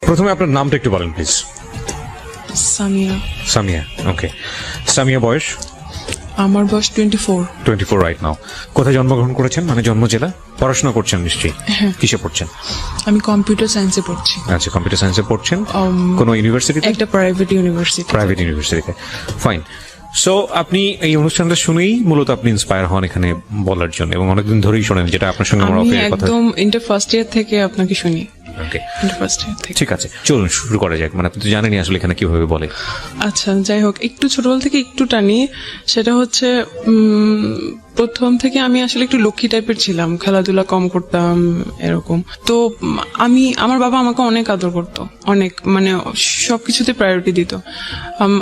প্রথমে আপনার নামটা একটু বলেন প্লিজ। সামিয়া। সামিয়া, ওকে। সামিয়া বয়স? আমার বয়স 24। 24 রাইট নাও। কোথায় জন্মগ্রহণ করেছেন, মানে জন্ম জেলা? পড়াশোনা করছেন নিশ্চয়ই? কিসে পড়ছেন? আমি কম্পিউটার সায়েন্সে পড়ছি। আচ্ছা, কম্পিউটার সায়েন্সে পড়ছেন কোন ইউনিভার্সিটিতে? একটা প্রাইভেট ইউনিভার্সিটি। প্রাইভেট ইউনিভার্সিটিতে, ফাইন। সো আপনি এই অনুষ্ঠানটা শুনেই মূলত আপনি ইন্সপায়ার হন এখানে বলার জন্য, এবং অনেকদিন ধরেই শোনেন, যেটা আপনার সঙ্গে আমার আমি অফিসের কথা। একদম ইন্টার ফার্স্ট ইয়ার থেকে আপনাকে শুনি। ওকে, ইন্টার ফার্স্ট ইয়ার থেকে। ঠিক আছে, চলুন শুরু করা যাক। মানে আপনি তো জানেনই আসলে এখানে কিভাবে বলে। আচ্ছা, যাই হোক, একটু ছোটবেলা থেকে একটু টানি। সেটা হচ্ছে প্রথম থেকে আমি আসলে একটু লক্ষ্মী টাইপের ছিলাম, খেলাধুলা কম করতাম এরকম। তো আমার বাবা আমাকে অনেক আদর করতো, অনেক, মানে সবকিছুতে প্রায়োরিটি দিত।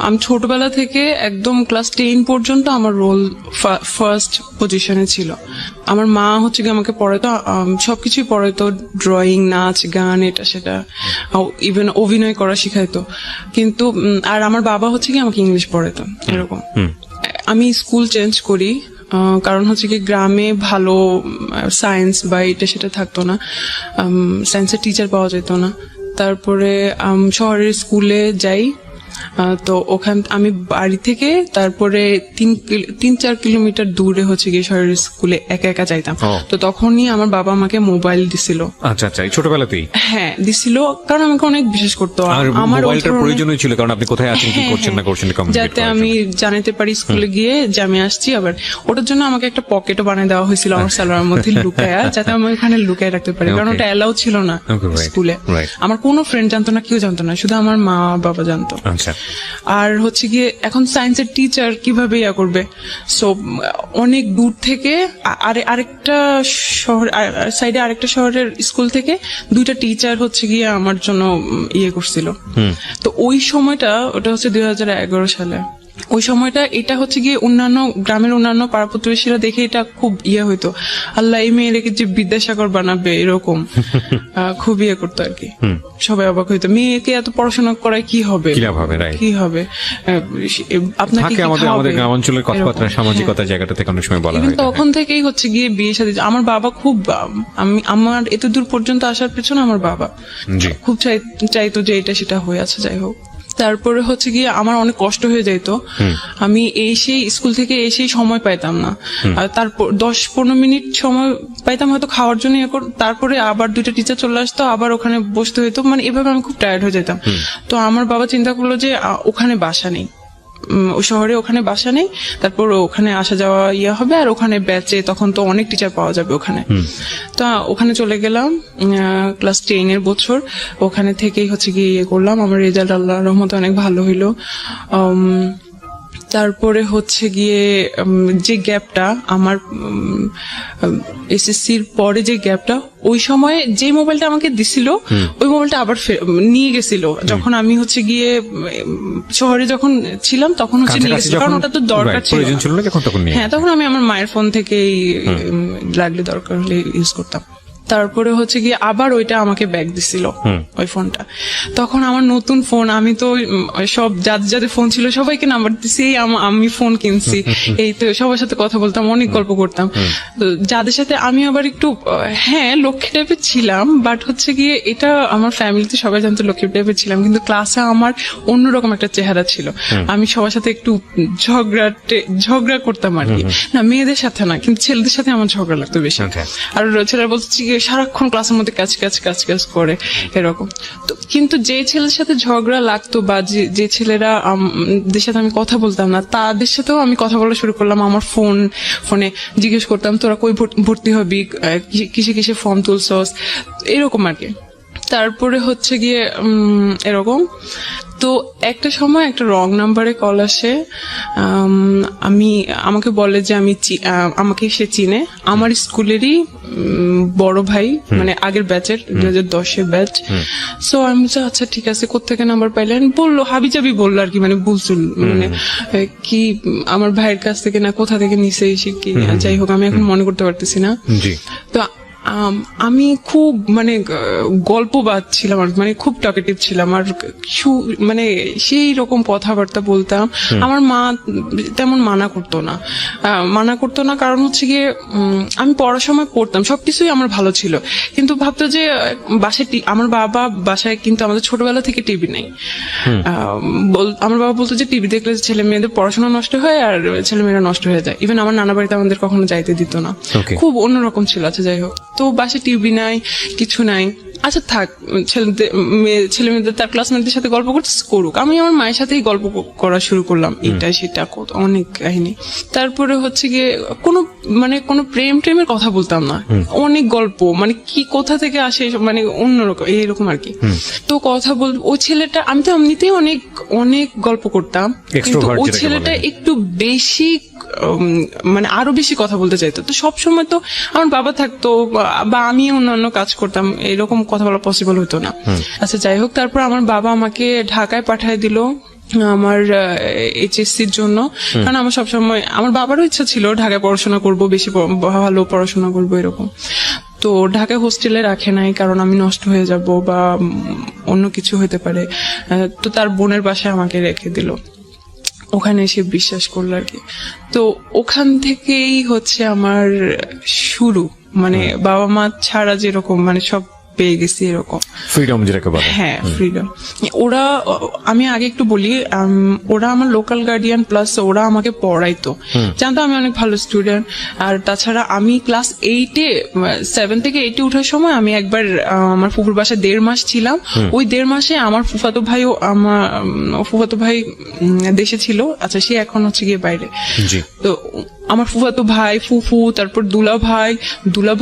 আমি ছোটবেলা থেকে একদম ক্লাস 10 পর্যন্ত আমার রোল ফার্স্ট পজিশনে ছিল। আমার মা হচ্ছে কি আমাকে পড়াতো, সবকিছুই পড়াতো, ড্রয়িং, নাচ, গান, এটা সেটা, ইভেন অভিনয় করা শিখাইতো। কিন্তু আর আমার বাবা হচ্ছে কি আমাকে ইংলিশ পড়াতো এরকম। আমি স্কুল চেঞ্জ করি, কারণ হচ্ছে কি গ্রামে ভালো সায়েন্স বা এটা সেটা থাকতো না, সায়েন্সের টিচার পাওয়া যেত না। তারপরে শহরের স্কুলে যাই। তো ওখান আমি বাড়ি থেকে তারপরে 3-4 কিলোমিটার দূরে হচ্ছে গিয়ে শহরের স্কুলে একা একা যাইতাম। তো তখনই আমার বাবা আমাকে মোবাইল দিছিল। আচ্ছা আচ্ছা, ছোটবেলাতেই? হ্যাঁ, দিছিল, কারণ আমাকে অনেক বিশেষ করতো। আমার মোবাইলটার প্রয়োজনই ছিল, কারণ আপনি কোথায় আছেন, কি করছেন না করছেন, যাতে আমি জানাতে পারি স্কুলে গিয়ে যে আমি আসছি। আবার ওটার জন্য আমাকে একটা পকেটও বানিয়ে দেওয়া হয়েছিল আমার সালোয়ারের মধ্যে লুকায়া, যাতে আমি ওখানে লুকায় রাখতে পারি, কারণ ওটা এলাও ছিল না স্কুলে। আমার কোনো ফ্রেন্ড জানতো না, কেউ জানতো না, শুধু আমার মা বাবা জানতো। আর হচ্ছে গিয়ে এখন সায়েন্সের টিচার কিভাবে ইয়া করবে, সো অনেক দূর থেকে আরেকটা শহর সাইডে আরেকটা শহরের স্কুল থেকে 2টা টিচার হচ্ছে গিয়ে আমার জন্য ইয়ে করছিল। তো ওই সময়টা, ওটা হচ্ছে 2011 সালে, ওই সময়টা এটা হচ্ছে গিয়ে অন্যান্য গ্রামের অন্যান্য পাড়া প্রতিবেশীরা দেখে এটা খুব ইয়ে হইতো, আল্লাহ এই মেয়েকে যে বিদ্যাসাগর বানাবে এরকম খুব ইয়ে করতো আর কি। সবাই অবাক হইতো, মেয়েকে এত পড়াশোনা করায় কি হবে, কি হবে, আপনাকে আমাদের গ্রামাঞ্চলের কথাবার্তা, সামাজিকতা জায়গাটা থেকে অনেক সময় বলা হয়। তখন থেকেই হচ্ছে গিয়ে বিয়ে শাদী। আমার বাবা খুব, আমার এত দূর পর্যন্ত আসার পেছনে আমার বাবা খুব চাইতো যে এটা সেটা হয়ে আছে। যাই হোক, তারপরে হচ্ছে গিয়ে আমার অনেক কষ্ট হয়ে যেত, আমি এসেই স্কুল থেকে এসেই সময় পাইতাম না। আর তারপর 10-15 মিনিট সময় পাইতাম হয়তো খাওয়ার জন্য, তারপরে আবার 2টা টিচার চলে আসতো, আবার ওখানে বসতে হইতো, মানে এভাবে আমি খুব টায়ার্ড হয়ে যেতাম। তো আমার বাবা চিন্তা করলো যে ওখানে বাসা নেই, ওই শহরে ওখানে বাসা নেই, তারপর ওখানে আসা যাওয়া ইয়ে হবে, আর ওখানে ব্যাচে তখন তো অনেক টিচার পাওয়া যাবে ওখানে। তো ওখানে চলে গেলাম ক্লাস 10 বছর। ওখানে থেকেই হচ্ছে গিয়ে ইয়ে করলাম, আমার রেজাল্ট আল্লাহর রহমতে অনেক ভালো হইলো। তারপরে হচ্ছে গিয়ে যে গ্যাপটা আমার এসএসসির পরে, যে গ্যাপটা, ওই সময় যে মোবাইলটা আমাকে দিছিল ওই মোবাইলটা আবার নিয়ে গেছিল যখন আমি হচ্ছে গিয়ে শহরে যখন ছিলাম, তখন হচ্ছে নিয়ে গেছিল, কারণ ওটা তো দরকার ছিল। হ্যাঁ, তখন আমি আমার মায়ের ফোন থেকেই লাগলে দরকার হলে ইউজ করতাম। তারপরে হচ্ছে গিয়ে আবার ওইটা আমাকে ব্যাগ দিছিল, ওই ফোনটা। তখন আমার নতুন ফোন, আমি তো সব যাদের ফোন ছিল সবাইকে নাম্বার দিছি, আমি ফোন কিনছি, এই তো সবার সাথে কথা বলতাম, অনেক গল্প করতাম। তো যাদের সাথে আমি আবার একটু লক্ষ্মী টাইপের ছিলাম, বাট হচ্ছে গিয়ে এটা আমার ফ্যামিলিতে সবাই জানতো লক্ষ্মী টাইপের ছিলাম, কিন্তু ক্লাসে আমার অন্যরকম একটা চেহারা ছিল। আমি সবার সাথে একটু ঝগড়া করতাম আর কি, না মেয়েদের সাথে না, কিন্তু ছেলেদের সাথে আমার ঝগড়া লাগতো বেশি। আর ছেলেরা বলছে সারাক্ষণ ক্লাসের মধ্যে কাজ করে এরকম। তো কিন্তু যে ছেলের সাথে ঝগড়া লাগতো বা যে ছেলেরা সাথে আমি কথা বলতাম না, তাদের সাথেও আমি কথা বলা শুরু করলাম। আমার ফোনে জিজ্ঞেস করতাম, তোরা কই ভর্তি হবি, কিসে ফর্ম তুলছস, এরকম আর কি। তারপরে হচ্ছে গিয়ে এরকম। তো একটা সময় একটা রং নাম্বারে কল আসে, আমাকে বলে যে আমাকে সে চিনে, আমার স্কুলেরই বড় ভাই, মানে আগের ব্যাচের 2010 ব্যাচ। সো আমি বলছি আচ্ছা ঠিক আছে, কোত্থেকে নাম্বার পাইলেন, বললো হাবিজাবি বললো আর কি, মানে বুঝছিল মানে কি আমার ভাইয়ের কাছ থেকে না কোথা থেকে নিচে এসে কি, যাই হোক আমি এখন মনে করতে পারতেছি না। তো আমি খুব মানে গল্পবাদ ছিলাম আর মানে খুব টকেটিভ ছিলাম আর মানে সেই রকম কথাবার্তা বলতাম। আমার মা তেমন মানা করতো না কারণ হচ্ছে গিয়ে আমি পড়ার সময় পড়তাম, সবকিছুই আমার ভালো ছিল, কিন্তু ভাবতো যে বাসায় আমার বাবা বাসায় কিন্তু আমাদের ছোটবেলা থেকে টিভি নেই। আমার বাবা বলতো যে টিভি দেখলে ছেলে মেয়েদের পড়াশোনা নষ্ট হয় আর ছেলে মেয়েরা নষ্ট হয়ে যায়। ইভেন আমার নানা বাড়িতে আমাদের কখনো যাইতে দিত না, খুব অন্যরকম ছিল। আচ্ছা যাই হোক, তো বাসায় টিভি নাই, কিছু নাই। আচ্ছা থাক, ছেলে মেয়েদের তার ক্লাসমেটদের সাথে গল্প করুক, আমি আমার মায়ের সাথেই গল্প করা শুরু করলাম, এটা সেটা অনেক কাহিনী। তারপরে হচ্ছে গিয়ে কোনো প্রেমের কথা বলতাম না, অনেক গল্প, মানে কি কোথা থেকে আসে মানে অন্যরকম এইরকম আর কি। তো কথা ওই ছেলেটা, আমি তো এমনিতেই অনেক অনেক গল্প করতাম, কিন্তু ওই ছেলেটা একটু বেশি মানে আরো বেশি কথা বলতে চাইতো। তো সবসময় তো আমার বাবা থাকতো বা আমি অন্যান্য কাজ করতাম, এরকম কথা বলা পসিবল হতো না। আচ্ছা যাই হোক, তারপর আমার বাবা আমাকে ঢাকায় পাঠিয়ে দিল আমার এইচএসসির জন্য, কারণ আমার সবসময় আমার বাবারও ইচ্ছা ছিল ঢাকায় পড়াশোনা করব, বেশি ভালো পড়াশোনা করবো এরকম। তো ঢাকায় হোস্টেলে রাখে নাই কারণ আমি নষ্ট হয়ে যাব বা অন্য কিছু হতে পারে। তো তার বোনের বাসায় আমাকে রেখে দিল, ওখানে এসে বিশ্বাস করলো আর কি। তো ওখান থেকেই হচ্ছে আমার শুরু, মানে বাবা মা ছাড়া যেরকম মানে সব পেয়ে গেছি এরকম ফ্রিডম যেটাকে বলে। হ্যাঁ ফ্রিডম। ওরা, আমি আগে একটু বলি, ওরা আমার লোকাল গার্ডিয়ান, প্লাস ওরা আমাকে পড়াইতো, জানতো আমি অনেক ভালো স্টুডেন্ট। আর তাছাড়া আমি ক্লাস 7 থেকে 8 উঠার সময় আমি একবার আমার ফুফুর বাসায় 1.5 মাস ছিলাম। ওই 1.5 মাসে আমার ফুফাতো ভাই দেশে ছিল। আচ্ছা, সে এখন হচ্ছে গিয়ে বাইরে। তো আমার ফুফাতো ভাই, ফুফু, তারপর দুলা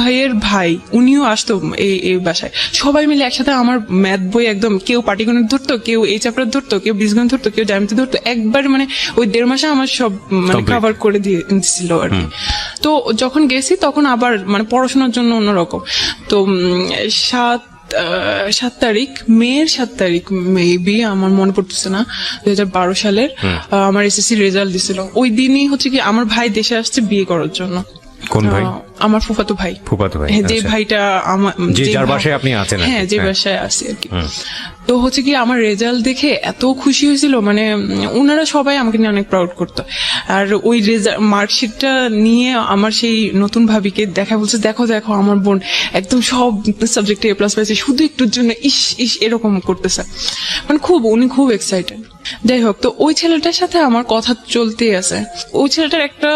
ভাইয়ের ভাই, উনিও আসতো এই বাসায়। সবাই মিলে একসাথে আমার ম্যাথ বই একদম, কেউ পাটিগণিত ধরতো, কেউ এই চ্যাপ্টার ধরতো, কেউ বীজগণিত ধরতো, কেউ জ্যামিতি ধরতো। একবার মানে ওই 1.5 মাসে আমার সব মানে কভার করে দিয়েছিল আর কি। তো যখন গেছি তখন আবার মানে পড়াশোনার জন্য অন্যরকম। তো 7 তারিখ, মেয়ের 7 তারিখ মেবি, আমার মনে পড়তেছে না, 2012 সালের আমার এসএসসি রেজাল্ট দিছিল। ওই দিনই হচ্ছে কি আমার ভাই দেশে আসছে বিয়ে করার জন্য। কোন ভাই? আমার ফুফাতো ভাই। যে ভাইটা আমার, যার বাসায় আপনি আছেন? হ্যাঁ, যে বাসায় আছি আর কি। তো হচ্ছে কি আমার রেজাল্ট দেখে এত খুশি হয়েছিল, মানে ওনারা সবাই আমাকে নিয়ে অনেক প্রাউড করতো। আর ওই মার্কশিটটা নিয়ে আমার সেই নতুন ভাবিকে দেখা, বলছে দেখো আমার বোন একদম সব সাবজেক্টে A+ পাইছে, শুধু একটুর জন্য ইস এরকম করতেছে, মানে উনি খুব এক্সাইটেড। যাই হোক, তো ওই ছেলেটার সাথে আমার কথা চলতেই আছে। ওই ছেলেটার একটা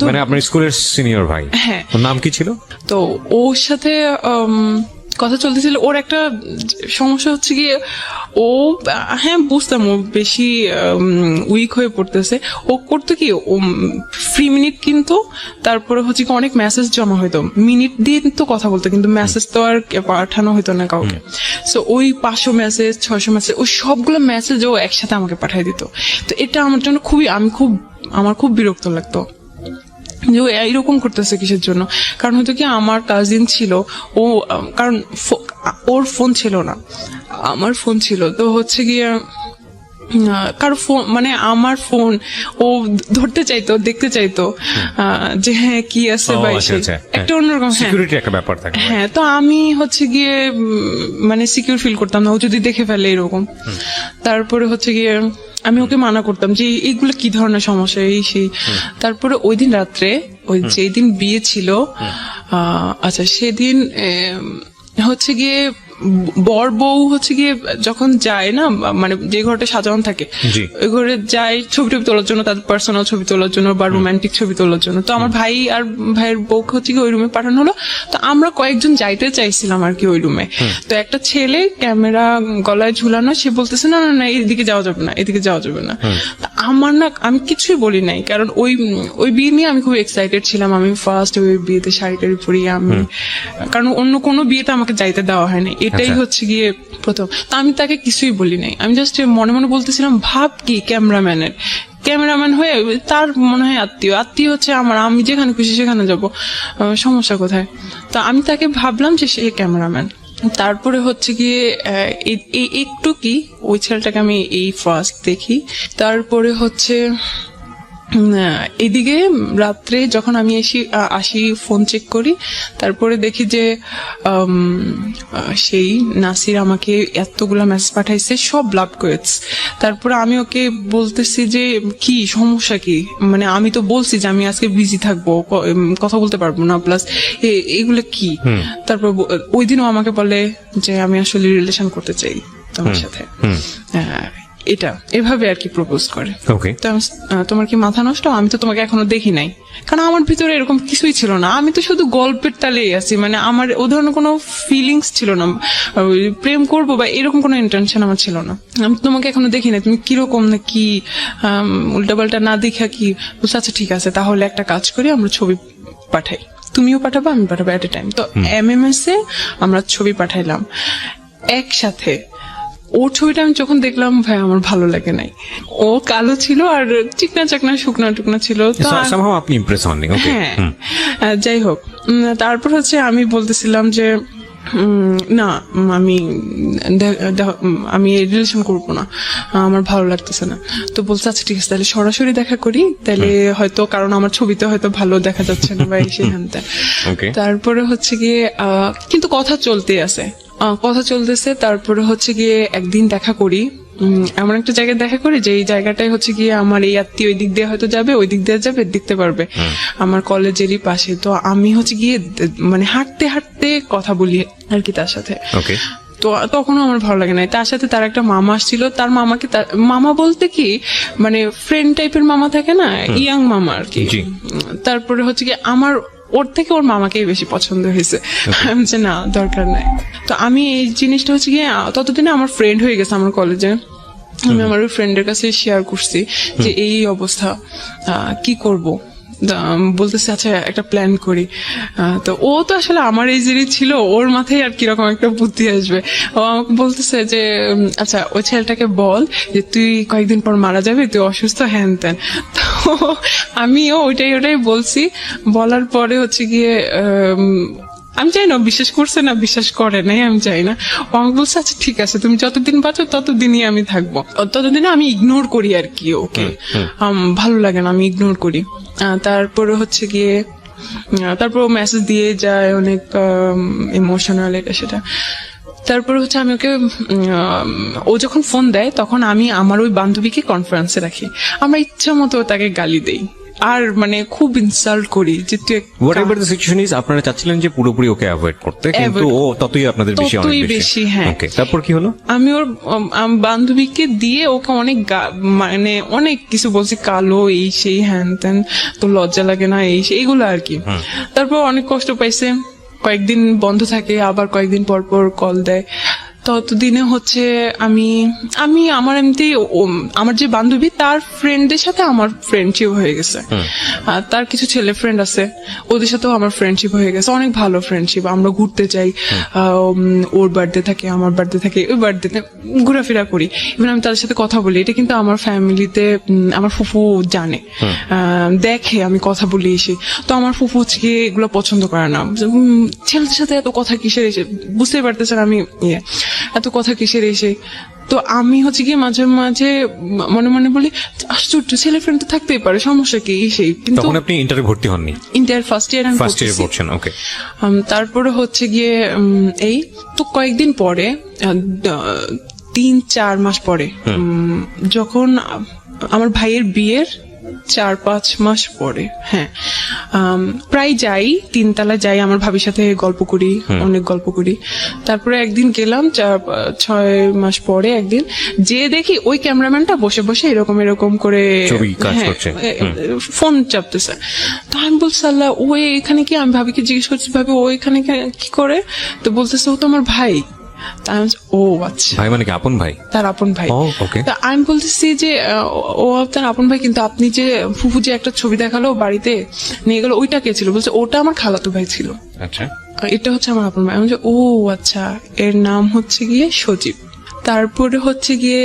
মানে আপনার স্কুলের সিনিয়র ভাই? হ্যাঁ। ওর নাম কি ছিল? তো ওর সাথে কথা চলতেছিল। ওর একটা সমস্যা হচ্ছে গিয়ে, ও হ্যাঁ বুঝতাম ও বেশি উইক হয়ে পড়তেছে। ও করতো কি, ও ফ্রি মিনিট কিন্তু, তারপরে হচ্ছে কি অনেক মেসেজ জমা হইতো, মিনিট দিয়ে তো কথা বলতো, কিন্তু মেসেজ তো আর পাঠানো হইতো না কাউকে। সো ওই 500 মেসেজ 600 মেসেজ, ওই সবগুলো মেসেজ ও একসাথে আমাকে পাঠিয়ে দিত। তো এটা আমার জন্য আমার খুব বিরক্ত লাগতো যে ও এইরকম করতেছে কিসের জন্য। কারণ হয়তো কি আমার কাজিন ছিল, ও কারণ ওর ফোন ছিল না, আমার ফোন ছিল। তো হচ্ছে গিয়ে কারো ফোন, মানে আমার ফোন ও ধরতে চাইতো, দেখতে চাইতো যে হ্যাঁ কি আছে বা একটা অন্যরকম সিকিউরিটি একটা ব্যাপার থাকে। হ্যাঁ, তো আমি হচ্ছে গিয়ে মানে সিকিউর ফিল করতাম না ও যদি দেখে ফেলে এরকম। তারপরে হচ্ছে গিয়ে আমি ওকে মানা করতাম যে এইগুলো কি ধরনের সমস্যা, এই সেই। তারপরে ওই দিন রাত্রে, ওই যেদিন বিয়ে ছিল, আচ্ছা সেদিন হচ্ছে গিয়ে বর বউ হচ্ছে গিয়ে যখন যায় না, মানে যে ঘরটা সাজানো থাকে ওই ঘরে যায় ছবি তোলার জন্য, তাদের পার্সোনাল ছবি তোলার জন্য বা রোমান্টিক ছবি তোলার জন্য। তো আমার ভাই আর ভাইয়ের বউকে হচ্ছে গিয়ে ওই রুমে পাঠানো হলো। তো আমরা কয়েকজন যাইতে চাইছিলাম আর কি ওই রুমে। তো একটা ছেলে ক্যামেরা গলায় ঝুলানো, সে বলতেছে না এদিকে যাওয়া যাবে না, এদিকে যাওয়া যাবে না। আমার না, আমি কিছুই বলি নাই, কারণ ওই বিয়ে নিয়ে আমি খুব এক্সাইটেড ছিলাম। আমি ফার্স্ট ওই বিয়েতে শাড়ি টাড়ি পরিয়ে আমি, কারণ অন্য কোনো বিয়েতে আমাকে যাইতে দেওয়া হয়নি, এটাই হচ্ছে গিয়ে প্রথম। তা আমি তাকে কিছুই বলি নাই, আমি জাস্ট মনে মনে বলতেছিলাম ভাব কি ক্যামেরাম্যান হয়ে তার মনে হয় আত্মীয় হচ্ছে আমার, আমি যেখানে খুশি সেখানে যাব, সমস্যা কোথায়। তো আমি তাকে ভাবলাম যে সে ক্যামেরাম্যান। তারপরে হচ্ছে গিয়ে একটু কি ওই ছেলেটাকে আমি এই ফার্স্ট দেখি। তারপরে হচ্ছে এদিকে রাত্রে যখন আমি আসি ফোন চেক করি, তারপরে দেখি যে সেই নাসির আমাকে এতগুলা মেসেজ পাঠাইছে, সব লাভ কোয়েটস। তারপরে আমি ওকে বলতেছি যে কি সমস্যা কি, মানে আমি তো বলছি যে আমি আজকে বিজি থাকবো, কথা বলতে পারবো না, প্লাস এগুলো কি। তারপর ওই দিনও আমাকে বলে যে আমি আসলে রিলেশন করতে চাই তোমার সাথে, এটা এভাবে আর কি প্রপোজ করে। ওকে, তো তোমার কি মাথা নষ্ট, আমি তো তোমাকে এখনো দেখি নাই। কারণ আমার ভিতরে এরকম কিছুই ছিল না, আমি তো শুধু গল্পের তালেই আছি, মানে আমার ও ধরনের কোনো ফিলিংস ছিল না, প্রেম করবো বা এরকম কোনো ইন্টেনশন আমার ছিল না। আমি তোমাকে এখনো দেখি নাই, তুমি কিরকম না কি উল্টাপাল্টা না দেখা কি বলছো। আচ্ছা ঠিক আছে, তাহলে একটা কাজ করি, আমরা ছবি পাঠাই, তুমিও পাঠাবো আমি পাঠাবো এট এ টাইম। তো MMS এ আমরা ছবি পাঠাইলাম একসাথে। ওর ছবিটা আমি যখন দেখলাম ভাই আমার ভালো লাগে নাই, ও কালো ছিল আর চিকনা চাকনা শুকনা টুকনা ছিল। তো somehow আপনি ইমপ্রেস হননি। ওকে, হ্যাঁ, যাই হোক, তারপর হচ্ছে আমি বলতেছিলাম যে না আমি রিলেশন করবো না, আমার ভালো লাগতেছে না। তো বলছে আচ্ছা ঠিক আছে, তাহলে সরাসরি দেখা করি, তাহলে হয়তো কারণ আমার ছবিতে হয়তো ভালো দেখা যাচ্ছে না বা সেখানটা। তারপরে হচ্ছে গিয়ে কিন্তু কথা চলতে আছে, কথা চলতেছে। তারপরে হচ্ছে গিয়ে একদিন দেখা করি, এমন একটা জায়গায় দেখা করি যে এই জায়গাটায় হচ্ছে গিয়ে আমার এই আত্মীয় ওই দিক দিয়ে হয়তো যাবে, ওই দিক দিয়ে যাবে, দেখতে পারবে, আমার কলেজেরই পাশে। তো আমি হচ্ছে গিয়ে মানে হাঁটতে হাঁটতে কথা বলি আর কি তার সাথে। তো তখনও আমার ভালো লাগে না। তার সাথে তার একটা মামা আসছিল, তার মামাকে মামা বলতে কি মানে ফ্রেন্ড টাইপের মামা থাকে না, ইয়াং মামা আর কি। তারপরে হচ্ছে কি আমার ওর থেকে ওর মামাকেই বেশি পছন্দ হয়েছে। আমি যে না দরকার নাই। তো আমি এই জিনিসটা হচ্ছে গিয়ে ততদিনে আমার ফ্রেন্ড হয়ে গেছে আমার কলেজে, আমি আমার ওই ফ্রেন্ডের কাছে শেয়ার করছি যে এই অবস্থা, কি করব। বলতেছে আচ্ছা একটা প্ল্যান করি। তো ও তো আসলে আমার এই জিনিস ছিল, ওর মাথায় আর কিরকম একটা বুদ্ধি আসবে। ও আমাকে বলতেছে যে আচ্ছা ওই ছেলেটাকে বল যে তুই কয়েকদিন পর মারা যাবে, তুই অসুস্থ হ্যান ত্যান। তো আমিও ওইটাই বলছি। বলার পরে হচ্ছে গিয়ে আমি চাই না বিশ্বাস করছে না বিশ্বাস করে নাই আমি চাই না। ও আমাকে বলছে আচ্ছা ঠিক আছে, তুমি যতদিন বাঁচো ততদিনই আমি থাকবো, ততদিন আমি ইগনোর করি আর কি ওকে, ভালো লাগে না আমি ইগনোর করি। তারপরে হচ্ছে গিয়ে তারপর মেসেজ দিয়ে যায় অনেক ইমোশনাল এটা সেটা। তারপরে হচ্ছে আমি ওকে ও যখন ফোন দেয় তখন আমি আমার ওই বান্ধবীকে কনফারেন্সে রাখি, আমরা ইচ্ছা মতো তাকে গালি দেই আর মানে খুব ইনসাল্ট করি যে তুই হোয়াটএভার দ্য সিচুয়েশন ইজ। আপনারা চাচ্ছিলেন যে পুরোপুরি ওকে অ্যাভয়েড করতে, কিন্তু ও ততই আপনাদের বেশি অনেক বেশি। হ্যাঁ, ওকে, তারপর কি হলো? আমি ওর বান্ধবীকে দিয়ে ওকে অনেক মানে অনেক কিছু বলছি, কালো এই সেই হ্যান ত্যান, তো লজ্জা লাগে না এই সেই এগুলো আর কি। তারপর অনেক কষ্ট পাইছে, কয়েকদিন বন্ধ থাকে, আবার কয়েকদিন পর পর কল দেয়। ততদিনে হচ্ছে আমি আমার এমনি আমার যে বান্ধবী তার ফ্রেন্ডদের সাথে আমার ফ্রেন্ডশিপ হয়ে গেছে, তার কিছু ছেলে ফ্রেন্ড আছে ওদের সাথেও আমার ফ্রেন্ডশিপ হয়ে গেছে, অনেক ভালো ফ্রেন্ডশিপ। আমরা ঘুরতে যাই, ওর বার্থডে থাকে আমার বার্থডে থাকে, ওই বার্থডেতে ঘোরাফেরা করি, ইভেন আমি তাদের সাথে কথা বলি। এটা কিন্তু আমার ফ্যামিলিতে আমার ফুফু জানে, দেখে আমি কথা বলি এসে। তো আমার ফুফু হচ্ছে এগুলো পছন্দ করে না, ছেলেদের সাথে এত কথা কিসের এসে, বুঝতেই পারতেছেন আমি এত কথা কিসের এসে। তো আমি হচ্ছে গিয়ে মাঝে মাঝে মনে মনে বলি আশ্চর্য, ছেলে ফ্রেন্ড তো থাকতেই পারে, সমস্যা কি সেই। কিন্তু তখন আপনি ইন্টারে ভর্তি হননি? ইন্টার ফার্স্ট ইয়ার পড়ছেন। ওকে, তারপরে হচ্ছে গিয়ে এই তো কয়েকদিন পরে 3-4 মাস পরে যখন আমার ভাইয়ের বিয়ের 4-5 মাস পরে, হ্যাঁ, প্রায় যাই, 3 তলা যাই, আমার ভাবির সাথে গল্প করি, অনেক গল্প করি। তারপরে একদিন গেলাম 4-6 মাস পরে, একদিন যে দেখি ওই ক্যামেরাম্যানটা বসে বসে এরকম করে ফোন চাপতেছে। তো আমি বলছি আল্লাহ, ও এখানে কি? আমি ভাবিকে জিজ্ঞেস করছি ভাবি ও এখানে কি করে? তো বলতেছে ও তো আমার ভাই। ও আচ্ছা, ভাই মানে কি আপন ভাই? তার আপন ভাই। তা আমি বলতেছি যে ও তার আপন ভাই, কিন্তু আপনি যে ফুফু যে একটা ছবি দেখালো বাড়িতে নিয়ে গেল, ওইটা কে ছিল? বলছে ওটা আমার খালাতো ভাই ছিল। আচ্ছা, এটা হচ্ছে আমার আপন ভাই। আমি বলছি ও আচ্ছা, এর নাম হচ্ছে গিয়ে সজীব। তারপরে হচ্ছে গিয়ে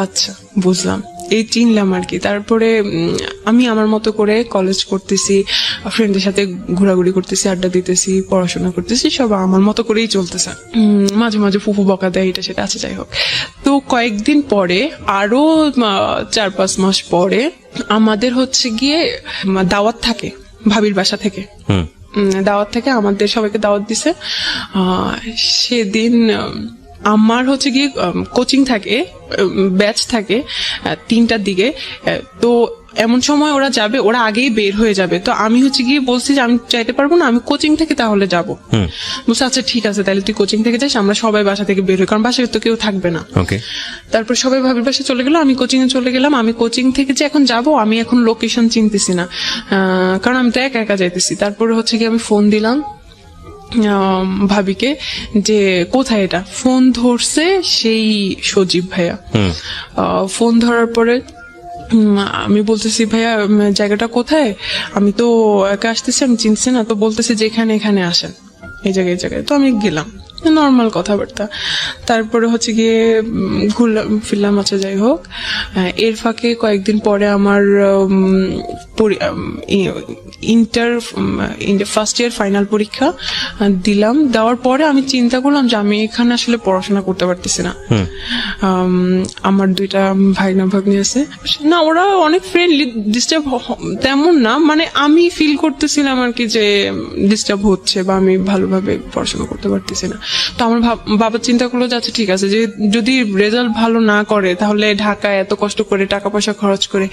আচ্ছা বুঝলাম। এই চিনলাম আর কি। তারপরে আমি আমার মতো করে কলেজ করতেছি, ফ্রেন্ডদের সাথে ঘোরাঘুরি করতেছি, আড্ডা দিতেছি, পড়াশোনা করতেছি, সব আমার মতো করেই চলতেছে। মাঝে মাঝে ফুফু বকা দেয়, এটা সেটা আছে, যাই হোক। তো কয়েকদিন পরে, আরো 4-5 মাস পরে আমাদের হচ্ছে গিয়ে দাওয়াত থাকে ভাবির বাসা থেকে। দাওয়াত থেকে আমাদের সবাইকে দাওয়াত দিছে। সেদিন আমার হচ্ছে গিয়ে কোচিং থাকে, ব্যাচ থাকে 3টার দিকে। তো এমন সময় ওরা যাবে, ওরা আগেই বের হয়ে যাবে। তো আমি হচ্ছে গিয়ে বলছি যে আমি চাইতে পারবো না, আমি কোচিং থেকে তাহলে যাবো। বলছে আচ্ছা ঠিক আছে, তাহলে তুই কোচিং থেকে যাস, আমরা সবাই বাসা থেকে বের হই, কারণ বাসায় তো কেউ থাকবে না। তারপর সবাই ভাবির বাসায় চলে গেল, আমি কোচিং এ চলে গেলাম। আমি কোচিং থেকে যে এখন যাব, আমি এখন লোকেশন চিনতেছি না, কারণ আমি তো একা একা যাইতেছি। তারপরে হচ্ছে গিয়ে আমি ফোন দিলাম ভাবিকে যে কোথায় এটা। ফোন ধরছে সেই সজীব ভাইয়া। ফোন ধরার পরে আমি বলতেছি ভাইয়া জায়গাটা কোথায়, আমি তো একা আসতেছি, আমি চিনছি না। তো বলতেছে যে এখানে আসেন, এই জায়গায়। তো আমি গেলাম, নর্মাল কথাবার্তা। তারপরে হচ্ছে গিয়ে ঘুরলাম ফিরলাম, আচ্ছা যাই হোক। এর ফাঁকে কয়েকদিন পরে আমার ইন্টার ফার্স্ট ইয়ার ফাইনাল পরীক্ষা দিলাম। দেওয়ার পরে আমি চিন্তা করলাম যে আমি এখানে আসলে পড়াশোনা করতে পারতেছি না। আমার 2টা ভাগ্নি আছে না, ওরা অনেক ফ্রেন্ডলি, ডিস্টার্ব তেমন না, মানে আমি ফিল করতেছিলাম আর কি যে ডিস্টার্ব হচ্ছে বা আমি ভালোভাবে পড়াশোনা করতে পারতেছি না। তো আমার বাবা চিন্তা করলো যে আচ্ছা ঠিক আছে, যে যদি রেজাল্ট ভালো না করে তাহলে ঢাকায় এত কষ্ট করে টাকা পয়সা খরচ করে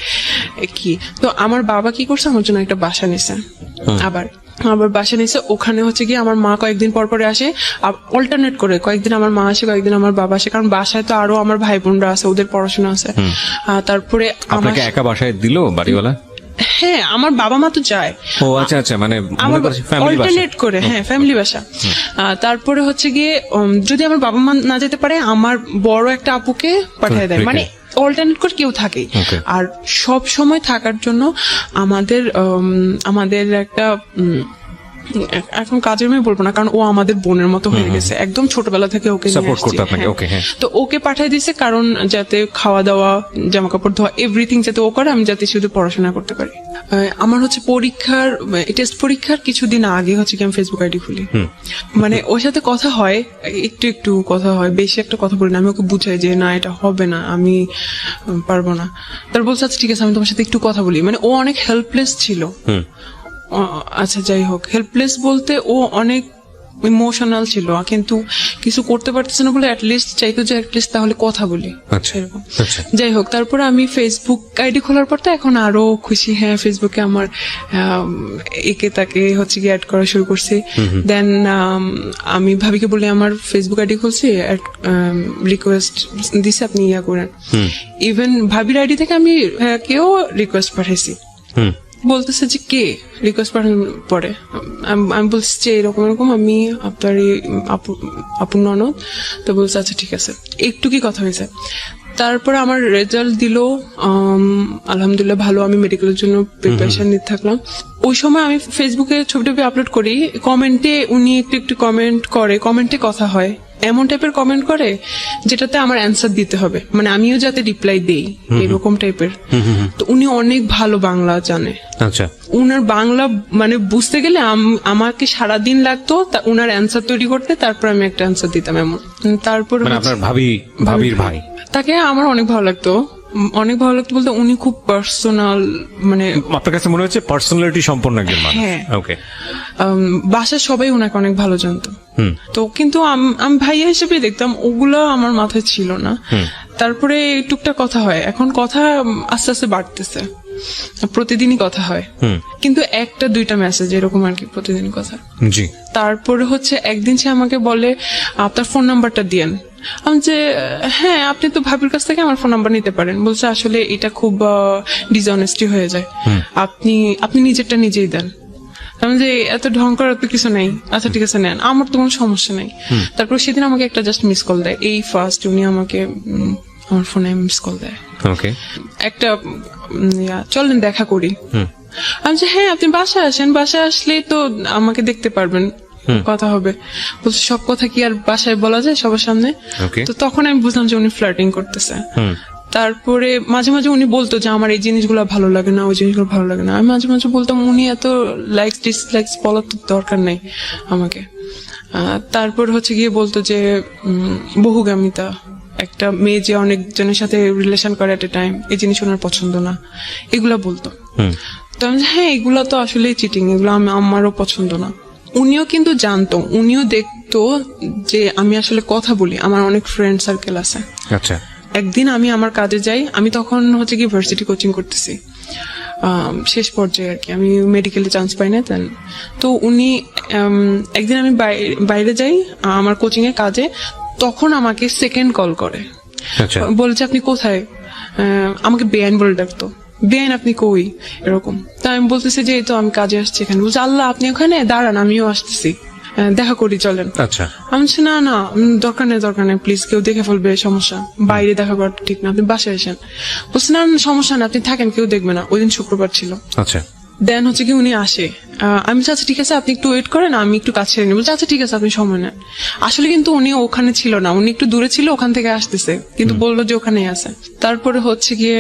কি। তো আমার বাবা কি করছে, আমার জন্য একটা বাসা নিছে। আবার বাসা নিছে, ওখানে হচ্ছে গিয়ে আমার মা কয়েকদিন পর পরে আসে, অল্টারনেট করে, কয়েকদিন আমার মা আসে, কয়েকদিন আমার বাবা আসে, কারণ বাসায় তো আরো আমার ভাই বোনরা আছে, ওদের পড়াশোনা আছে। তারপরে আপনাকে একা বাসায় দিল বাড়িওয়ালা? হ্যাঁ, আমার বাবা মা তো যায়। ও আচ্ছা, মানে অল্টারনেট করে, হ্যাঁ ফ্যামিলি বাসা। তারপরে হচ্ছে গিয়ে যদি আমার বাবা মা না যেতে পারে, আমার বড় একটা আপুকে পাঠিয়ে দেয়, মানে অল্টারনেট করে কেউ থাকে। আর সব সময় থাকার জন্য আমাদের একটা এখন কাজের মেয়ে বলবো না, কারণ ও আমাদের বোনের মতো হয়ে গেছে, একদম ছোটবেলা থেকে ওকে সাপোর্ট করতে আপনাকে। তো ওকে পাঠিয়ে দিছে, কারণ যাতে খাওয়া দাওয়া, জামা কাপড় ধোয়া, এভরিথিং যাতে ও করে, আমি যাতে শুধু পড়াশোনা করতে পারি। আমার হচ্ছে টেস্ট পরীক্ষার কিছুদিন আগে হচ্ছে কি আমি ফেসবুক আইডি খুলি, মানে ওর সাথে কথা হয়, একটু কথা হয়, বেশি একটা কথা বলি না। আমি ওকে বুঝাই যে না এটা হবে না, আমি পারবো না। তার বলছে আচ্ছা ঠিক আছে, আমি তোমার সাথে একটু কথা বলি। মানে ও অনেক হেল্পলেস ছিল। আচ্ছা যাই হোক, হেল্পলেস বলতে ও অনেক ইমোশনাল ছিল, কিন্তু কিছু করতে পারতেছে না বলে অ্যাটলিস্ট চাইতো যে অ্যাটলিস্ট তাহলে কথা বলি, এরকম। যাই হোক, তারপরে আমি ফেসবুক আইডি খোলার পর তো এখন আরো খুশি। হ্যাঁ, ফেসবুকে আমার একে তাকে হচ্ছে গিয়ে অ্যাড করা শুরু করছি। দেন আমি ভাবিকে বলে আমার ফেসবুক আইডি খুলছি, রিকোয়েস্ট দিছে আপনি ইয়া করেন। ইভেন ভাবির আইডি থেকে আমি কেউ রিকোয়েস্ট পাঠাইছি, বলতেছে যে কে রিকোয়েস্ট পাঠানোর পরে আমি বলছি যে এরকম আমি আপনার আপুর ননদ। তো বলছে আচ্ছা ঠিক আছে, একটু কি কথা হয়েছে। তারপরে আমার রেজাল্ট দিল, আলহামদুলিল্লাহ ভালো। আমি মেডিকেলের জন্য প্রিপারেশন নিতে থাকলাম। ওই সময় আমি ফেসবুকে ছবি টবি আপলোড করি, কমেন্টে উনি একটু কমেন্ট করে, কমেন্টে কথা হয়, এমন টাইপের কমেন্ট করে যেটাতে আমার অ্যান্সার দিতে হবে, মানে আমিও যাতে রিপ্লাই দেই, এরকম টাইপের। তো উনি অনেক ভালো বাংলা জানে। আচ্ছা, উনার বাংলা মানে বুঝতে গেলে আমাকে সারাদিন লাগতো উনার অ্যান্সার তৈরি করতে, তারপর আমি একটা অ্যান্সার দিতাম এমন। তারপর আপনার ভাবির ভাই, তাকে আমার অনেক ভালো লাগতো বলতে উনি খুব পার্সোনাল, মানে আপনার কাছে মনে হচ্ছে পার্সোনালিটি সম্পন্ন একজন মানুষ। হ্যাঁ, ওকে। বাসার সবাই উনাকে অনেক ভালো জানতো। তো কিন্তু আমি ভাইয়া হিসেবে দেখতাম, ওগুলো আমার মাথায় ছিল না। তারপরে টুকটাক কথা হয়, এখন কথা আস্তে আস্তে বাড়তেছে, প্রতিদিনই কথা হয়, কিন্তু 1-2টা মেসেজ এরকম আর কি, প্রতিদিন কথা। জি। তারপরে হচ্ছে একদিন সে আমাকে বলে আপনার ফোন নাম্বারটা দিয়েন। আমি যে হ্যাঁ, আপনি তো ভাবির কাছ থেকে আমার ফোন নাম্বার নিতে পারেন। বলছে আসলে এটা খুব ডিসঅনেস্টি হয়ে যায়, আপনি নিজেরটা নিজেই দেন। আমি যে এত ঢং করার তো কিছু নেই, আচ্ছা ঠিক আছে নেন, আমার তো কোনো সমস্যা নেই। তারপর সেদিন আমাকে একটা জাস্ট মিস কল দেয়, এই ফার্স্ট উনি আমাকে আমার ফোনে মিস কল দেয়, একটা চলেন দেখা করি। আমি যে হ্যাঁ, আপনি বাসায় আসেন, বাসায় আসলেই তো আমাকে দেখতে পারবেন, কথা হবে। বলছে সব কথা কি আর বাসায় বলা যায় সবার সামনে? তো তখন আমি বুঝলাম যে উনি ফ্লার্টিং করতেছে। তারপরে মাঝে মাঝে উনি বলতো যে আমার এই জিনিসগুলো ভালো লাগে না, ওই জিনিসগুলো ভালো লাগে না। আমি মাঝে মাঝে বলতাম উনি এত লাইকস ডিসলাইকস বলার তো দরকার নেই আমাকে। তারপর হচ্ছে গিয়ে বলতো যে বহুগামিতা, একটা মেয়ে যে অনেকজনের সাথে রিলেশন করে এট এ টাইম, এই জিনিস ওনার পছন্দ না, এগুলা বলতো। তো আমি হ্যাঁ এগুলা তো আসলে চিটিং, এগুলো আমারও পছন্দ না। উনিও কিন্তু জানতো, উনিও দেখতো যে আমি আসলে কথা বলি, আমার অনেক ফ্রেন্ড সার্কেল আছে। আচ্ছা। একদিন আমি আমার কাজে যাই, আমি তখন হচ্ছে কি ভার্সিটি কোচিং করতেছি, শেষ পর্যায়ে আর কি, আমি মেডিকেলে চান্স পাই না তেন। তো উনি একদিন আমি বাইরে যাই আমার কোচিং এর কাজে, তখন আমাকে সেকেন্ড কল করে, আচ্ছা। বলছে আপনি কোথায়, আমাকে বেআইন বলে ডাকতো, বেআইন আপনি কই এরকম। তা আমি বলতেছি যে এই তো আমি কাজে আসছি এখানে। বলছে আল্লাহ আপনি ওখানে দাঁড়ান, আমিও আসতেছি, দেখা করি চলেন। আচ্ছা। আমি বলছি না না দরকার নেই প্লিজ, কেউ দেখে ফেলবে, সমস্যা, বাইরে দেখা করা ঠিক না, আপনি বাসায় আসেন। বলছে না সমস্যা না, আপনি থাকেন, কেউ দেখবে না। ওই দিন শুক্রবার ছিল। আচ্ছা। দেন হচ্ছে কি উনি আসে, আমি বলছি আচ্ছা ঠিক আছে আপনি একটু ওয়েট করেন, আমি একটু কাছে নিই। বলছে আচ্ছা ঠিক আছে আপনি সময় নেন। আসলে কিন্তু উনি ওখানে ছিল না, উনি একটু দূরে ছিল, ওখান থেকে আসতেছে, কিন্তু বললো যে ওখানেই আছে। তারপরে হচ্ছে গিয়ে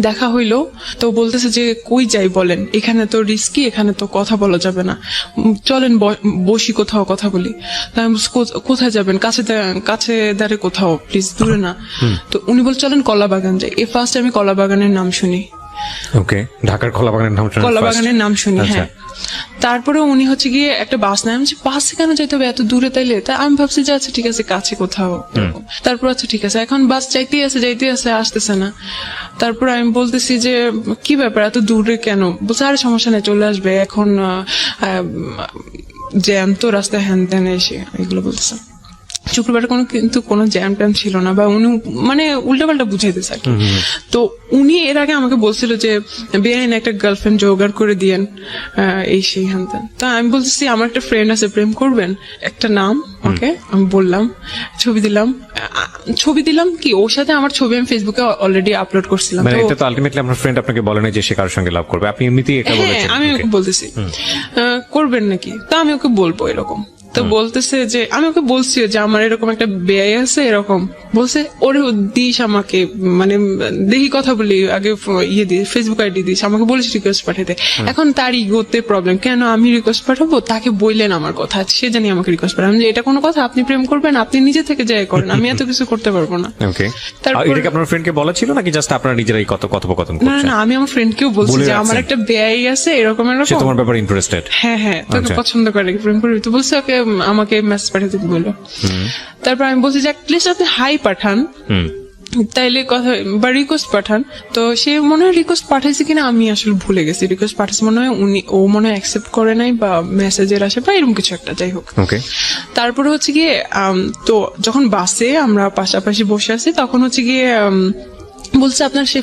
দেখা হইলো, তো বলতেছে যে কই যাই বলেন, এখানে তো রিস্কি, এখানে তো কথা বলা যাবে না, চলেন বসি কোথাও কথা বলি। তাই আমি বলছি, কোথায় যাবেন, কাছে দাঁড়ে কোথাও প্লিজ, দূরে না। তো উনি বল চলেন কলাবাগান যাই। ফার্স্ট আমি কলাবাগানের নাম শুনি, ওকে, ঢাকার কলাবাগানের নাম শুনি, কলাবাগানের নাম শুনি। আচ্ছা। হ্যাঁ, তারপরে উনি হচ্ছে গিয়ে একটা বাস নেয়। আমি বাসে কেন যাইতে হবে এত দূরে, তাইলে তা আমি ভাবছি যে আচ্ছা ঠিক আছে কাছে কোথাও। তারপর আচ্ছা ঠিক আছে, এখন বাস যাইতে আছে আসতেছে না। তারপর আমি বলতেছি যে কি ব্যাপার এত দূরে কেন? বলছে আরে সমস্যা নেই চলে আসবে, এখন জ্যাম তো রাস্তায়, হ্যান ত্যান এসে এগুলো বলতেছে। শুক্রবারে কিন্তু কোনো জ্যাম ট্যাম ছিল না, বা উনি মানে উল্টাপাল্টা বুঝাইতেছে আর কি। তো উনি এর আগে আমাকে বলছিল যে বেআইন একটা গার্লফ্রেন্ড জোগাড় করে দিয়েন, এই সেই হ্যান ত্যান। তো আমি বলতেছি আমার একটা ফ্রেন্ড আছে, প্রেম করবেন, একটা নাম ওকে আমি বললাম, ছবি দিলাম কি ওর সাথে আমার ছবি আমি ফেসবুকে অলরেডি আপলোড করছিলাম। মানে এটা তো আলটিমেটলি আপনার ফ্রেন্ড আপনাকে বলে না যে সে কারোর সঙ্গে লাভ করবে, আপনি এমনিতেই এটা বলেছেন। আমি ওকে বলতেছি করবেন নাকি, তা আমি ওকে বলবো এরকম। তো বলতেছে যে আমি ওকে বলছি যে আমার এরকম একটা বেআই আছে এরকম, বলছে ওরে দিস আমাকে, মানে দেখি কথা বলি, আগে ফেসবুক আইডি দিস, আমাকে বলিস রিকোয়েস্ট পাঠাতে। এখন তার ইগোতে প্রবলেম, কেন আমি রিকোয়েস্ট পাঠাবো, তাকে বললেন আমার কথা, সে জানি আমাকে রিকোয়েস্ট পাঠাবো। আমি এটা কোনো কথা, আপনি প্রেম করবেন আপনি নিজে থেকে যাই করেন, আমি এত কিছু করতে পারবো না। ওকে, তারপর এটা কি আপনার ফ্রেন্ডকে বলা ছিল নাকি জাস্ট আপনারা নিজেরাই কথোপকথন না করছেন? না আমি আমার ফ্রেন্ডকেও বলছি যে আমার একটা বেআই আছে এরকম সে এরকম, তোমার ব্যাপারে ইন্টারেস্টেড। হ্যাঁ তোকে পছন্দ করে, প্রেম করবি। তো বলছে ওকে আমাকে মেসেজ পাঠাতে বললো। তারপর আমি বলছি যে প্লিজ আপনি হাই পাঠান, তাইলে কথা বা রিকোয়েস্ট পাঠান। তো সে মনে হয় রিকোয়েস্ট পাঠাইছে কিনা আমি আসলে ভুলে গেছি, রিকোয়েস্ট পাঠাইছে মনে হয়, ও মনে হয় অ্যাকসেপ্ট করে নাই বা মেসেজের আসে বা এরকম কিছু একটা, যাই হোক। ওকে, তারপরে হচ্ছে গিয়ে তো যখন বাসে আমরা পাশাপাশি বসে আছি তখন হচ্ছে গিয়ে বলছে আপনার সেই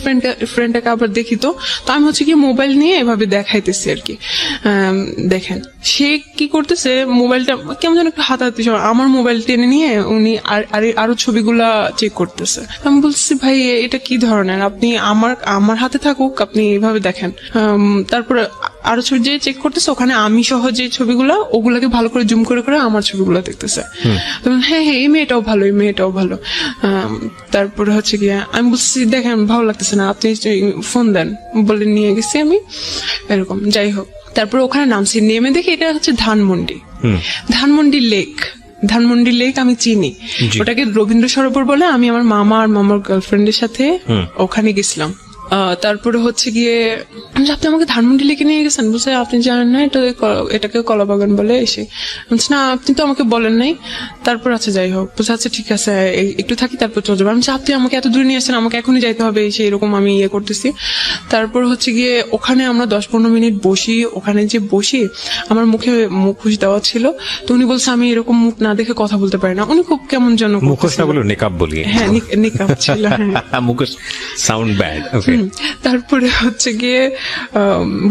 ফ্রেন্ডটাকে আবার দেখি। তো আমি হচ্ছে কি মোবাইল নিয়ে এভাবে দেখাইতেছি আর কি, দেখেন সে কি করতেছে, মোবাইলটা কেমন যেন একটু হাতাহাতি, আমার মোবাইল টেনে নিয়ে উনি আরো ছবিগুলা চেক করতেছে। আমি বলছি ভাই এটা কি ধরনের, আপনি আমার হাতে থাকুক, আপনি এভাবে দেখেন। তারপরে আরো ছবি যে চেক করতেছে, ওখানে আমি সহ যে ছবিগুলা ওগুলাকে ভালো করে জুম করে করে আমার ছবিগুলো দেখতেছে। হ্যাঁ এই মেয়েটাও ভালো। তারপরে হচ্ছে গিয়ে আমি বলছি দেখেন ভালো লাগতেছে না, আপনি ফোন দেন বলে নিয়ে গেছি আমি এরকম, যাই হোক। তারপর ওখানে নামছি, নেমে দেখি এটা হচ্ছে ধানমন্ডি লেক আমি চিনি, ওটাকে রবীন্দ্র সরোবর বলে। আমি আমার মামা আর মামার গার্লফ্রেন্ডের সাথে ওখানে গেছিলাম। তারপরে হচ্ছে গিয়ে আপনি আমাকে ধানমন্ডি লেকে নিয়ে গেছেন, বলছে আপনি জানেন না এটাকে কলাবাগান বলে। এসে বলছে না আপনি তো আমাকে বলেন নাই। তারপর আচ্ছা যাই হোক, বলছে আচ্ছা ঠিক আছে একটু থাকি তারপর চলে যাবো। আমি আপনি আমাকে এত দূরে নিয়ে আসছেন, আমাকে এখনই যাইতে হবে, এরকম আমি করতেছি। তারপর হচ্ছে গিয়ে ওখানে আমরা 10-15 মিনিট বসি, ওখানে যে বসি আমার মুখে মুখোশ দেওয়া ছিল। তো উনি বলছে আমি এরকম মুখ না দেখে কথা বলতে পারি না। উনি খুব কেমন যেন, মুখোশ না বলে নিকাব বলি, হ্যাঁ নিকাব ছিল, মুখোশ সাউন্ড ব্যাড। তারপরে হচ্ছে গিয়ে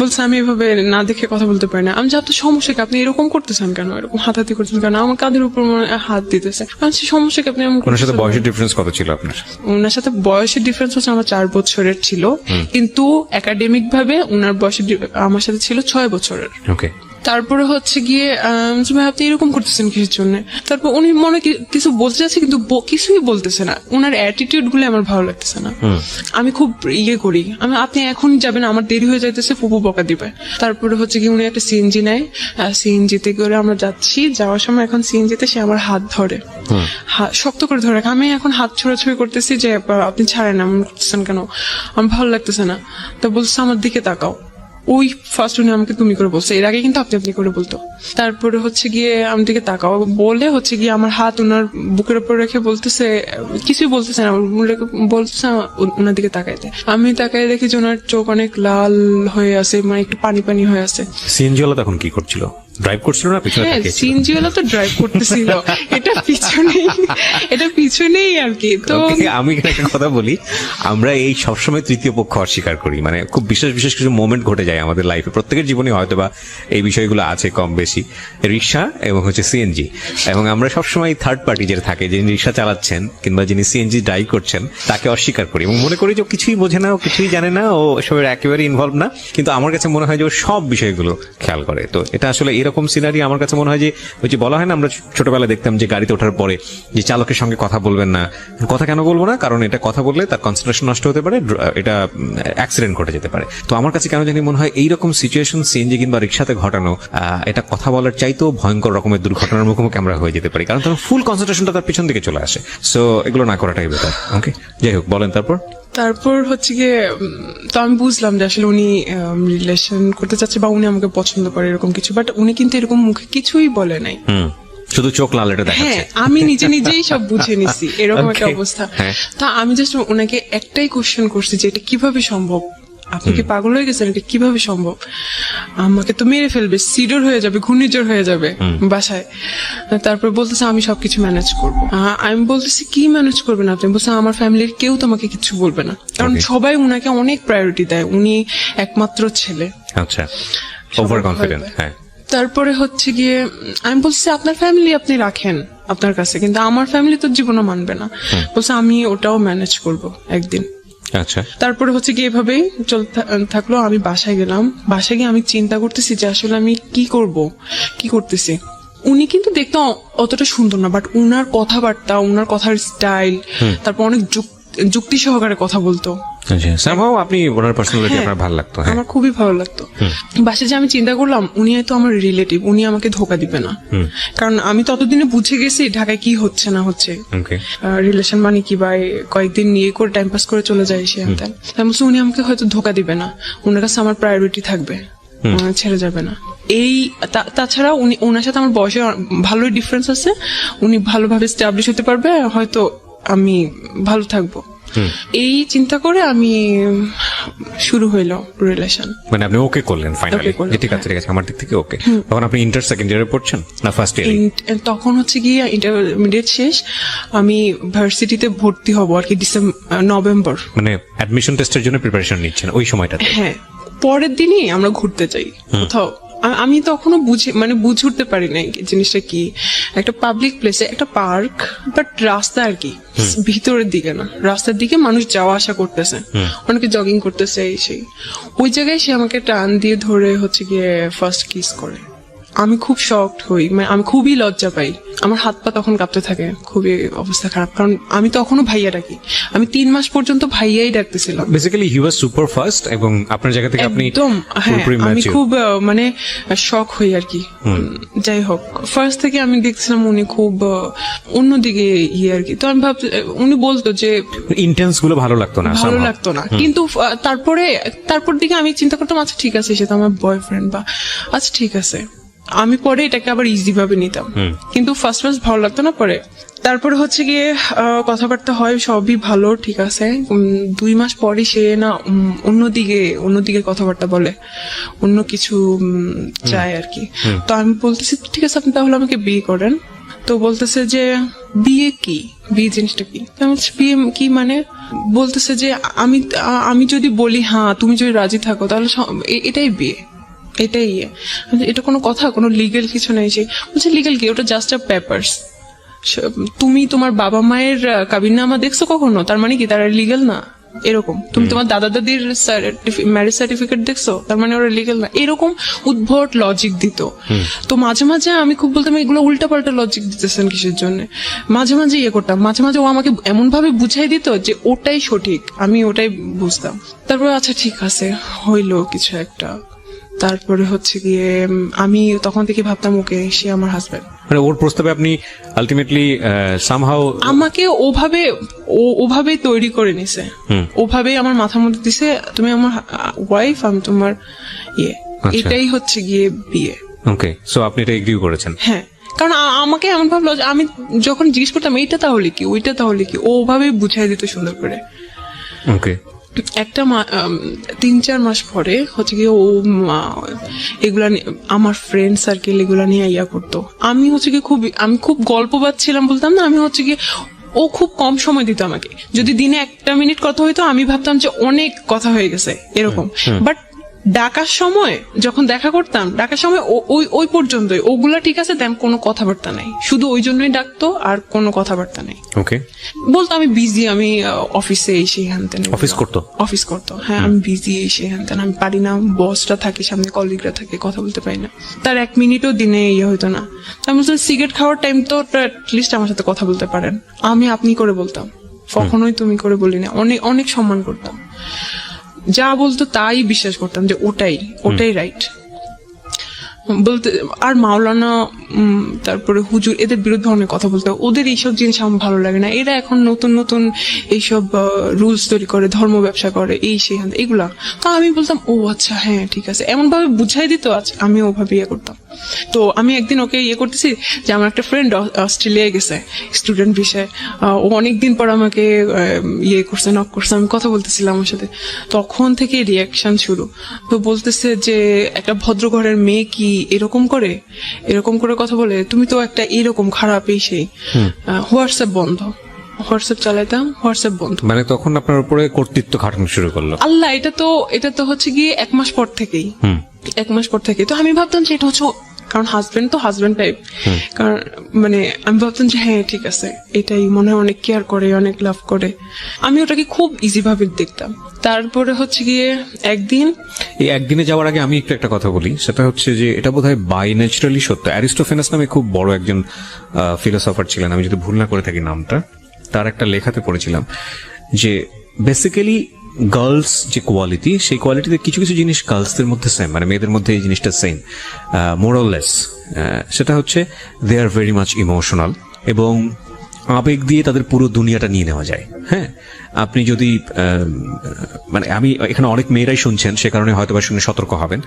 বলছে আমি এভাবে না দেখে কথা বলতে পারি না। আমি আপনার সমস্যা কি, আপনি এরকম করতেছেন কেন, এরকম হাতাহাতি করতেছেন কেন, আমার কাঁধের উপর হাত দিতেছে। সমস্যা কি আপনি, ওনার সাথে বয়সের ডিফারেন্স কত ছিল আপনার? ওনার সাথে বয়সের ডিফারেন্স হচ্ছে আমার 4 বছরের ছিল, কিন্তু একাডেমিক ভাবে ওনার বয়সের আমার সাথে ছিল 6 বছরের। ওকে, তারপরে হচ্ছে গিয়ে যে ভাই আপনি এরকম করতেছেন কিসের জন্য। তারপর উনি মনে কিছু বলতে চাচ্ছে কিন্তু কিছুই বলতেছে না, ওনার অ্যাটিটিউড গুলো আমার ভালো লাগতেছে না। আমি খুব করি, আপনি এখন যাবেন, আমার দেরি হয়ে যাইতেছে, ফুপু বকা দিবে। তারপরে হচ্ছে কি উনি একটা সিএনজি নেয়, সিএনজিতে করে আমরা যাচ্ছি, যাওয়ার সময় এখন সিএনজিতে সে আমার হাত ধরে, শক্ত করে ধরে রাখে। আমি এখন হাত ছোড়াছুড়ি করতেছি যে আপনি ছাড়েন, এমন করতেছেন কেন, আমার ভালো লাগতেছে না। তো বলছে আমার দিকে তাকাও। ওই ফার্স্ট উনি আমাকে তুমি করে বলছে, এর আগে কিন্তু আপনি আপনি করে বলতো। তারপরে হচ্ছে গিয়ে আমি দিকে তাকাও বলে হচ্ছে গিয়ে আমার হাত ওনার বুকের উপর রেখে বলতেছে, কিছুই বলতেছে না, বলতেছে ওনার দিকে তাকাইতে। আমি তাকাই দেখি যে ওনার চোখ অনেক লাল হয়ে আছে, মানে একটু পানি পানি হয়ে আছে। সিএনজি ওয়ালা তখন কি করছিল? ড্রাইভ করছিল না পিছনে? হ্যাঁ, সিএনজি ওয়ালা তো ড্রাইভ করতেছিল, এটা পিছনেই আর কি। তো আমি একটা কথা বলি, আমরা এই সবসময় তৃতীয় পক্ষ অস্বীকার করি, মানে খুব বিশেষ বিশেষ কিছু মোমেন্ট ঘটে যায় আমাদের লাইফে, প্রত্যেকের জীবনে হয়তো বা এই বিষয়গুলো আছে কম বেশি, রিক্সা এবং হচ্ছে সিএনজি, এবং আমরা সবসময় থার্ড পার্টি যেটা থাকে, যিনি রিক্সা চালাচ্ছেন কিংবা যিনি সিএনজি ড্রাইভ করছেন তাকে অস্বীকার করি এবং মনে করি যে ও কিছুই বোঝে না, ও কিছুই জানে না, ও এসবের একেবারে ইনভলভ না। কিন্তু আমার কাছে মনে হয় যে ও সব বিষয়গুলো খেয়াল করে। তো এটা আসলে এরকম সিনারি আমার কাছে মনে হয় যে ওই যে বলা হয় না, আমরা ছোটবেলায় দেখতাম যে গাড়িতে ওঠার পরে যে চালকের সঙ্গে কথা বলবেন না। কথা কেন বলবো না? কারণ এটা কথা বললে তার কনসেন্ট্রেশন নষ্ট হতে পারে, এটা অ্যাক্সিডেন্ট ঘটে যেতে পারে। তো আমার কাছে কেন জানি মনে হয় এইরকম সিচুয়েশন সিএনজি কিংবা রিক্সাতে ঘটানো, এটা কথা বলার চাইতেও ভয়ঙ্কর রকমের দুর্ঘটনার মুখোমুখি আমরা হয়ে যেতে পারি, কারণ তখন ফুল কনসেন্ট্রেশনটা তার পিছন দিকে চলে আসে। সো এগুলো না করাটাই বেটার। ওকে, যাই হোক, বলেন তারপর হচ্ছে গিয়ে তো আমি বুঝলাম যে আসলে উনি রিলেশন করতে চাচ্ছে বা উনি আমাকে পছন্দ করে এরকম কিছু, বাট উনি কিন্তু এরকম মুখে কিছুই বলে নাই, শুধু চোখ লাল এটা দেখাচ্ছে। হ্যাঁ, আমি নিজেই সব বুঝে নিছি, এরকম একটা অবস্থা। তা আমি জাস্ট ওনাকে একটাই কোশ্চেন করছি যে এটা কিভাবে সম্ভব, আপনি কি পাগল হয়ে গেছেন, এটা কিভাবে সম্ভব, আমাকে তো মেরে ফেলবে, সিডর হয়ে যাবে, ঘূর্ণিঝড় হয়ে যাবে বাসায়। তারপর বলতেছে আমি সবকিছু ম্যানেজ করবো। আমি বলতেছি কি ম্যানেজ করবেন আপনি? বলছে আমার ফ্যামিলির কেউ তোমাকে কিছু বলবে না, কারণ সবাই উনাকে অনেক প্রায়োরিটি দেয়, উনি একমাত্র ছেলে। আচ্ছা, ওভার কনফিডেন্ট। হ্যাঁ। তারপরে হচ্ছে গিয়ে আমি বলছি আপনার ফ্যামিলি আপনি রাখেন আপনার কাছে, কিন্তু আমার ফ্যামিলি তো জীবনও মানবে না। বলছে আমি ওটাও ম্যানেজ করব একদিন। আচ্ছা। তারপরে হচ্ছে গিয়ে এভাবেই চলতে থাকলো। আমি বাসায় গেলাম, বাসায় গিয়ে আমি চিন্তা করতেছি যে আসলে আমি কি করব, কি করতেছি। উনি কিন্তু দেখতে অতটা সুন্দর না, বাট উনার কথাবার্তা, উনার কথার স্টাইল, তারপর অনেক যুক্তি সহকারে কথা বলতো। আপনি ওনার পার্সোনালিটি আপনার ভালো লাগতো? আমার খুবই ভালো লাগতো। বাসে যে আমি চিন্তা করলাম উনি হয়তো আমার রিলেটিভ, উনি আমাকে ধোকা দিবে না, কারণ আমি ততদিনে বুঝে গেছি ঢাকায় কি হচ্ছে না হচ্ছে, রিলেশন মানে কি, বা কয়েকদিন নিয়ে করে টাইম পাস করে চলে যায় সে। আমি বলছি উনি আমাকে হয়তো ধোকা দিবে না, ওনার কাছে আমার প্রায়োরিটি থাকবে, ছেড়ে যাবে না। এই তাছাড়া উনি, ওনার সাথে আমার বয়সে ভালোই ডিফারেন্স আছে, উনি ভালোভাবে স্টাবলিশ হতে পারবে, হয়তো আমি ভালো থাকবো। এই চিন্তা করে আমি শুরু হইলো রিলেশন। মানে আপনি ওকে করলেন ফাইনালি? ঠিক আছে, ঠিক আছে, আমার দিক থেকে ওকে। তখন আপনি ইন্টার সেকেন্ড ইয়ারে পড়ছেন না ফার্স্ট ইয়ারে? তখন হচ্ছে গিয়ে ইন্টারমিডিয়েট শেষ, আমি ভার্সিটিতে ভর্তি হব আর কি নভেম্বর। মানে অ্যাডমিশন টেস্টের জন্য প্রিপারেশন নিচ্ছেন ওই সময়টাতে? হ্যাঁ, পরের দিনই আমরা ঘুরতে যাই কোথাও। আমি তখনও বুঝে উঠতে পারি নাই জিনিসটা কি, একটা পাবলিক প্লেসে একটা পার্ক, বাট রাস্তা আর কি ভিতরের দিকে না, রাস্তার দিকে মানুষ যাওয়া আসা করতেছে, অনেকে জগিং করতেছে, এই সেই। ওই জায়গায় সে আমাকে টান দিয়ে ধরে হচ্ছে গিয়ে ফার্স্ট কিস করে। আমি খুব শকড হই, মানে আমি খুবই লজ্জা পাই, আমার হাত পা তখন কাঁপতে থাকে, খুবই অবস্থা খারাপ, কারণ আমি তখনও ভাইয়া ডাকি, আমি 3 মাস পর্যন্ত ভাইয়াই ডাকতেছিলাম। Basically he was super fast, এবং আপনার জায়গা থেকে আপনি একদম, হ্যাঁ, আমি খুব মানে শক হই আর কি। যাই হোক, ফার্স্ট থেকে আমি দেখছিলাম উনি খুব অন্যদিকে আর কি। তো আমি ভাবছি, উনি বলতো যে ইন্টেন্স গুলো ভালো লাগতো না, কিন্তু তারপর দিকে আমি চিন্তা করতাম আচ্ছা ঠিক আছে, সে তো আমার বয়ফ্রেন্ড, বা আচ্ছা ঠিক আছে, আমি পরে এটাকে আবার ইজি ভাবে নিতাম, কিন্তু ফার্স্ট ভালো লাগতো না। পরে তারপরে হচ্ছে গিয়ে কথাবার্তা হয়, সবই ভালো, ঠিক আছে। 2 মাস পরে সে না অন্যদিকে কথাবার্তা বলে, অন্য কিছু চায় আর কি। তো আমি বলতেছি ঠিক আছে, আপনি তাহলে আমাকে বিয়ে করেন। তো বলতেছে যে বিয়ে কি, বিয়ে জিনিসটা কি? বিয়ে কি মানে? বলতেছে যে আমি যদি বলি হ্যাঁ, তুমি যদি রাজি থাকো, তাহলে এটাই বিয়ে, এটাই। এটা কোনো কথা, কোনো লিগেল কিছু নেই। সে বলছে লিগেল কি, ওটা জাস্ট আ পেপারস। তুমি তোমার বাবা মায়ের কাবিননামা দেখছো কখনো? তার মানে কি তারা লিগেল না? এরকম তুমি তোমার দাদা দাদির ম্যারেজ সার্টিফিকেট দেখছো, তার মানে ওরা লিগেল না, এরকম উদ্ভট লজিক দিত। তো মাঝে মাঝে আমি খুব বলতাম এগুলো উল্টাপাল্টা লজিক দিতেছেন কিসের জন্য, মাঝে মাঝে ইয়ে করতাম, মাঝে মাঝে ও আমাকে এমন ভাবে বুঝাই দিত যে ওটাই সঠিক, আমি ওটাই বুঝতাম। তারপরে আচ্ছা ঠিক আছে হইলো কিছু একটা, তারপরে হচ্ছে গিয়ে আমি তখন থেকে ভাবতাম ওকে সে আমার হাজবেন্ড। মানে ওর প্রস্তাবে আপনি আলটিমেটলি সামহাউ আমাকে ওভাবেই তৈরি করে নিছে, ওভাবেই আমার মাথার মধ্যে দিছে তুমি আমার ওয়াইফ, আমি তোমার ইয়ে, এটাই হচ্ছে গিয়ে বিয়ে। ওকে, সো আপনি এটা এগ্রি করেছেন? হ্যাঁ, কারণ আমাকে এমন ভাবলো, আমি যখন জিজ্ঞেস করতাম এইটা তাহলে কি ওইটা তাহলে কি, ও ওভাবেই বুঝাই দিত সুন্দর করে। ওকে, একটা 3-4 মাস পরে হচ্ছে গিয়ে ও এগুলা আমার ফ্রেন্ড সার্কেল এগুলা নিয়ে ইয়া করতো। আমি হচ্ছে গিয়ে আমি খুব গল্প পাচ্ছিলাম বলতাম না, আমি হচ্ছে গিয়ে ও খুব কম সময় দিত আমাকে, যদি দিনে 1 মিনিট কথা হইতো আমি ভাবতাম যে অনেক কথা হয়ে গেছে এরকম। বাট ডাকার সময় যখন দেখা করতাম, ডাকার সময় ওই পর্যন্তই, ওগুলা ঠিক আছে, দেন কোনো কথাবার্তা নাই, শুধু ওই জন্যই ডাকতো আর কোনো কথাবার্তা নাই। ওকে, বলতো আমি বিজি, আমি অফিসে এসে হ্যানতেন। অফিস করতো, হ্যাঁ আমি বিজি এসে হ্যানতেন, আমি পারি না, বসটা থাকে সামনে, কলিগরা থাকে, কথা বলতে পারি না। তার 1 মিনিটও দিনে ইয়ে হইতো না। আমি বলতাম সিগারেট খাওয়ার টাইম তো অ্যাটলিস্ট আমার সাথে কথা বলতে পারেন, আমি আপনি করে বলতাম, কখনোই তুমি করে বলি না, অনেক অনেক সম্মান করতাম, যা বলতো তাই বিশ্বাস করতাম যে ওটাই রাইট বলতে। আর মাওলানা তারপরে হুজুর এদের বিরুদ্ধে অনেক কথা বলতে, ওদের এইসব জিনিস আমার ভালো লাগে না, এরা এখন নতুন নতুন এইসব রুলস তৈরি করে, ধর্ম ব্যবসা করে, এই সেই এগুলা। তো আমি বলতাম ও আচ্ছা হ্যাঁ ঠিক আছে, এমন ভাবে বুঝাই দিত, আচ্ছা আমি ওভাবে ইয়ে করতাম। তো আমি একদিন ওকে ইয়ে করতেছি যে আমার একটা ফ্রেন্ড অস্ট্রেলিয়ায় গেছে স্টুডেন্ট ভিসায়, ও অনেকদিন পর আমাকে ইয়ে করছে, নক করছে, আমি কথা বলতেছিলাম ওর সাথে, তখন থেকে রিয়াকশন শুরু। তো বলতেছে যে একটা ভদ্র ঘরের মেয়ে কি এরকম করে কথা বলে, তুমি তো একটা এরকম খারাপ, এই সেই। হোয়াটসঅ্যাপ বন্ধ, হোয়াটসঅ্যাপ চালাইতাম, হোয়াটসঅ্যাপ বন্ধ। মানে তখন আপনার উপরে কর্তৃত্ব খাটানো শুরু করলো? আল্লাহ, এটা তো হচ্ছে গিয়ে 1 মাস পর থেকেই, 1 মাস পর থেকে। তো আমি ভাবতাম যে এটা হচ্ছে, কারণ হাজবেন্ড তো হাজবেন্ড টাইপ, কারণ মানে আমি ভাবতাম যে হ্যাঁ ঠিক আছে, এটাই মনে হয় অনেক কেয়ার করে, অনেক লাভ করে, আমি ওটাকে খুব ইজি ভাবে দেখতাম। তারপরে হচ্ছে গিয়ে একদিনে যাওয়ার আগে আমি একটু একটা কথা বলি, সেটা হচ্ছে যে এটা বোধহয় বাই ন্যাচারালি সত্য। অ্যারিস্টোফেনাস নামে খুব বড় একজন ফিলোসফার ছিলেন, আমি যদি ভুল না করে থাকি নামটা, তার একটা লেখাতে পড়েছিলাম যে বেসিক্যালি গার্লস যে কোয়ালিটি, সেই কোয়ালিটিতে কিছু কিছু জিনিস গার্লসদের মধ্যে সেম, মানে মেয়েদের মধ্যে এই জিনিসটা সেম, মোরাললেস। সেটা হচ্ছে দে আর ভেরি মাচ ইমোশনাল, এবং আবেগ দিয়ে তাদের পুরো দুনিয়াটা নিয়ে নেওয়া যায়। হ্যাঁ, আপনি যদি মানে আমি এখানে অনেক মেয়েরাই শুনছেন, সে কারণে হয়তো বা শুনে সতর্ক হবেন।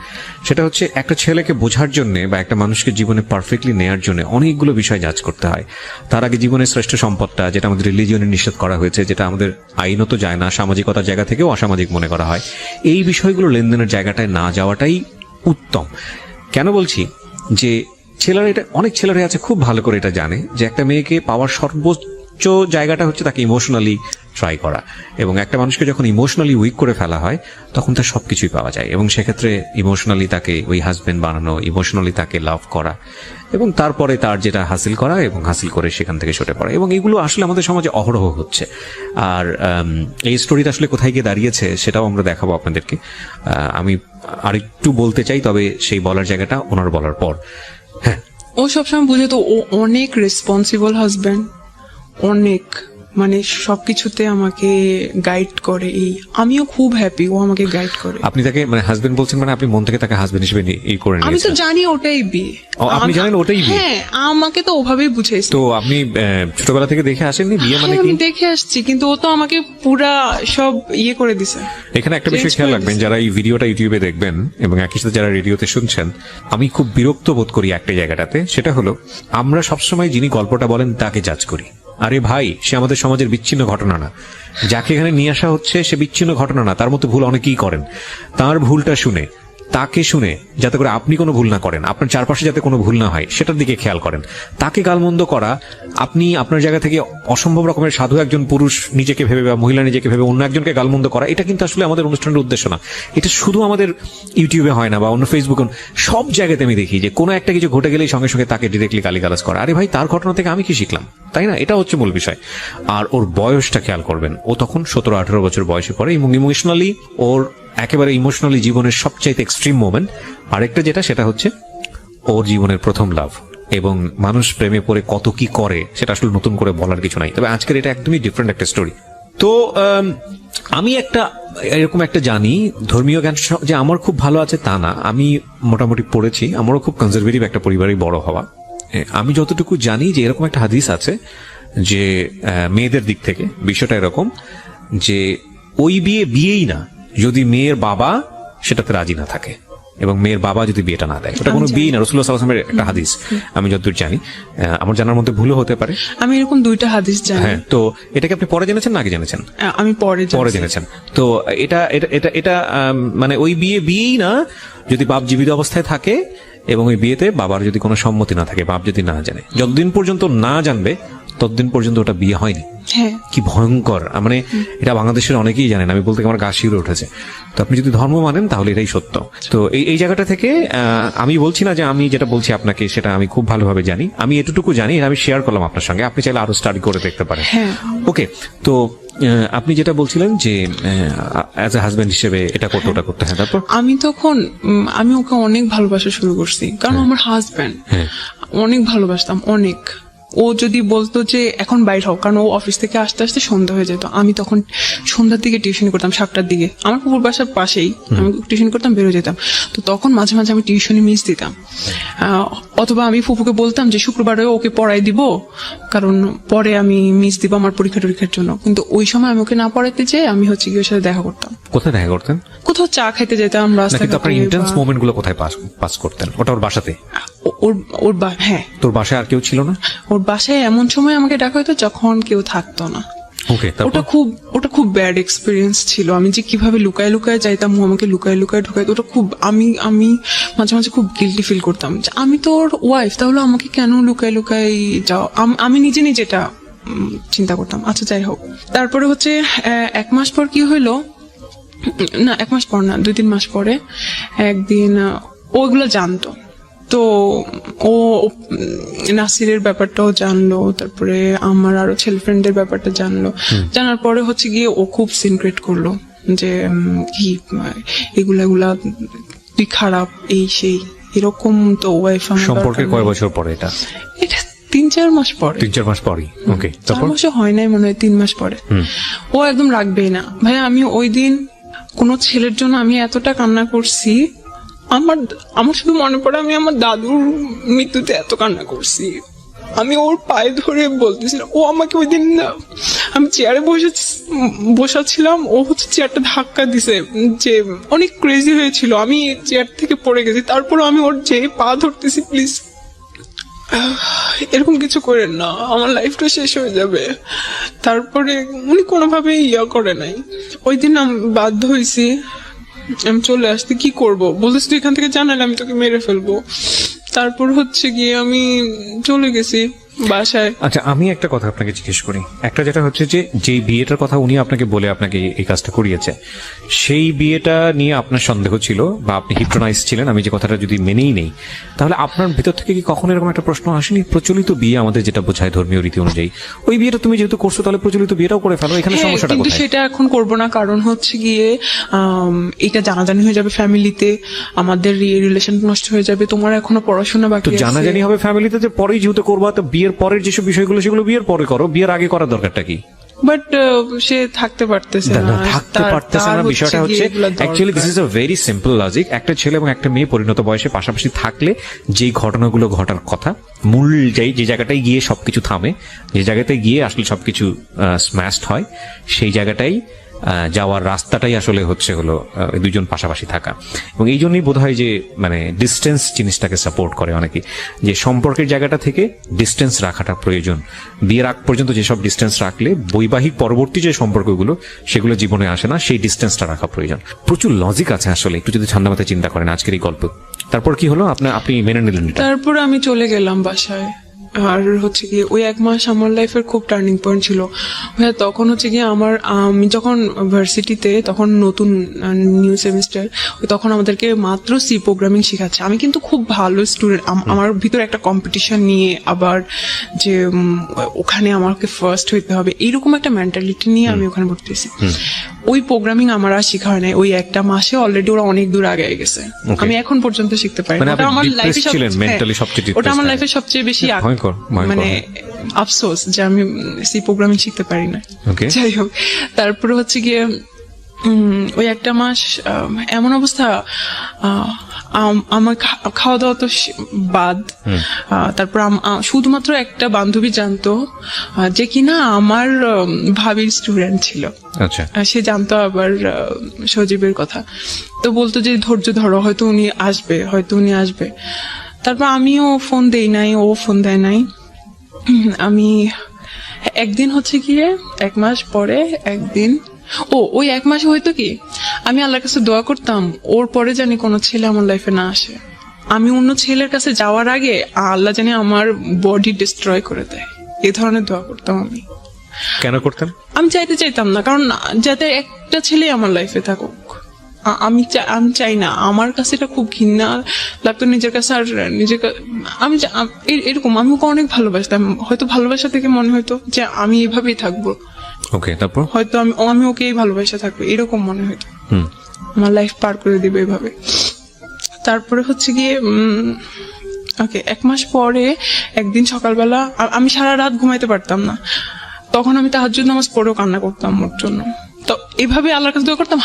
সেটা হচ্ছে একটা ছেলেকে বোঝার জন্য বা একটা মানুষকে জীবনে পারফেক্টলি নেয়ার জন্য অনেকগুলো বিষয় যাচ করতে হয়। তার আগে জীবনের শ্রেষ্ঠ সম্পদটা, যেটা আমাদের রিলিজিয়নে নিষেধ করা হয়েছে, যেটা আমাদের আইনত যায় না, সামাজিকতার জায়গা থেকেও অসামাজিক মনে করা হয়, এই বিষয়গুলো লেনদেনের জায়গাটায় না যাওয়াটাই উত্তম। কেন বলছি যে ছেলেরা, এটা অনেক ছেলেরা আছে খুব ভালো করে এটা জানে যে একটা মেয়েকে পাওয়ার সর্বোচ্চ জায়গাটা হচ্ছে তাকে ইমোশনালি ট্রাই করা, এবং একটা মানুষকে যখন ইমোশনালি উইক করে ফেলা হয় তখন তার সবকিছুই পাওয়া যায়, এবং সেক্ষেত্রে ইমোশনালি তাকে ওই হাজবেন্ড বানানো, ইমোশনালি তাকে লাভ করা, এবং তারপরে তার যেটা হাসিল করা, এবং হাসিল করে সেখান থেকে সরে পড়া, এবং এগুলো আসলে আমাদের সমাজে অহরহ হচ্ছে। আর এই স্টোরিটা আসলে কোথায় গিয়ে দাঁড়িয়েছে সেটাও আমরা দেখাবো আপনাদেরকে। আমি আরেকটু বলতে চাই, তবে সেই বলার জায়গাটা ওনার বলার পর। হ্যাঁ, ও সবসময় বুঝে তো, ও অনেক রেসপন্সিবল হাজবেন্ড, অনেক, মানে সবকিছুতে আমাকে গাইড করে। আমিও খুব হ্যাপি ও আমাকে গাইড করে। আপনি তাকে মানে হাজবেন্ড বলছেন, মানে আপনি মন থেকে তাকে হাজবেন্ড হিসেবে এই করে নিয়েছেন? আমি তো জানি ওটাই বিয়ে। আপনি জানেন ওটাই বিয়ে? হ্যাঁ, আমাকে তো ওভাবেই বুঝাইছে। তো আপনি ছোটবেলা থেকে দেখে আসেননি বিয়ে মানে কি? আমি দেখে আসছি, কিন্তু ও তো আমাকে পুরা সব ইয়ে করে দিছে। এখানে একটা বিষয় খেয়াল রাখবেন, যারা এই ভিডিওটা ইউটিউবে দেখবেন এবং একই সাথে যারা রেডিওতে শুনছেন, আমি খুব বিরক্ত বোধ করি একটা জায়গাটাতে, সেটা হলো আমরা সবসময় যিনি গল্পটা বলেন তাকে জাজ করি। আরে ভাই, সে আমাদের সমাজের বিচ্ছিন্ন ঘটনা না, যাকে এখানে নিয়ে আসা হচ্ছে সে বিচ্ছিন্ন ঘটনা না, তার মতো ভুল অনেকেই করেন। তার ভুলটা শুনে তাকে শুনে যাতে করে আপনি কোনো ভুল না করেন, আপনার চারপাশে যাতে কোনো ভুল না হয় সেটার দিকে খেয়াল করেন। তাকে গালমন্দ করা, আপনি আপনার জায়গা থেকে অসম্ভব রকমের সাধু একজন পুরুষ নিজেকে ভেবে বা মহিলা নিজেকে ভেবে অন্য একজনকে গালমন্দ করা, এটা কিন্তু আসলে আমাদের অনুষ্ঠানের উদ্দেশ্য না। এটা শুধু আমাদের ইউটিউবে হয় না বা অন্য ফেসবুকে, সব জায়গাতে আমি দেখি যে কোনো একটা কিছু ঘটে গেলেই সঙ্গে সঙ্গে তাকে ডিরেক্টলি গালিগালাজ করা। আরে ভাই, তার ঘটনা থেকে আমি কি শিখলাম, তাই না? এটা হচ্ছে মূল বিষয়। আর ওর বয়সটা খেয়াল করবেন, ও তখন 17-18 বছর বয়সে পড়ে এবং ইমোশনালি ওর একেবারে ইমোশনালি জীবনের সবচাইতে এক্সট্রিম মোমেন্ট। আরেকটা যেটা, সেটা হচ্ছে ওর জীবনের প্রথম লাভ, এবং মানুষ প্রেমে পড়ে কত কি করে সেটা আসলে নতুন করে বলার কিছু নাই। তবে আজকের এটা একদমই ডিফারেন্ট একটা স্টোরি। তো আমি একটা এরকম একটা জানি, ধর্মীয় জ্ঞান যে আমার খুব ভালো আছে তা না, আমি মোটামুটি পড়েছি, আমারও খুব কনজারভেটিভ একটা পরিবারেই বড় হওয়া। আমি যতটুকু জানি যে এরকম একটা হাদিস আছে যে মেয়েদের দিক থেকে বিষয়টা এরকম যে ওই বিয়েই না যদি মেয়ের বাবা সেটাতে রাজি না থাকে এবং মেয়ের বাবা যদি বিয়েটা না দেয়, ওটা কোনো বিয়ে না। রাসূলুল্লাহ সাল্লাল্লাহু আলাইহি ওয়াসাল্লামের একটা হাদিস, আমি যতদূর জানি, আমার জানার মধ্যে ভুলও হতে পারে। আমি এরকম 2টা হাদিস জানি। হ্যাঁ, তো এটাকে আপনি পরে জেনেছেন না আগে জেনেছেন? আমি পরে জেনেছেন। তো এটা এটা এটা এটা মানে ওই বিয়েই না যদি বাপ জীবিত অবস্থায় থাকে এবং ওই বিয়েতে বাবার যদি কোনো সম্মতি না থাকে, বাপ যদি না জানে, যতদিন পর্যন্ত না জানবে ততদিন পর্যন্ত ওটা বিয়ে হয়নি। হ্যাঁ, কি ভয়ঙ্কর! মানে এটা বাংলাদেশের অনেকেই জানেন, আমি বলতে আমার গা শিউরে উঠেছে। তো আপনি যদি ধর্ম মানেন তাহলে এটাই সত্য। তো এই জায়গাটা থেকে আমি বলছি না যে আমি যেটা বলছি আপনাকে সেটা আমি খুব ভালোভাবে জানি, আমি এতটুকু জানি, আমি শেয়ার করলাম আপনার সঙ্গে, আপনি চাইলে আরো স্টাডি করে দেখতে পারেন। ওকে, তো আপনি যেটা বলছিলেন যে অ্যাজ এ হাজবেন্ড হিসেবে এটা করতে ওটা করতে। হ্যাঁ, তারপর আমি তখন আমি ওকে অনেক ভালোবাসা শুরু করছি, কারণ আমার হাজবেন্ড, অনেক ভালোবাসতাম অনেক। ও যদি বলতো যে এখন বাইর হও, কারণ ও অফিস থেকে আসতে আসতে সন্ধ্যা হয়ে যেত, আমি তখন সন্ধ্যার দিকে টিউশন করতাম, 7টার দিকে, আমার পুকুর বাসার পাশেই আমি টিউশন করতাম, বেরো যেতাম। তো তখন মাঝে মাঝে আমি টিউশনে মিস দিতাম, অথবা আমি ফুপুকে বলতাম যে শুক্রবারে ওকে পড়াই দিব, কারণ পরে আমি মিস দিব আমার পরীক্ষার জন্য। কিন্তু ওই সময় আমি ওকে না পড়াইতে যেয়ে আমি হচ্ছে গিয়ে ওর সাথে দেখা করতাম। কোথায় দেখা করতেন? কোথাও চা খাইতে যেতাম রাস্তায়। কিন্তু আপনার ইন্টেন্স মোমেন্ট গুলো কোথায় পাস করতেন? ওটা ওর বাসাতে? হ্যাঁ। তোর বাসায় আর কেউ ছিল না? ওর বাসায় এমন সময় আমাকে ডাকা হতো যখন কেউ থাকতো না। ওকে, ওটা খুব ব্যাড এক্সপিরিয়েন্স ছিল। আমি যে কিভাবে লুকায় লুকায় যাইতাম, ও আমাকে লুকায় লুকায় ঢুকাইতো, ওটা খুব আমি মাঝে মাঝে খুব গিল্টি ফিল করতাম যে আমি তো ওর ওয়াইফ, তাহলে আমাকে কেন লুকায় লুকায় যাও। আমি নিজে এটা চিন্তা করতাম। আচ্ছা, যাই হোক, তারপরে হচ্ছে 1 মাস পর কি হইলো, না 1 মাস পর না, 2-3 মাস পরে একদিন ওগুলো জানতো। তো ও নাসিরের ব্যাপারটাও জানলো, তারপরে আমার আরো ছেলে ফ্রেন্ডের ব্যাপারটা জানলো। জানার পরে হচ্ছে গিয়ে ও খুব সিনক্রেট করলো যে কি এগুলা তুই খারাপ, এই সেই এরকম। তো ওয়াইফ সম্পর্কে কয় বছর পরে? এটা 3-4 মাস পরে। 3-4 মাস পরই? ওকে, 4 মাসও হয় নাই মনে হয়, 3 মাস পরে। ও একদম রাখবেই না ভাই। আমি ওই দিন কোন ছেলের জন্য আমি এতটা কান্না করছি, আমার শুধু মনে পড়ে আমি আমার দাদুর মৃত্যুতে এত কান্না করছি। আমি ওর পায়ে ধরে বলতেছিলাম, ও আমাকে ওই দিন আমি চেয়ারে বসাছিলাম, ও হচ্ছে চেয়ারটা ধাক্কা দিছে, যে অনেক ক্রেজি হয়েছিল, আমি চেয়ার থেকে পড়ে গেছি। তারপর আমি ওর যে পা ধরতেছি, প্লিজ এরকম কিছু করেন না, আমার লাইফটা শেষ হয়ে যাবে। তারপরে উনি কোনোভাবেই করে নাই। ওই দিন আমি বাধ্য হয়েছি, আমি চলে আসতে। কি করব, বলতেছি তুই এখান থেকে জানালে আমি তোকে মেরে ফেলবো। তারপর হচ্ছে গিয়ে আমি চলে গেছি বাসায়। আচ্ছা, আমি একটা কথা আপনাকে জিজ্ঞেস করি। একটা যেটা হচ্ছে যে বিয়েটার কথা উনি আপনাকে বলে আপনাকে এই কাজটা করিয়েছে, সেই বিয়েটা নিয়ে আপনার সন্দেহ ছিল বা আপনি হিপ্নোটাইজ ছিলেন, আমি যে কথাটা যদি মেনেই নেই, তাহলে আপনার ভিতর থেকে কি কখনো এরকম একটা প্রশ্ন আসেনি, প্রচলিত বিয়ে আমাদের যেটা বোঝায় ধর্মীয় রীতি অনুযায়ী, ওই বিয়েটা তুমি যেহেতু করছো তাহলে প্রচলিত বিয়েটাও করে ফেলো, এখানে সমস্যাটা কোথায়? কিন্তু সেটা এখন করব না, কারণ হচ্ছে গিয়ে এটা জানাজানি হয়ে যাবে ফ্যামিলিতে, আমাদের রিলেশন নষ্ট হয়ে যাবে। তোমার এখনো পড়াশোনা বাকি আছে। জানাজানি হবে ফ্যামিলিতে, যে পরেই যেহেতু করবা, তো বিয়ের পরের যেসব বিষয়গুলো সেগুলো বিয়ের পরে করো, বিয়ের আগে করার দরকারটা কি? বাট সে থাকতে পারতেছে না। বিষয়টা হচ্ছে actually this is a very simple logic. একটা ছেলে এবং একটা মেয়ে পরিণত বয়সে পাশাপাশি থাকলে যেই ঘটনাগুলো ঘটার কথা, মূল যে জায়গাটায় গিয়ে সবকিছু থামে, যে জায়গাটায় গিয়ে আসলে সবকিছু স্ম্যাশড হয়, সেই জায়গাটাই যাওয়ার রাস্তাটাই আসলে হচ্ছে হলো দুজন পাশাপাশি থাকা, এবং এই জন্যই বোধ হয় যে মানে ডিস্টেন্স জিনিসটাকে সাপোর্ট করে অনেকে, যে সম্পর্কের জায়গাটা থেকে ডিস্টেন্স রাখাটা প্রয়োজন। বিয়ের আগ পর্যন্ত যেসব ডিস্টেন্স রাখলে বৈবাহিক পরবর্তী যে সম্পর্কগুলো সেগুলো জীবনে আসে না, সেই ডিস্টেন্সটা রাখা প্রয়োজন। প্রচুর লজিক আছে আসলে, একটু যদি ঠান্ডা মাথায় চিন্তা করেন আজকের এই গল্প। তারপর কি হলো, আপনি মেনে নিলেন এটা? তারপর আমি চলে গেলাম বাসায়। আর হচ্ছে কি ওই 1 মাস আমার লাইফের খুব টার্নিং পয়েন্ট ছিল ভাইয়া। তখন হচ্ছে কি আমি যখন ভার্সিটিতে, তখন নতুন নিউ সেমিস্টার, তখন আমাদেরকে মাত্র সি প্রোগ্রামিং শেখাচ্ছে। আমি কিন্তু খুব ভালো স্টুডেন্ট, আমার ভিতরে একটা কম্পিটিশন নিয়ে, আবার যে ওখানে আমাকে ফার্স্ট হইতে হবে, এইরকম একটা মেন্টালিটি নিয়ে আমি ওখানে ভর্তি হয়েছি। ওই প্রোগ্রামিং আমার আর শেখা হয় নাই। ওই 1 মাসে অলরেডি ওরা অনেক দূর আগে গেছে, আমি এখন পর্যন্ত শিখতে পারি। ওটা আমার লাইফে সবচেয়ে বেশি মানে আফসোস যে আমি সি প্রোগ্রামিং শিখতে পারি না। যাই হোক, তারপরে হচ্ছে গিয়ে ওই 1 মাস এমন অবস্থা, আমার খাওয়া দাওয়া তো বাদ। তারপর শুধুমাত্র একটা বান্ধবী জানতো যে কিনা আমার ভাবির স্টুডেন্ট ছিল। আচ্ছা, সে জানতো আবার সজীবের কথা, তো বলতো যে ধৈর্য ধরো, হয়তো উনি আসবে। তারপর আমিও ফোন দেই নাই, ও ফোন দেয় নাই। আমি একদিন হচ্ছে গিয়ে 1 মাস পরে একদিন, ওই 1 মাসে হয়তো কি আমি আল্লাহর কাছে দোয়া করতাম ওর পরে জানি কোনো ছেলে আমার লাইফে না আসে। আমি অন্য ছেলের কাছে যাওয়ার আগে আল্লাহ জানি আমার বডি ডিস্ট্রয় করে দেয়, এই ধরনের দোয়া করতাম আমি। কেন করতেন? আমি চাইতাম না, কারণ যাতে একটা ছেলে আমার লাইফে থাকুক। আমি চাই না, আমার কাছে এটা খুব ঘৃণা লাগতো নিজের কাছে। আর আমি এরকম আমি ওকে অনেক ভালোবাসতাম, হয়তো ভালোবাসা থেকে মনে হয়তো যে আমি এভাবেই থাকবো। ওকে, তারপর হয়তো আমি ওকে ভালোবাসা থাকবো, এরকম মনে হয়তো আমার লাইফ পার করে দিবে এভাবে। তারপরে হচ্ছে গিয়ে ওকে 1 মাস পরে একদিন সকালবেলা আমি সারা রাত ঘুমাইতে পারতাম না। তখন আমি তাহাজ্জুদ নামাজ পড়েও কান্না করতাম ওর জন্য। তো এভাবে আল্লাহর কাছে দোয়া করতাম,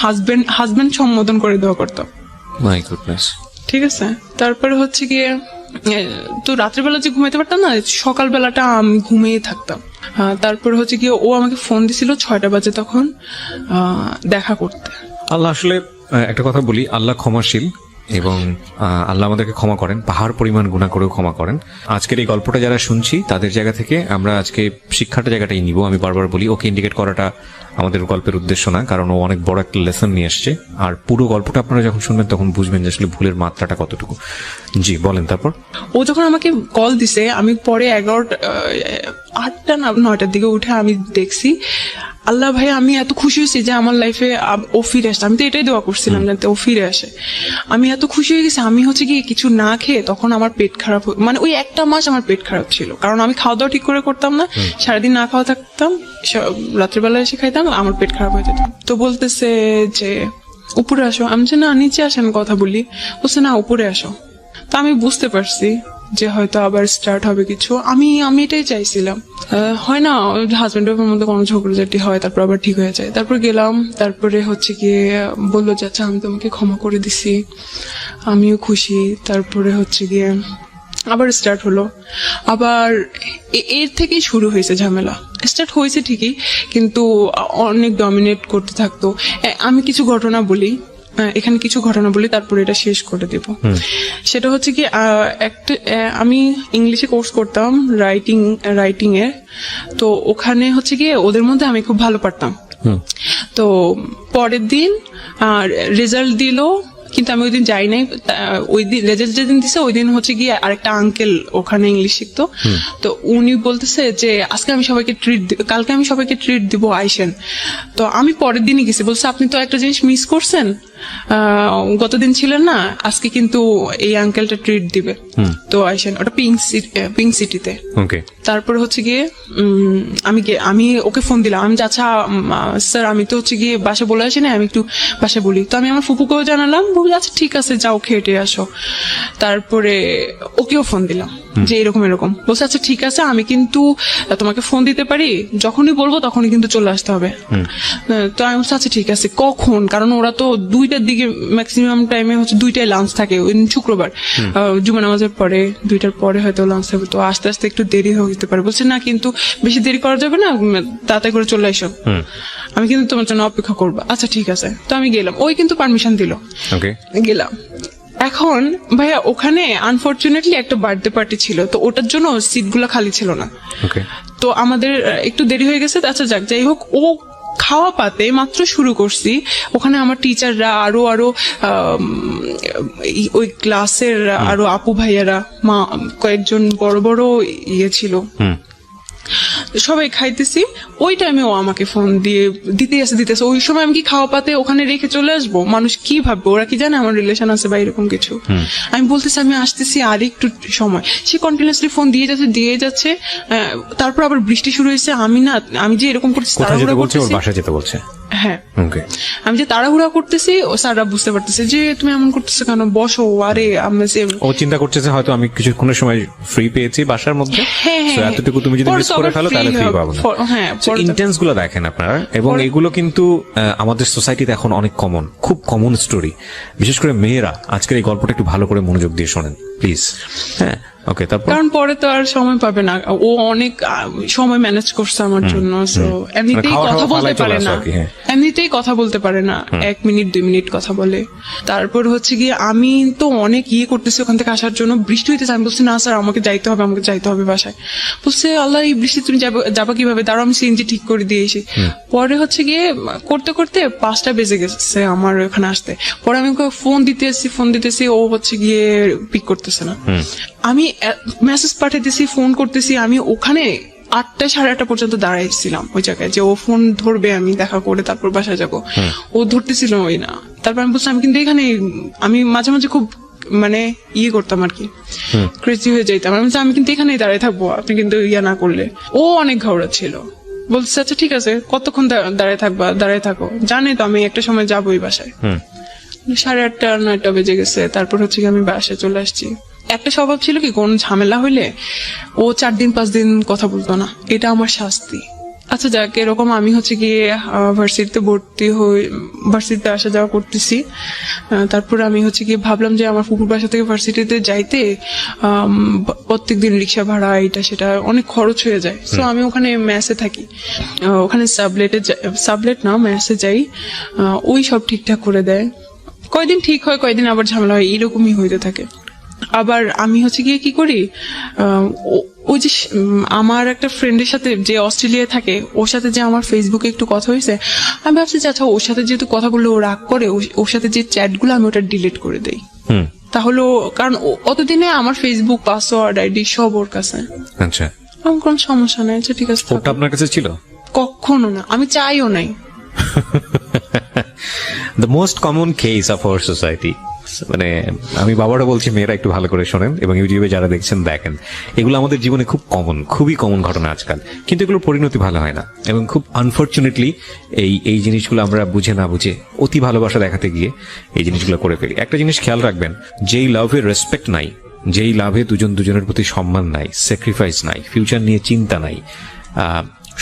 হাজবেন্ড সম্বোধন করে দোয়া করতাম। My goodness. ঠিক আছে, তারপরে হচ্ছে গিয়ে তো রাত্রেবেলা যে ঘুমাইতে পারতাম না, সকালবেলাটা আমি ঘুমিয়ে থাকতাম। তারপরে হচ্ছে গিয়ে ও আমাকে ফোন দিছিল 6টা বাজে তখন দেখা করতে। আল্লাহ আসলে একটা কথা বলি, আল্লাহ ক্ষমাশীল, এবং আল্লাহ আমাদেরকে ক্ষমা করেন, পাহাড় পরিমাণ গুনাহ করেও ক্ষমা করেন। আজকের এই গল্পটা যারা শুনছি তাদের জায়গা থেকে আমরা আজকে শিক্ষাটা জায়গাটাই নিব। আমি বারবার বলি, ওকে ইন্ডিকেট করাটা আমাদের গল্পের উদ্দেশ্য না, কারণ ও অনেক বড় একটা লেসন নিয়ে আসছে। আর পুরো গল্পটা আপনারা যখন শুনবেন তখন বুঝবেন যে আসলে ভুলের মাত্রাটা কতটুকু। জি বলেন। তারপর ও যখন আমাকে কল দিছে, আমি পরে 8টা না 9টার দিকে উঠে আমি দেখছি, আল্লাহ ভাই আমি এত খুশি হয়েছি যে আমার লাইফে ও ফিরে আসে। আমি তো এটাই দোয়া করছিলাম যাতে ও ফিরে আসে। আমি এত খুশি হয়ে গেছি, আমি হচ্ছে কি কিছু না খেয়ে তখন আমার পেট খারাপ, মানে ওই 1 মাস আমার পেট খারাপ ছিল, কারণ আমি খাওয়া দাওয়া ঠিক করে করতাম না, সারাদিন না খাওয়া থাকতাম, রাত্রিবেলা এসে খাইতাম, আমার পেট খারাপ হয়ে যেত। তো বলতেছে যে উপরে আসো, আমি যে না নিচে আসেন কথা বলি, বলছে না উপরে আসো। তো আমি বুঝতে পারছি যে হয়তো আবার স্টার্ট হবে কিছু। আমি এটাই চাইছিলাম। হয় না হাজবেন্ড ওয়াইফের মধ্যে কোনো ঝগড়াঝাটি হয়, তারপর আবার ঠিক হয়ে যায়। তারপর গেলাম, তারপরে হচ্ছে গিয়ে বললো যে আচ্ছা আমি তোমাকে ক্ষমা করে দিছি, আমিও খুশি। তারপরে হচ্ছে গিয়ে আবার স্টার্ট হলো, আবার এর থেকেই শুরু হয়েছে ঝামেলা। স্টার্ট হয়েছে ঠিকই, কিন্তু অনেক ডমিনেট করতে থাকতো। আমি কিছু ঘটনা বলি, এখানে কিছু ঘটনা বলি, তারপরে এটা শেষ করে দেব। সেটা হচ্ছে কি আমি ইংলিশে কোর্স করতাম রাইটিং এর। তো ওখানে হচ্ছে গিয়ে ওদের মধ্যে আমি খুব ভালো পারতাম। তো পরের দিন রেজাল্ট দিল, কিন্তু আমি ওই দিন যাই নাই। ওই দিন রেজাল্ট যেদিন দিছে ওই দিন হচ্ছে গিয়ে আরেকটা আঙ্কেল ওখানে ইংলিশ শিখতো, তো উনি বলতেছে যে আজকে আমি সবাইকে কালকে আমি সবাইকে ট্রিট দিব, আইসেন। তো আমি পরের দিনই গেছি, বলছে আপনি তো একটা জিনিস মিস করছেন, গতদিন ছিলেন না, আজকে কিন্তু এই আঙ্কেলটা ট্রিট দিবে, তো আইসেন। ওটা পিঙ্ক সিটিতে। তারপরে হচ্ছে গিয়ে আমি ওকে ফোন দিলাম, আমি আচ্ছা স্যার আমি তো হচ্ছে গিয়ে বাসা বলে আসি না, আমি একটু বাসা বলি। তো আমি আমার ফুপুকেও জানালাম, বললাম আচ্ছা ঠিক আছে যাও খেটে আসো। তারপরে ওকেও ফোন দিলাম যে এরকম এরকম, বলছে আচ্ছা ঠিক আছে আমি কিন্তু তোমাকে ফোন দিতে পারি, যখনই বলবো তখনই কিন্তু চলে আসতে হবে। তো আমি বলছি আচ্ছা ঠিক আছে কখন, কারণ ওরা তো 2টার দিকে ম্যাক্সিমাম টাইমে হচ্ছে 2টায় লাঞ্চ থাকে ওই দিন শুক্রবার, জুমা নামাজের পরে 2টার পরে হয়তো লাঞ্চ থাকবে, তো আস্তে আস্তে একটু দেরি হয়ে যেতে পারে। বলছে না কিন্তু বেশি দেরি করা যাবে না, তাড়াতাড়ি করে চলে এসো, আমি কিন্তু তোমার জন্য অপেক্ষা করবো। আচ্ছা ঠিক আছে, তো আমি গেলাম, ওই কিন্তু পারমিশন দিল, গেলাম। এখন ভাইয়া ওখানে আনফরচুনেটলি একটা বার্থডে পার্টি ছিল, তো ওটার জন্য সিটগুলো খালি ছিল না, তো আমাদের একটু দেরি হয়ে গেছে। আচ্ছা যাক যাই হোক, ও খাওয়া পাতে মাত্র শুরু করছি, ওখানে আমার টিচাররা আরো ওই ক্লাসের আরো আপু ভাইয়ারা মা কয়েকজন বড় বড় ইয়ে ছিল, সবাই খাইতেছি। ওই টাইমে ও আমাকে ফোন দিতে আসে। ওই সময় আমি কি খাওয়া পাতে ওখানে রেখে চলে আসবো? মানুষ কি ভাববে? ওরা কি জানে আমার রিলেশন আছে বা এরকম কিছু? আমি বলতেছি আমি আসতেছি আর একটু সময়, সে কন্টিনিউসলি ফোন দিয়ে যাচ্ছে। তারপর আবার বৃষ্টি শুরু হয়েছে। আমি যে এরকম করতেছি, বাসায় যেতে বলছে। হ্যাঁ, আমি যে তাড়াহুড়া করতেছি, ও স্যাররা বুঝতে পারতেছে যে তুমি এমন করতেছো কেন, বসো। আরে আমি ও চিন্তা করতেছে হয়তো আমি কিছুক্ষণের সময় ফ্রি পেয়েছি বাসার মধ্যে, এতটুকু তুমি যদি মিস করে ফেলো তাহলে ফ্রি পাবো না। হ্যাঁ, ইন্টেন্স গুলো দেখেন আপনারা, এবং এগুলো কিন্তু আমাদের সোসাইটিতে এখন অনেক কমন, খুব কমন স্টোরি। বিশেষ করে মেয়েরা আজকের এই গল্পটা একটু ভালো করে মনোযোগ দিয়ে শোনেন প্লিজ। হ্যাঁ, ওকে। তারপর কারণ পরে তো আর সময় পাবে না, ও অনেক সময় ম্যানেজ করছে আমার জন্য, এমনিতেই কথা বলতে পারে না, এমনিতেই কথা বলতে পারে না, 1 মিনিট 2 মিনিট কথা বলে। তারপর হচ্ছে গিয়ে আমি তো অনেক করতেছি ওখান থেকে আসার জন্য, বৃষ্টি হইতেছে। আমি বলছি না স্যার আমাকে যাইতে হবে বাসায়। বলছে আল্লাহ এই বৃষ্টি তুমি যাবা কিভাবে, তারও আমি সিএনজি ঠিক করে দিয়ে এসে। পরে হচ্ছে গিয়ে করতে করতে 5টা বেজে গেছে আমার ওখানে আসতে। পরে আমি ওকে ফোন দিতেছি, ও হচ্ছে গিয়ে পিক করতেছে না। আমি মেসেজ পাঠাইতেছি, ফোন করতেছি, আমি ওখানে 8টা 8:30 পর্যন্ত দাঁড়াইছিলাম ওই জায়গায়, যে ও ফোন ধরবে, আমি দেখা করে তারপর বাসায় যাবো। ও ধরতেছিল ওই না। তারপর আমি বলছি আমি কিন্তু এখানে, আমি মাঝে মাঝে খুব করতাম আর কি, ক্রেজি হয়ে যাইতাম। আমি কিন্তু এখানেই দাঁড়ায় থাকবো, আপনি কিন্তু না করলে। ও অনেক ঘাওড়া ছিল, বলছে আচ্ছা ঠিক আছে কতক্ষণ দাঁড়ায় থাকো, জানে তো আমি একটা সময় যাবোই বাসায়। 8:30 9টা বেজে গেছে। তারপর হচ্ছে কি আমি বাসায় চলে আসছি। একটা স্বভাব ছিল কি, কোন ঝামেলা হইলে ও 4 দিন 5 দিন কথা বলতো না, এটা আমার শাস্তি। আচ্ছা যাক, এরকম আমি হচ্ছে গিয়ে ভার্সিটিতে ভর্তি হই, ভার্সিটিতে আসা যাওয়া করতেছি। তারপর আমি হচ্ছে গিয়ে ভাবলাম যে আমার ফুপুর বাসা থেকে ভার্সিটিতে যাইতে প্রত্যেকদিন রিক্সা ভাড়া এটা সেটা অনেক খরচ হয়ে যায়। তো আমি ওখানে মেসে থাকি, ওখানে সাবলেট না মেসে যাই, ওই সব ঠিকঠাক করে দেয়। কয়দিন ঠিক হয়, কয়দিন আবার ঝামেলা হয়, এরকমই হইতে থাকে। আবার আমি হচ্ছে গিয়ে কি করি, ওই যে আমার একটা ফ্রেন্ডের সাথে যে অস্ট্রেলিয়ায় থাকে, ওর সাথে যে আমার ফেসবুকে একটু কথা হয়েছে, আমি ভাবছি যে আচ্ছা ওর সাথে যেহেতু কথা বললে ও রাগ করে, ওর সাথে যে চ্যাটগুলো আমি ওটা ডিলিট করে দেই। তাহলে কারণ অতদিনে আমার ফেসবুক পাসওয়ার্ড আইডি সব ওর কাছে। আচ্ছা, আমার কোনো সমস্যা নাই, আচ্ছা ঠিক আছে। ওটা আপনার কাছে ছিল? কখনো না, আমি চাইও নাই। The most common case of our society, মানে আমি বাবারা বলছি, মেয়েরা একটু ভালো করে শোনেন এবং ইউটিউবে যারা দেখছেন দেখেন, এগুলো আমাদের জীবনে খুব খুবই কমন ঘটনা আজকাল, কিন্তু এগুলোর পরিণতি ভালো হয় না। এবং খুব আনফরচুনেটলি এই জিনিসগুলো আমরা বুঝে না বুঝে অতি ভালোবাসা দেখাতে গিয়ে এই জিনিসগুলো করে ফেলি। একটা জিনিস খেয়াল রাখবেন, যেই লাভের রেসপেক্ট নাই, যেই লাভে দুজনের প্রতি সম্মান নাই, স্যাক্রিফাইস নাই, ফিউচার নিয়ে চিন্তা নাই,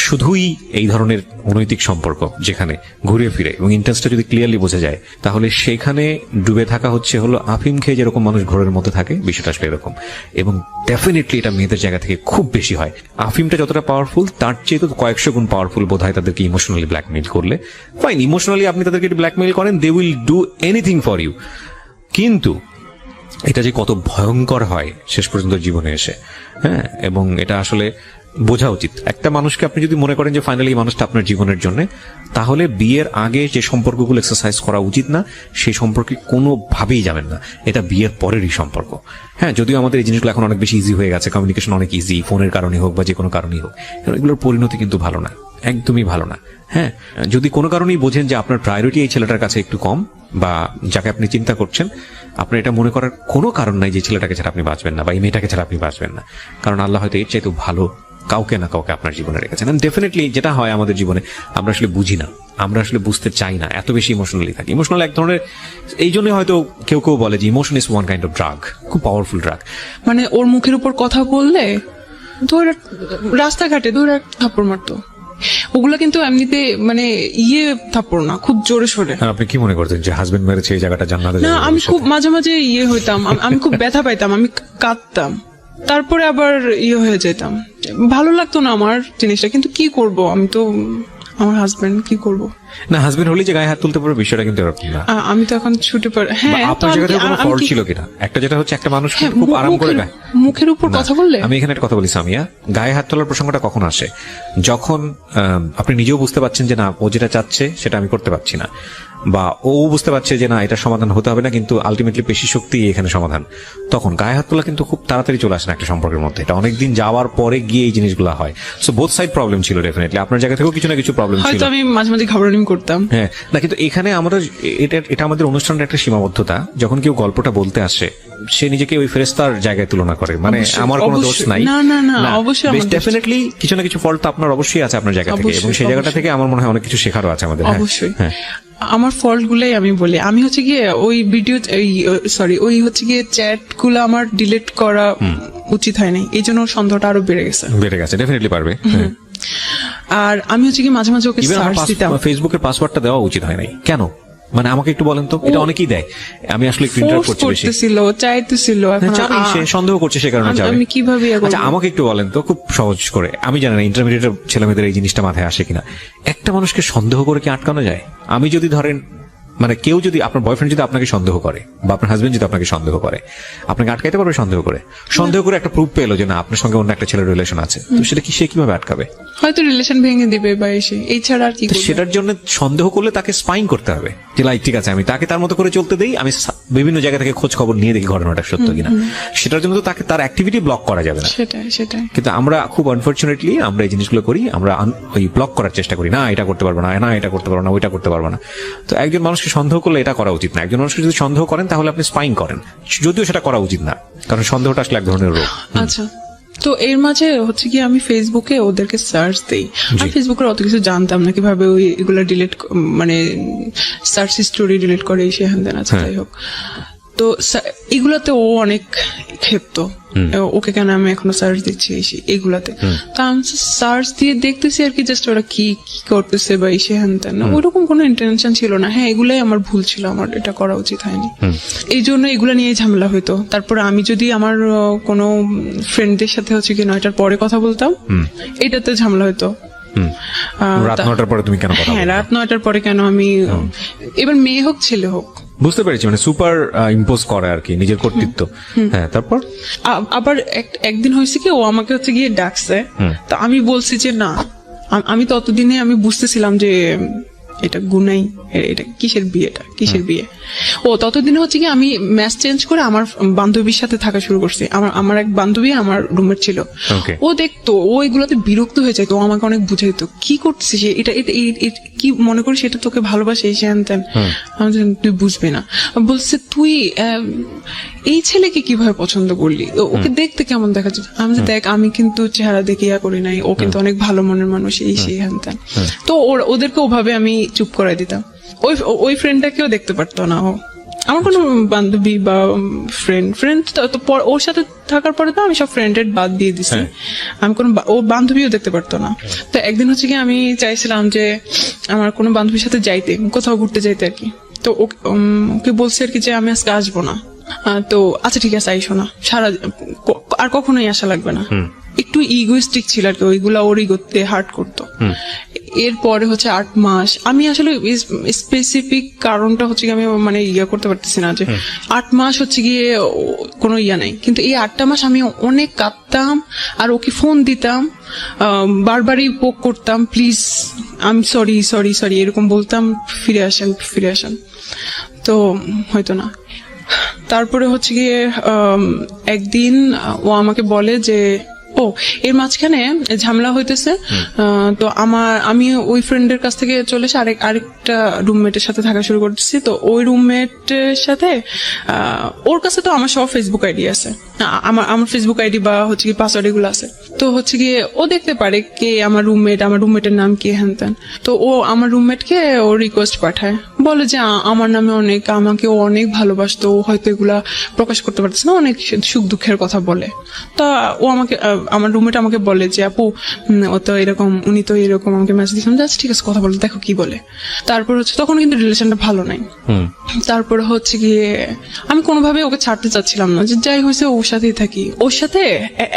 শুধুই এই ধরনের অনৈতিক সম্পর্ক যেখানে ঘুরে ফিরে এবং ইন্টারেস্টটা যদি ক্লিয়ারলি বোঝা যায়, তাহলে সেখানে ডুবে থাকা হলো আফিম খেয়ে যেরকম মানুষ ঘোরের মধ্যে থাকে, বিষয়টা আসলে এরকম। এবং ডেফিনেটলি এটা মেয়েদের জায়গা থেকে খুব বেশি হয়। আফিমটা যতটা পাওয়ারফুল, তার চেয়ে তো কয়েকশো গুণ পাওয়ারফুল বোধ হয় তাদেরকে ইমোশনালি ব্ল্যাকমেইল করলে। ফাইন, ইমোশনালি আপনি তাদেরকে ব্ল্যাকমেইল করেন, they will do anything for you. কিন্তু এটা যে কত ভয়ঙ্কর হয় শেষ পর্যন্ত জীবনে এসে, হ্যাঁ, এবং এটা আসলে বোঝা উচিত। একটা মানুষকে আপনি যদি মনে করেন যে ফাইনালি এই মানুষটা আপনার জীবনের জন্য, তাহলে বিয়ের আগে যে সম্পর্কগুলো এক্সারসাইজ করা উচিত না, সেই সম্পর্কে কোনোভাবেই যাবেন না। এটা বিয়ের পরেরই সম্পর্ক। হ্যাঁ, যদিও আমাদের এই জিনিসগুলো এখন অনেক বেশি ইজি হয়ে গেছে, কমিউনিকেশন অনেক ইজি, ফোনের কারণে হোক বা যে কোনো কারণেই হোক, এগুলোর পরিণতি কিন্তু ভালো না, একদমই ভালো না। হ্যাঁ, যদি কোনো কারণেই বোঝেন যে আপনার প্রায়োরিটি এই ছেলেটার কাছে একটু কম, বা যাকে আপনি চিন্তা করছেন, আপনার এটা মনে করার কোনো কারণ নাই যে ছেলেটাকে ছাড়া আপনি বাঁচবেন না বা এই মেয়েটাকে ছাড়া আপনি বাঁচবেন না, কারণ আল্লাহ হয়তো এর চাইতে ভালো কাউকে না কাউকে আপনার জীবনে রেখেছেন। ডেফিনেটলি যেটা হয় আমাদের জীবনে, আমরা আসলে বুঝি না, আমরা আসলে বুঝতে চাই না, এত বেশি ইমোশনালি থাকি। ইমোশনাল এক ধরনের, এই জন্যই হয়তো কেউ কেউ বলে যে emotion is one kind of drug, খুব পাওয়ারফুল ড্রাগ। মানে ওর মুখের উপর কথা বললে ধরে রাস্তাঘাটে ধরে থাপ্পড় মারতো, ওগুলা কিন্তু এমনিতে মানে থাপ্পড় না, খুব জোরে সোরে। আর আপনি কি মনে করতেন যে হাজবেন্ড মেরেছে এই জায়গাটা জান্নাতে না, আমি খুব মাঝে মাঝে হইতাম, আমি খুব ব্যথা পাইতাম, আমি কাঁদতাম, তারপরে আবার হয়ে যেতাম, ভালো লাগতো না আমার জিনিসটা, কিন্তু কি করব, আমি তো আমার হাজবেন্ড, কি করব। না, হাজবেন্ড হলে যে গায়ে হাত তুলতে পারবে বিষয়টা কিন্তু এরকম না। আমি তো এখন ছুটে পারি। হ্যাঁ, আপনার জায়গাতে কোনো ফল্ট ছিল কিনা, একটা যেটা হচ্ছে একটা মানুষ কিন্তু খুব আরাম করে গায়ে, মুখের উপর কথা বললে। আমি এখানে একটা কথা বলি সামিয়া, গায়ে হাত তোলার প্রসঙ্গটা কখন আসে? যখন আপনি নিজেও বুঝতে পারছেন যে না, ও যেটা চাচ্ছে সেটা আমি করতে পারছি না, বা ও বুঝতে পারছে যে না, এটা সমাধান হতে হবে না, কিন্তু আলটিমেটলি পেশি শক্তি এখানে সমাধান। তখন গায়ে হাত তোলা কিন্তু খুব তাড়াতাড়ি চলে আসে না একটা সম্পর্কের মধ্যে, এটা অনেকদিন যাওয়ার পরে গিয়ে এই জিনিসগুলো হয়। সো বোথ সাইড প্রবলেম ছিল ডেফিনেটলি, আপনার জায়গা থেকেও কিছু না কিছু প্রবলেম ছিল। হয়তো আমি মাঝে মাঝে ঘাবড়ানি করতাম। হ্যাঁ, না কিন্তু এখানে আমরা এটা আমাদের অনুষ্ঠানের একটা সীমাবদ্ধতা। যখন কেউ গল্পটা বলতে আসে, সে নিজেকে ওই ফেরেশতার জায়গায় তুলনা করে, মানে আমার কোনো দোষ নাই। না না না, অবশ্যই ডেফিনেটলি কিছু না কিছু ফল্ট আপনার অবশ্যই আছে আপনার জায়গা থেকে, এবং সেই জায়গাটা থেকে আমার মনে হয় অনেক কিছু শেখারও আছে আমাদের। অবশ্যই। হ্যাঁ, আমার ফল্ট গুলাই আমি বলি, আমি হচ্ছে গিয়ে ওই ভিডিও ওই হচ্ছে গিয়ে চ্যাট গুলো আমার ডিলিট করা উচিত হয়নি, এই জন্য সন্দেহটা আরো বেড়ে গেছে। ডেফিনেটলি পারবে। আর আমি হচ্ছে কি মাঝে মাঝে ওকে সার্চ দিতাম। ফেসবুকের পাসওয়ার্ডটা দেওয়া উচিত হয় নাই কেন? মানে আমাকে একটু বলেন তো, এটা অনেকেই দেয়, আমি আসলে একটু ইন্টারাপ্ট করছি বেশি। চাইতেছিল, সে সন্দেহ করছে, সে কারণে যাবে। আমি কিভাবে আচ্ছা, আমাকে একটু বলেন তো খুব সহজ করে, আমি জানি না ইন্টারমিডিয়েটের ছেলেমেয়েদের এই জিনিসটা মাথায় আসে কিনা, একটা মানুষকে সন্দেহ করে কি আটকানো যায়? আমি যদি ধরেন, মানে কেউ যদি, আপনার বয়ফ্রেন্ড যদি আপনাকে সন্দেহ করে, বা আপনার হাজবেন্ড যদি আপনাকে সন্দেহ করে, আপনাকে আটকাইতে পারবে? সন্দেহ করে একটা প্রুফ পেলো যে না, আপনার সঙ্গে অন্য একটা ছেলের রিলেশন আছে, তো সেটা কি সে কিভাবে আটকাবে? হয়তো রিলেশন ভেঙে দিবে বা এই ছাড়া আর কি। সেটার জন্য সন্দেহ করলে তাকে স্পাইং করতে হবে যে লাইক ঠিক আছে, আমি তাকে তার মতো করে চলতে দেই, আমি বিভিন্ন জায়গা থেকে খোঁজ খবর নিয়ে দেখি ঘটনাটা সত্য কিনা। সেটার জন্য তো তাকে তার অ্যাক্টিভিটি ব্লক করা যাবে না। সেটাই। কিন্তু আমরা খুব আনফরচুনেটলি আমরা এই জিনিসগুলো করি, আমরা ওই ব্লক করার চেষ্টা করি, না এটা করতে পারবো না, না এটা করতে পারবো না, ওইটা করতে পারবো না। তো একজন মানুষকে সন্দেহ করলে এটা করা উচিত না। একজন মানুষকে যদি সন্দেহ করেন তাহলে আপনি স্পাইং করেন, যদিও সেটা করা উচিত না, কারণ সন্দেহটা আসলে এক ধরনের রোগ। আচ্ছা, তো এর মাঝে হচ্ছে কি আমি ফেসবুকে ওদেরকে সার্চ দেই। আমি ফেসবুকের অত কিছু জানতাম না, কিভাবে ওই এগুলো ডিলিট, মানে সার্চ হিস্টোরি ডিলিট করে সে হ্যান দেন। আচ্ছা, যাই হোক, তো এগুলাতে ও অনেক ক্ষেপ্ত, ওকে কেন আমি এখনো সার্চ দিচ্ছি এগুলাতে। তো আমি সার্চ দিয়ে দেখতেছি আর কি, জাস্ট ওরা কি করতেছে বা এসে হ্যান তেন, ওরকম কোনো ইন্টেনশন ছিল না। হ্যাঁ, এগুলাই আমার ভুল ছিল, আমার এটা করা উচিত হয়নি, এই জন্য এগুলা নিয়ে ঝামেলা হইতো। তারপর আমি যদি আমার কোনো ফ্রেন্ডদের সাথে হচ্ছে কি 9টার পরে কথা বলতাম, এটাতে ঝামেলা হইতো। রাত 9টার পরে তুমি কেন কথা বলছো? হ্যাঁ, রাত 9টার পরে কেন আমি, এবার মেয়ে হোক ছেলে হোক। বুঝতে পেরেছি, মানে সুপার ইম্পোজ করে আর কি, নিজের কর্তৃত্ব। হ্যাঁ, তারপর আবার একদিন হয়েছে কি, ও আমাকে হচ্ছে গিয়ে ডাকছে, তো আমি বলছি যে না, আমি ততদিনে আমি বুঝতেছিলাম যে এটা গুনাই, এটা কিসের বিয়ে। ও ততদিনে হচ্ছে কি আমি ম্যাচ চেঞ্জ করে আমার বান্ধবীর সাথে থাকা শুরু করছি। আমার এক বান্ধবী আমার রুমমেট ছিল, ও দেখতো, ও এগুলোতে বিরক্ত হয়ে যায়, তো আমাকে অনেক বুঝাইতো কি করছিস, এটা কি মনে করিস, এটা তোকে ভালোবাসে এই হ্যান ত্যান। আমি তুই বুঝবি না, বলছে তুই এই ছেলেকে কিভাবে পছন্দ করলি, ওকে দেখতে কেমন দেখা যায়। আমি দেখ, আমি কিন্তু চেহারা দেখে করি নাই, ও কিন্তু অনেক ভালো মনের মানুষ, এই সেই হ্যান ত্যান। তো ওদেরকে ওভাবে আমি চুপ করাই দিতাম। ওই ফ্রেন্ডটাকেও দেখতে পারতো না ও, আমার কোনো বান্ধবী বা ফ্রেন্ড তো ওর সাথে থাকার পরে তো আমি সব ফ্রেন্ডের বাদ দিয়ে দিছি, আমি কোনো ও বান্ধবীও দেখতে পারতো না। তো একদিন হচ্ছে কি আমি চাইছিলাম যে আমার কোনো বান্ধবীর সাথে যাইতে, কোথাও ঘুরতে যাইতে আর কি। তো ওকে বলছি আর কি যে আমি আজকে আসবো না। তো আচ্ছা ঠিক আছে, আইসো না, আর কখনোই আসা লাগবে না। একটু ইগোইস্টিক ছিল আর কি, ওইগুলা ওর ইগোতে হার্ট করতো। এরপরে হচ্ছে 8 মাস আমি আসলে স্পেসিফিক কারণটা হচ্ছে কি আমি মানে করতে পারতেছি না, যে 8 মাস হচ্ছে গিয়ে কোনো নাই, কিন্তু এই 8টা মাস আমি অনেক কাঁদতাম আর ওকে ফোন দিতাম, বারবারই পোক করতাম, প্লিজ আমি সরি এরকম বলতাম, ফিরে আসেন, তো হয়তো না। তারপরে হচ্ছে গিয়ে একদিন ও আমাকে বলে যে ও ও এর মাঝখানে ঝামেলা হইতেছে, তো আমি ওই ফ্রেন্ডের কাছ থেকে চলে এসে আরেকটা রুমমেটের সাথে থাকা শুরু করতেছি। তো ওই রুমমেটের সাথে ওর কাছে তো আমার সব ফেসবুক আইডি আছে, আমার ফেসবুক আইডি বা হচ্ছে কি পাসওয়ার্ড এগুলো আছে। তো হচ্ছে গিয়ে ও দেখতে পারে কে আমার রুমমেটের নাম কি হ্যান ত্যান। তো ও আমার রুমমেটকে ও রিকোয়েস্ট পাঠায়, বলে যে আমার নামে আমাকে ও অনেক ভালোবাসতো, ও হয়তো এগুলা প্রকাশ করতে পারতেছে না, অনেক সুখ দুঃখের কথা বলে। তা ও আমার রুমমেট আমাকে বলে যে আপু উনি তো এরকম আমাকে মেসেজ দিয়েছেন, ঠিক আছে কথা বলে দেখো কি বলে। তারপর হচ্ছে তখন কিন্তু রিলেশনটা ভালো নাই। তারপর হচ্ছে গিয়ে আমি কোনোভাবে ওকে ছাড়তে চাচ্ছিলাম না, যে যাই হয়েছে ওর সাথেই থাকি। ওর সাথে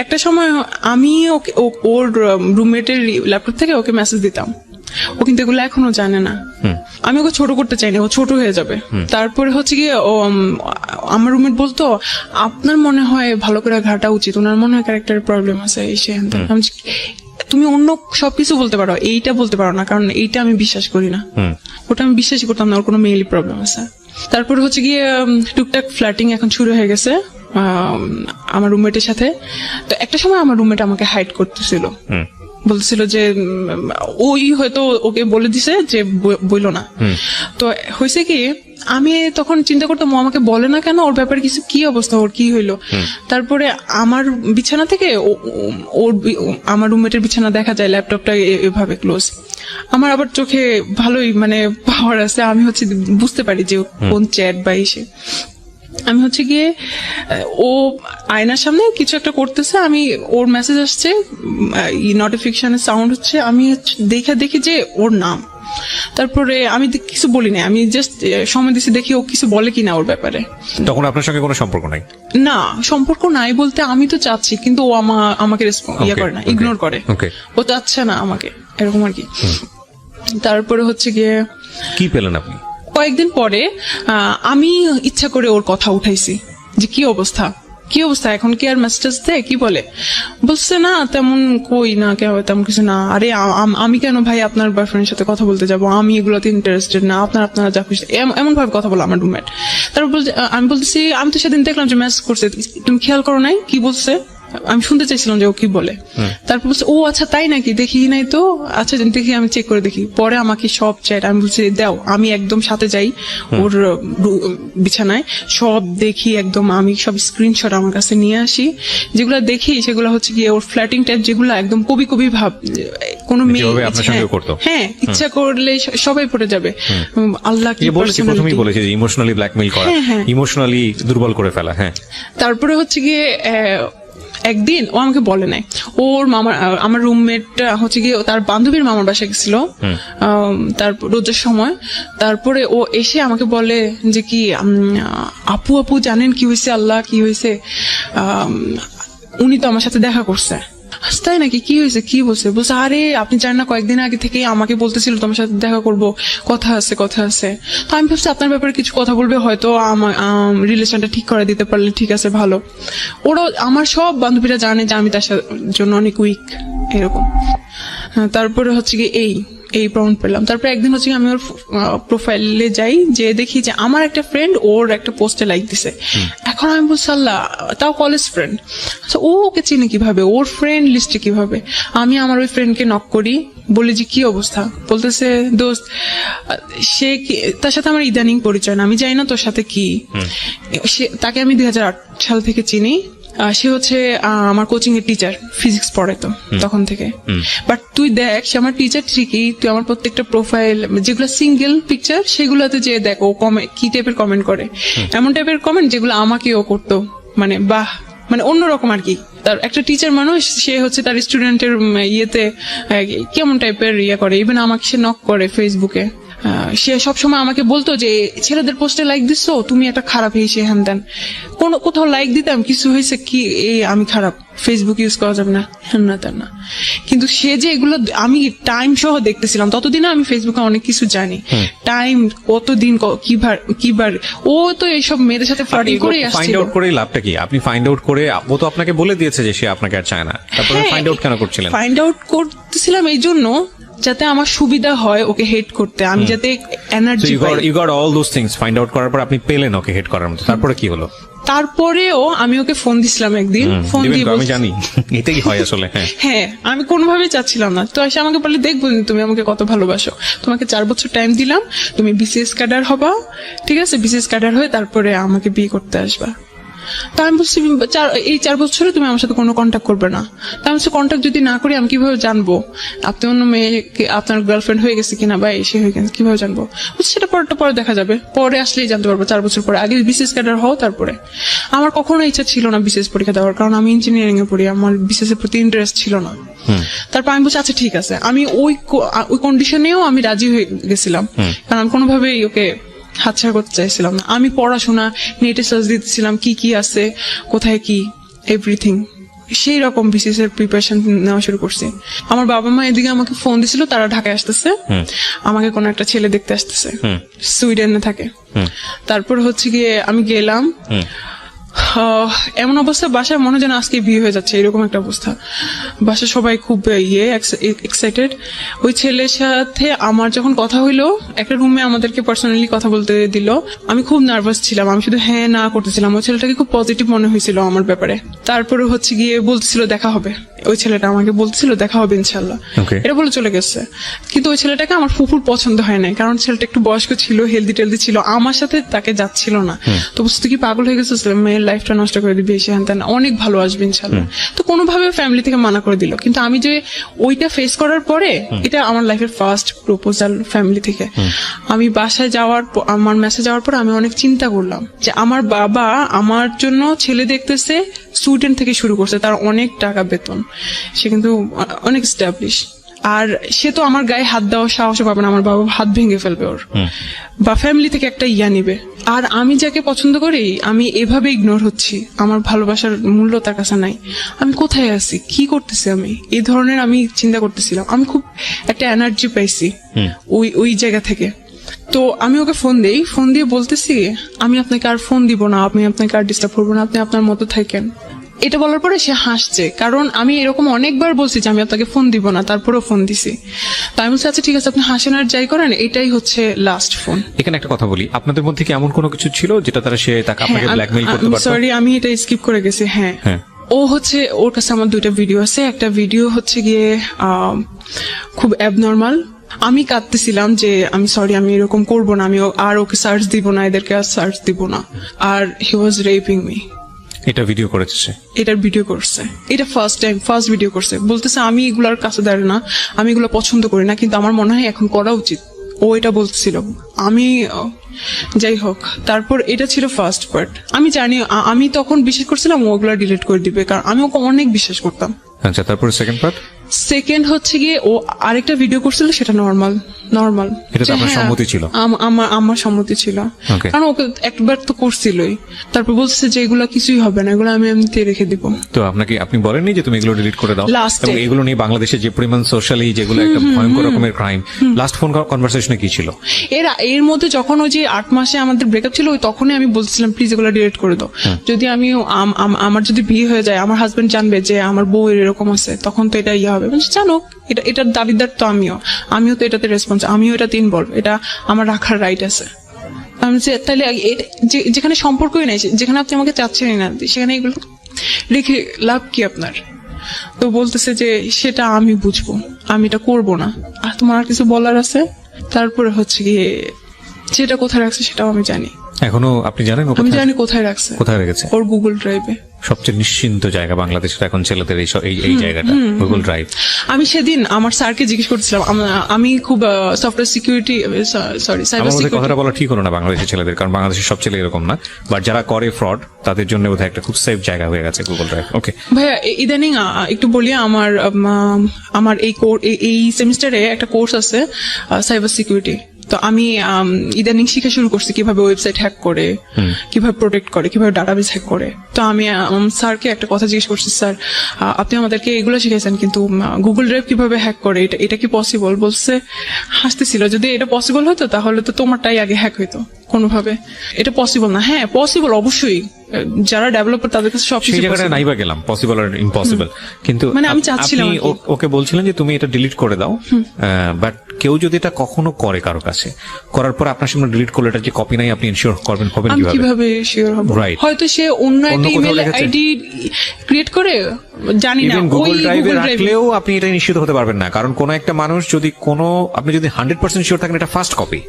একটা সময় আমি ওর রুমমেটের ল্যাপটপ থেকে ওকে মেসেজ দিতাম, ও কিন্তু এগুলো এখনো জানে না। আমি ওকে ছোট করতে চাই না, ও ছোট হয়ে যাবে। তারপরে হচ্ছে গিয়ে আমার রুমমেট বলতো আপনার মনে হয় ভালো করে ঘাটা উচিত, ওনার মনে হয় ক্যারেক্টারের প্রবলেম আছে এই সে। তুমি অন্য সবকিছু বলতে পারো, এইটা বলতে পারো না, কারণ এইটা আমি বিশ্বাস করি না। ওটা আমি বিশ্বাসই করতাম না ওর কোনো মেইলি প্রবলেম আছে। তারপর হচ্ছে গিয়ে টুকটাক ফ্ল্যাটিং এখন শুরু হয়ে গেছে আমার রুমমেটের সাথে। তো একটা সময় আমার রুমমেট আমাকে হাইড করতেছিল, বলছিল যে ওই হয়তো ওকে বলে দিছে যে বইলো না। তো হয়েছে কি আমি তখন চিন্তা করতাম ও আমাকে বলে না কেন, ওর ব্যাপারে কিছু কি অবস্থা, ওর কি হইলো। তারপরে আমার বিছানা থেকে আমার রুমমেটের বিছানা দেখা যায়, ল্যাপটপটা এভাবে ক্লোজ। আমার আবার চোখে ভালোই মানে পাওয়ার আছে, আমি হচ্ছে বুঝতে পারি যে কোন চ্যাট বা এসে। আমি হচ্ছে গিয়ে ও আয়নার সামনে কিছু একটা করতেছে, আমি ওর মেসেজ আসছে, নোটিফিকেশনের সাউন্ড হচ্ছে, আমি দেখি যে ওর নাম। তারপরে আমি কিছু বলি না, আমি জাস্ট সময় দিচ্ছি দেখি ও কিছু বলে কিনা ওর ব্যাপারে। তখন আপনার সঙ্গে কোনো সম্পর্ক নাই? না, সম্পর্ক নাই বলতে আমি তো চাচ্ছি, কিন্তু ও আমাকে ইয়ে করে না, ইগনোর করে। ও চাচ্ছে না আমাকে, এরকম আর কি। তারপরে হচ্ছে গিয়ে কি পেলেন আপনি? কয়েকদিন পরে আমি ইচ্ছা করে ওর কথা উঠাইছি যে কি অবস্থা এখন, কি আর মেসেজ দেয়, কি বলছে না তেমন কই না, তেমন কিছু না। আরে আমি কেন ভাই আপনার বয়ফ্রেন্ডের সাথে কথা বলতে যাবো, আমি এগুলোতে ইন্টারেস্টেড না, আপনারা যা খুশি, এমন ভাবে কথা বলো আমার রুমমেট। তারপর আমি বলতেছি আমি তো সেদিন দেখলাম যে মেসেজ করছে, তুমি খেয়াল করো নাই কি বলছে? আমি শুনতে চাইছিলাম যে ও কি বলে। তারপর বলছে ও আচ্ছা তাই নাকি, দেখি নাই তো, আচ্ছা দেখি আমি চেক করে দেখি। পরে আমাকে সব চ্যাট, আমি বলছি দাও, আমি একদম সাথে যাই ওর বিছানায়, সব দেখি একদম, আমি সব স্ক্রিনশট আমার কাছে নিয়ে আসি, যেগুলো দেখি সেগুলো হচ্ছে কি ওর ফ্ল্যাটিং টাইপ, যেগুলো একদম কবি ভাব, কোনো মেয়ে হ্যাঁ ইচ্ছা করলে সবাই পড়ে যাবে। আল্লাহ কি প্রথমেই বলেছে যে ইমোশনালি ব্ল্যাকমেইল করা, ইমোশনালি দুর্বল করে ফেলা। হ্যাঁ, তারপরে হচ্ছে গিয়ে একদিন ও আমাকে বলে নাই, আমার রুমমেট হচ্ছে গিয়ে তার বান্ধবীর মামার বাসায় গেছিল তারপর রোজার সময়। তারপরে ও এসে আমাকে বলে যে কি আপু জানেন কি হয়েছে, আল্লাহ কি হয়েছে, উনি তো আমার সাথে দেখা করছে। তাই নাকি, কি হয়েছে, কি বলছে? আরে আপনি জানেন না, কয়েকদিন আগে থেকে আমাকে বলতেছিল তোমার সাথে দেখা করবো, কথা আছে। তো আমি ভাবছি আপনার ব্যাপারে কিছু কথা বলবে, হয়তো আমার রিলেশনটা ঠিক করে দিতে পারলে ঠিক আছে, ভালো। ওরা আমার সব বান্ধবীরা জানে যে আমি তার জন্য অনেক উইক, এরকম। তারপরে হচ্ছে কি এই প্রমাণ পেলাম। তারপরে একদিন হচ্ছে আমি ওর প্রোফাইলে যাই, যে দেখি যে আমার একটা ফ্রেন্ড ওর একটা পোস্টে লাইক দিছে। এখন আমি বলছি আল্লাহ, তাও কলেজ ফ্রেন্ড, ও ওকে চিনে কিভাবে, ওর ফ্রেন্ড লিস্টে কিভাবে? আমি আমার ওই ফ্রেন্ডকে নক করি, বলি যে কি অবস্থা, বলতেছে দোস্ত সে তার সাথে আমার ইদানিং পরিচয় না, আমি জানি না তোর সাথে কি। তাকে আমি 2008 সাল থেকে চিনি, সে হচ্ছে আমার কোচিং এর টিচার, ফিজিক্স পড়ে তো তখন থেকে। বাট তুই দেখ, সে আমার টিচার ঠিকই, তুই আমার প্রত্যেকটা প্রোফাইল যেগুলো সিঙ্গেল পিকচার সেগুলোতে যে দেখ ও কি টাইপের কমেন্ট করে, এমন টাইপের কমেন্ট যেগুলো আমাকেও করতো, মানে বাহ, মানে অন্যরকম আর কি। তার একটা টিচার মানুষ, সে হচ্ছে তার স্টুডেন্টের ইয়েতে কেমন টাইপের করে। ইভেন আমাকে সে নক করে ফেসবুকে, সে সবসময় আমাকে বলতো যে ছেলেদের পোস্টে লাইক দিচ্ছো, তুমি একটা খারাপ হয়েছে হ্যান দেন। কোথাও লাইক দিতাম, কিছু হয়েছে কি, আমি খারাপ, ফেসবুক ইউজ করা যাবে না, হ্যান না তেন না। কিন্তু সে যে এগুলো আমি টাইম সহ দেখতেছিলাম, ততদিনে আমি ফেসবুকে অনেক কিছু জানি, টাইম কতদিন কিবার ও তো এইসব মেয়েদের সাথে ফ্লার্টিং করে আসছিল। ফাইন্ড আউট করে লাভটা কি? আপনি ফাইন্ড আউট করে, ও তো আপনাকে বলে দিয়েছে যে সে আপনাকে আর চায় না, তারপরে ফাইন্ড আউট কেন করছিলেন? ফাইন্ড আউট করতেছিলাম এই জন্য যাতে আমার সুবিধা হয় ওকে হেট করতে, আমি যাতে এনার্জি পাই। You got all those things. Find out করার পর আপনি পেলেন ওকে হেট করার মতো, তারপরে কি হলো? তারপরেও আমি ওকে ফোন দিছিলাম একদিন, ফোন দিবেন দিয়ে তো, আমি জানি এটাই হয় আসলে। হ্যাঁ, হ্যাঁ আমি কোনোভাবেই চাচ্ছিলাম না, তো এসে আমাকে বলে দেখবো তুমি আমাকে কত ভালোবাসো, তোমাকে 4 বছর টাইম দিলাম, তুমি বিসিএস ক্যাডার হবা, ঠিক আছে, বিসিএস ক্যাডার হয়ে তারপরে আমাকে বিয়ে করতে আসবা। তা আমি বলছি এই 4 বছরে তুমি আমার সাথে কোনো কন্ট্যাক্ট করবে না। তা আমি কন্ট্যাক্ট যদি না করি আমি কিভাবে জানবো আপনি অন্য মেয়েকে আপনার গার্লফ্রেন্ড হয়ে গেছে কিনা বা এসে হয়ে গেছে, কিভাবে জানবো? বলছি সেটা পরে দেখা যাবে, পরে আসলেই জানতে পারবো 4 বছর পরে, আগে বিসিএস ক্যাডার হও তারপরে। আমার কখনো ইচ্ছা ছিল না বিসিএস পরীক্ষা দেওয়ার, কারণ আমি ইঞ্জিনিয়ারিং এ পড়ি, আমার বিসিএস এর প্রতি ইন্টারেস্ট ছিল না। তারপর আমি বলছি আচ্ছা ঠিক আছে, আমি ওই কন্ডিশনেও আমি রাজি হয়ে গেছিলাম, কারণ আমি কোনোভাবেই ওকে হাতছাড়া করতে চাইছিলাম না। আমি পড়াশোনা নেটে সার্চ দিতেছিলাম কি কি আছে, কোথায় কি, এভরিথিং সেই রকম বিসিএস এর প্রিপারেশন নেওয়া শুরু করছি। আমার বাবা মা এদিকে আমাকে ফোন দিছিল, তারা ঢাকায় আসতেছে, আমাকে কোনো একটা ছেলে দেখতে আসতেছে, সুইডেনে থাকে। তারপর হচ্ছে গিয়ে আমি গেলাম, এমন অবস্থা বাসায় মনে যেন আজকে বিয়ে হয়ে যাচ্ছে, এরকম একটা অবস্থা। বাসায় সবাই খুব এক্সাইটেড। ওই ছেলের সাথে আমার যখন কথা হইলো, একটা রুমে আমাদেরকে পার্সোনালি কথা বলতে দিল, আমি খুব নার্ভাস ছিলাম, আমি শুধু হ্যাঁ না করতেছিলাম। ওই ছেলেটাকে খুব পজিটিভ মনে হয়েছিল আমার ব্যাপারে। তারপরে হচ্ছে গিয়ে বলতেছিল দেখা হবে, ওই ছেলেটা আমাকে বলতেছিল দেখা হবে ইনশাল্লাহ, এটা বলে চলে গেছে। কিন্তু ওই ছেলেটাকে আমার ফুফুর পছন্দ হয় নাই, কারণ ছেলেটা একটু বয়স্ক ছিল, হেলদি টেলদি ছিল, আমার সাথে তাকে যাচ্ছিল না। তো বুঝতে কি পাগল হয়ে গেছে, মেয়ের লাইফটা নষ্ট করে দিবি, এসে হ্যান অনেক ভালো আসবে ইনশাল্লাহ। তো কোনোভাবে ফ্যামিলি থেকে মানা করে দিল। কিন্তু আমি যে ওইটা ফেস করার পরে, এটা আমার লাইফের ফার্স্ট প্রপোজাল ফ্যামিলি থেকে। আমি বাসায় যাওয়ার আমার মেসেজ যাওয়ার পর আমি অনেক চিন্তা করলাম যে আমার বাবা আমার জন্য ছেলে দেখতেছে, সুইডেন থেকে শুরু করছে, তার অনেক টাকা বেতন, সে কিন্তু অনেক স্ট্যাবলিশ, আর সে তো আমার গায়ে হাত দেওয়ার সাহস পাবে না, আমার বাবা হাত ভেঙে ফেলবে ওর, বা ফ্যামিলি থেকে একটা ইয়া নিবে। আর আমি যাকে পছন্দ করি আমি এভাবে ইগনোর হচ্ছি, আমার ভালোবাসার মূল্য তার কাছে নাই, আমি কোথায় আছি, কি করতেছি আমি, এই ধরনের আমি চিন্তা করতেছিলাম। আমি খুব একটা এনার্জি পাইছি ওই জায়গা থেকে। তো আমি ওকে ফোন দেই, ফোন দিয়ে বলতেছি আমি আপনাকে আর ফোন দিব না, আমি আপনাকে আর ডিস্টার্ব করবো না, আপনি আপনার মতো থাকেন। এটা বলার পরে সে হাসছে, কারণ আমি এরকম অনেকবার বলছি যে আমি আপনাকে ফোন দিব না, তারপরেও ফোন দিছি। তাই আমি বলছি আচ্ছা ঠিক আছে, আপনি হাসেন আর যাই করেন, এটাই হচ্ছে লাস্ট ফোন। এখানে একটা কথা বলি, আপনাদের মধ্যে কি এমন কোনো কিছু ছিল যেটা তারা সে তাকে আপনাকে ব্ল্যাকমেইল করতে পারতো? সরি আমি এটা স্কিপ করে গেছি। হ্যাঁ, ও হচ্ছে ওর কাছে আমার 2টা ভিডিও আছে। একটা ভিডিও হচ্ছে গিয়ে খুব অ্যাবনর্মাল, আমি কাঁদতেছিলাম যে আমি সরি, আমি এরকম করবো না, আমি আর ওকে সার্চ দিব না, এদেরকে আর সার্চ দিব না। আর হি ওয়াজ রেপিং মি। এটা ভিডিও করেছে সে? এটার ভিডিও করছে, এটা ফার্স্ট ভিডিও করছে। বলতেছে আমি এগুলার কাছে দাঁড়াই না, আমি এগুলো পছন্দ করি না, কিন্তু আমার মনে হয় এখন করা উচিত। ও এটা বলছিল, আমি যাই হোক। তারপর এটা ছিল ফার্স্ট পার্ট। আমি জানি, আমি তখন বিশ্বাস করছিলাম ও ওগুলা ডিলিট করে দিবে, কারণ আমি ওকে অনেক বিশ্বাস করতাম। আচ্ছা, তারপর সেকেন্ড পার্ট? সেকেন্ড হচ্ছে গিয়ে ও আরেকটা ভিডিও করছিল, সেটা নর্মাল। এটা তো আপনার সম্মতি ছিল? আমার সম্মতি ছিল, কারণ ওকে একবার তো করছিলই। তারপর বলছে যে এগুলা কিছুই হবে না, এগুলো আমি এমনিতে রেখে দিব। তো আপনি বলেননি যে তুমি এগুলো ডিলিট করে দাও? লাস্টে এগুলো নিয়ে বাংলাদেশে যে পরিমাণ সোশ্যালি যেগুলো একটা ভয়ঙ্কর রকমের ক্রাইম, লাস্ট ফোন কনভারসেশনে কি ছিল? এর মধ্যে যখন ওই যে 8 মাসে আমাদের ব্রেকআপ ছিল, তখনই আমি বলছিলাম প্লিজ এগুলো ডিলিট করে দাও। যদি আমি আমার যদি বিয়ে হয়ে যায়, আমার হাজবেন্ড জানবে যে আমার বউ এরকম আছে, তখন তো এটা ইয়ে হবে। জানো এটার দাবিদার তো আমিও তো এটাতে রেসপন্স, আমিও এটা ইনভলভ, এটা আমার রাখার রাইট আছে। আমি তাহলে যেখানে সম্পর্কই নাই, যেখানে আপনি আমাকে চাচ্ছেনই না, সেখানে এগুলো রেখে লাভ কি আপনার? তো বলতেছে যে সেটা আমি বুঝবো, আমি এটা করবো না। আর তোমার আর কিছু বলার আছে? তারপরে হচ্ছে গিয়ে যেটা কোথায় রাখছে সেটাও আমি জানি। এখনো আপনি জানেন? আমি জানি কোথায় রাখছে। কোথায় রেখেছে? ওর গুগল ড্রাইভে। সবচেয়ে নিশ্চিন্ত জায়গা বাংলাদেশের এখন ছেলেদের এই জায়গাটা, গুগল ড্রাইভ। আমি সেদিন আমার স্যারকে জিজ্ঞেস করছিলাম, আমি খুব software security, sorry cyber security. কথাটা বলা ঠিক হলো না বাংলাদেশের ছেলেদের, কারণ বাংলাদেশের সব ছেলে এরকম না, বাট যারা করে ফ্রড তাদের জন্য বোধহয় একটা খুব সেফ জায়গা হয়ে গেছে গুগল ড্রাইভ। ওকে ভাইয়া, ইদানিং একটু বলি, আমার এই সেমিস্টারে একটা কোর্স আছে সাইবার সিকিউরিটি। তো আমি ইদানিং শিখা শুরু করছি কিভাবে ওয়েবসাইট হ্যাক করে, কিভাবে প্রোটেক্ট করে, কিভাবে ডাটাবেস হ্যাক করে। তো আমি স্যারকে একটা কথা জিজ্ঞেস করছি, স্যার আপনি আমাদেরকে এগুলো শিখেছেন, কিন্তু গুগল ড্রাইভ কিভাবে হ্যাক করে, এটা কি পসিবল? বলছে, হাসতেছিল, যদি এটা পসিবল হতো তাহলে তো তোমারটাই আগে হ্যাক হইতো কোনোভাবে। এটা পসিবল না। হ্যাঁ পসিবল, অবশ্যই, যারা ডেভেলপার তাদের কাছে সবকিছু সেই জায়গাটা নাইবা গেলাম, পসিবল আর ইম্পসিবল। কিন্তু মানে আমি চাচ্ছিলাম, ওকে বলছিলেন যে তুমি এটা ডিলিট করে দাও, বাট কেউ যদি এটা কখনো করে কারো কাছে, করার পর আপনার সামনে ডিলিট করলে এটা যে কপি নাই, আপনি ইনশিওর হবেন আমি কিভাবে? কিভাবে শিওর হব? Right. হয়তো সে অন্য একটা কোথাও ইমেল লেখেছে? আইডি ক্রিয়েট করে, জানি না, ইভেন ওই গুগল ড্রাইভে গুগল ড্রাইভে। রাখলেও আপনি এটা নিশ্চিত হতে পারবেন না, কারণ কোন একটা মানুষ যদি আপনি যদি 100% শিওর থাকেন এটা ফার্স্ট কপি,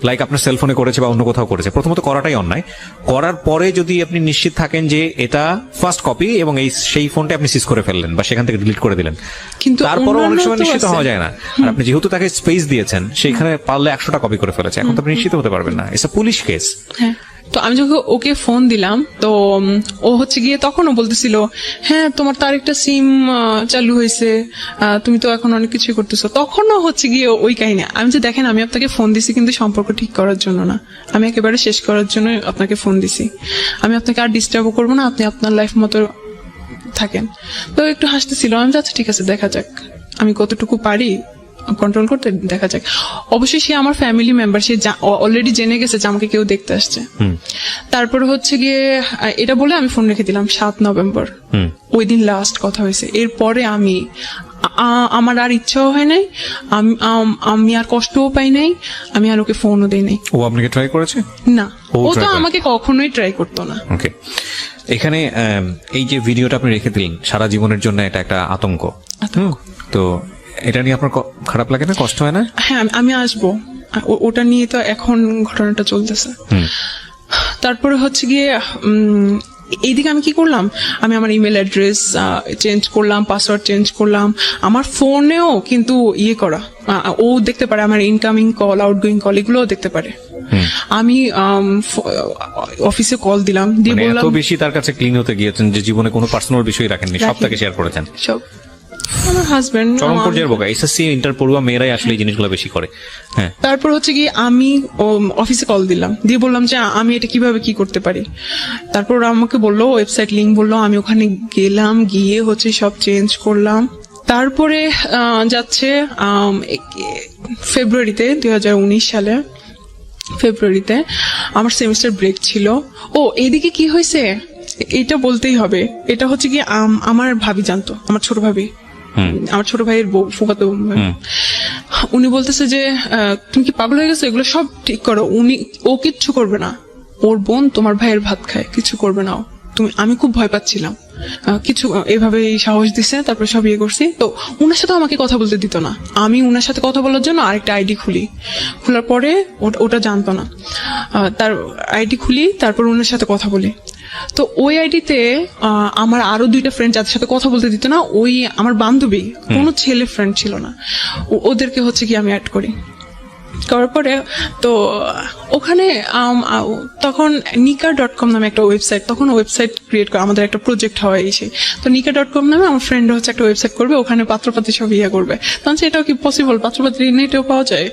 লাইক আপনার সেলফোনে করেছে বা অন্য কোথাও করেছে, প্রথমত করাটাই অন্যায়। করার পরে যদি আপনি নিশ্চিত থাকেন যে এটা ফার্স্ট কপি এবং সেই ফোনটা আপনি সিজ করে ফেললেন বা সেখান থেকে ডিলিট করে দিলেন, কিন্তু তারপরও অনেক অন্যান্য সময় তো নিশ্চিত আছে। হওয়া যায় না। আর আপনি যেহেতু তাকে স্পেস দিয়েছেন, সেখানে পারলে 100টা কপি করে ফেলেছে, এখন তো আপনি নিশ্চিত হতে পারবেন না। It's a police case. হ্যাঁ, তো আমি যখন ওকে ফোন দিলাম, তো ও হচ্ছে গিয়ে তখনও বলতেছিল, হ্যাঁ তোমার তো আরেকটা সিম চালু হয়েছে, তুমি তো এখন অনেক কিছুই করতেছো। তখনও হচ্ছে গিয়ে ওই কাহিনী। আমি যে দেখেন, আমি আপনাকে ফোন দিছি কিন্তু সম্পর্ক ঠিক করার জন্য না, আমি একেবারে শেষ করার জন্য আপনাকে ফোন দিছি। আমি আপনাকে আর ডিস্টার্বও করবো না, আপনি আপনার লাইফ মতো থাকেন। তো একটু হাসতেছিল। আমি আচ্ছা ঠিক আছে, দেখা যাক আমি কতটুকু পারি কন্ট্রোল করতে, দেখা যাক। অবশ্যই সে আমার ফ্যামিলি মেম্বার, সে অলরেডি জেনে গেছে যে আমাকে কেউ দেখতে আসছে। তারপরে হচ্ছে গিয়ে এটা বলে আমি ফোন রেখে দিলাম 7 নভেম্বর। ওই দিন লাস্ট কথা হয়েছে। এরপরে আমার আর ইচ্ছাও হয় নাই, আমি আর কষ্টও পাই নাই, আমি আর ওকে ফোনও দেই নাই। ও আপনাকে ট্রাই করেছে? না, ও ও try তো করে? আমাকে কখনোই ট্রাই করতো না। ওকে, এখানে এই যে ভিডিওটা আপনি রেখে দিলেন, সারা জীবনের জন্য এটা একটা আতঙ্ক। তো এটা নিয়ে আপনার খারাপ লাগে না, কষ্ট হয় না? হ্যাঁ, আমি আসবো। ওটা নিয়ে তো এখন ঘটনাটা চলতেছে। তারপরে হচ্ছে গিয়ে এইদিকে আমি কি করলাম, আমি আমার ইমেল অ্যাড্রেস চেঞ্জ করলাম, পাসওয়ার্ড চেঞ্জ করলাম, আমার ফোনেও কিন্তু করা, ও দেখতে পারে আমার ইনকামিং কল, আউটগোয়িং কল, এগুলোও দেখতে পারে। আমি অফিসে কল দিলাম, দিয়ে মানে বললাম এত বেশি তার কাছে ক্লিন হতে গিয়েছেন যে জীবনে কোনো পার্সোনাল বিষয় রাখেননি, সব তাকে শেয়ার করেছেন। সব আমার হাজবেন্ড। চরম পর্যায়ের বোকা। এসএসসি ইন্টার পড়ুয়া মেয়েরাই আসলে এই জিনিসগুলো বেশি করে। হ্যাঁ, তারপর হচ্ছে কি আমি অফিসে কল দিলাম, দিয়ে বললাম যে আমি এটা কিভাবে কি করতে পারি। তারপর ওরা আমাকে বললো, ওয়েবসাইট লিঙ্ক বললো, আমি ওখানে গেলাম, গিয়ে হচ্ছে সব চেঞ্জ করলাম। তারপরে যাচ্ছে ফেব্রুয়ারিতে 2019 সালে ফেব্রুয়ারিতে আমার সেমিস্টার ব্রেক ছিল। ও এদিকে কি হয়েছে এটা বলতেই হবে। এটা হচ্ছে কি আমার ভাবি জানতো, আমার ছোট ভাবি, আমার ছোট ভাইয়ের বউ, ফুফাতো বোন। উনি বলতেছে যে তুমি কি পাগল হয়ে গেছো, এগুলো সব ঠিক করো। ও কিচ্ছু করবে না, ওর বোন তোমার ভাইয়ের ভাত খায়, কিছু করবে না ও। আমি খুব ভয় পাচ্ছিলাম, কিছু এভাবে সাহস দিছে। তারপর সব করছি। তো উনার সাথে আমাকে কথা বলতে দিত না। আমি উনার সাথে কথা বলার জন্য আরেকটা আইডি খোলার পরে ওটা জানতো না, তার আইডি খুলি, তারপর উনার সাথে কথা বলি। তো ওই আইডিতে আমার আরো 2টা ফ্রেন্ড যাদের সাথে কথা বলতে দিত না, ওই আমার বান্ধবী, কোনো ছেলে ফ্রেন্ড ছিল না, ওদেরকে হচ্ছে কি আমি অ্যাড করার পরে তো ওখানে তখন nika.com নামে একটা ওয়েবসাইট, তখন ওয়েবসাইট ক্রিয়েট করা আমাদের একটা প্রজেক্ট হয় এসে। তো nika.com নামে আমার ফ্রেন্ড হচ্ছে একটা ওয়েবসাইট করবে, ওখানে পাত্রপাত্রী সব করবে। তখন এটাও কি পসিবল, পাত্রপাত্রী নেটেও পাওয়া যায়?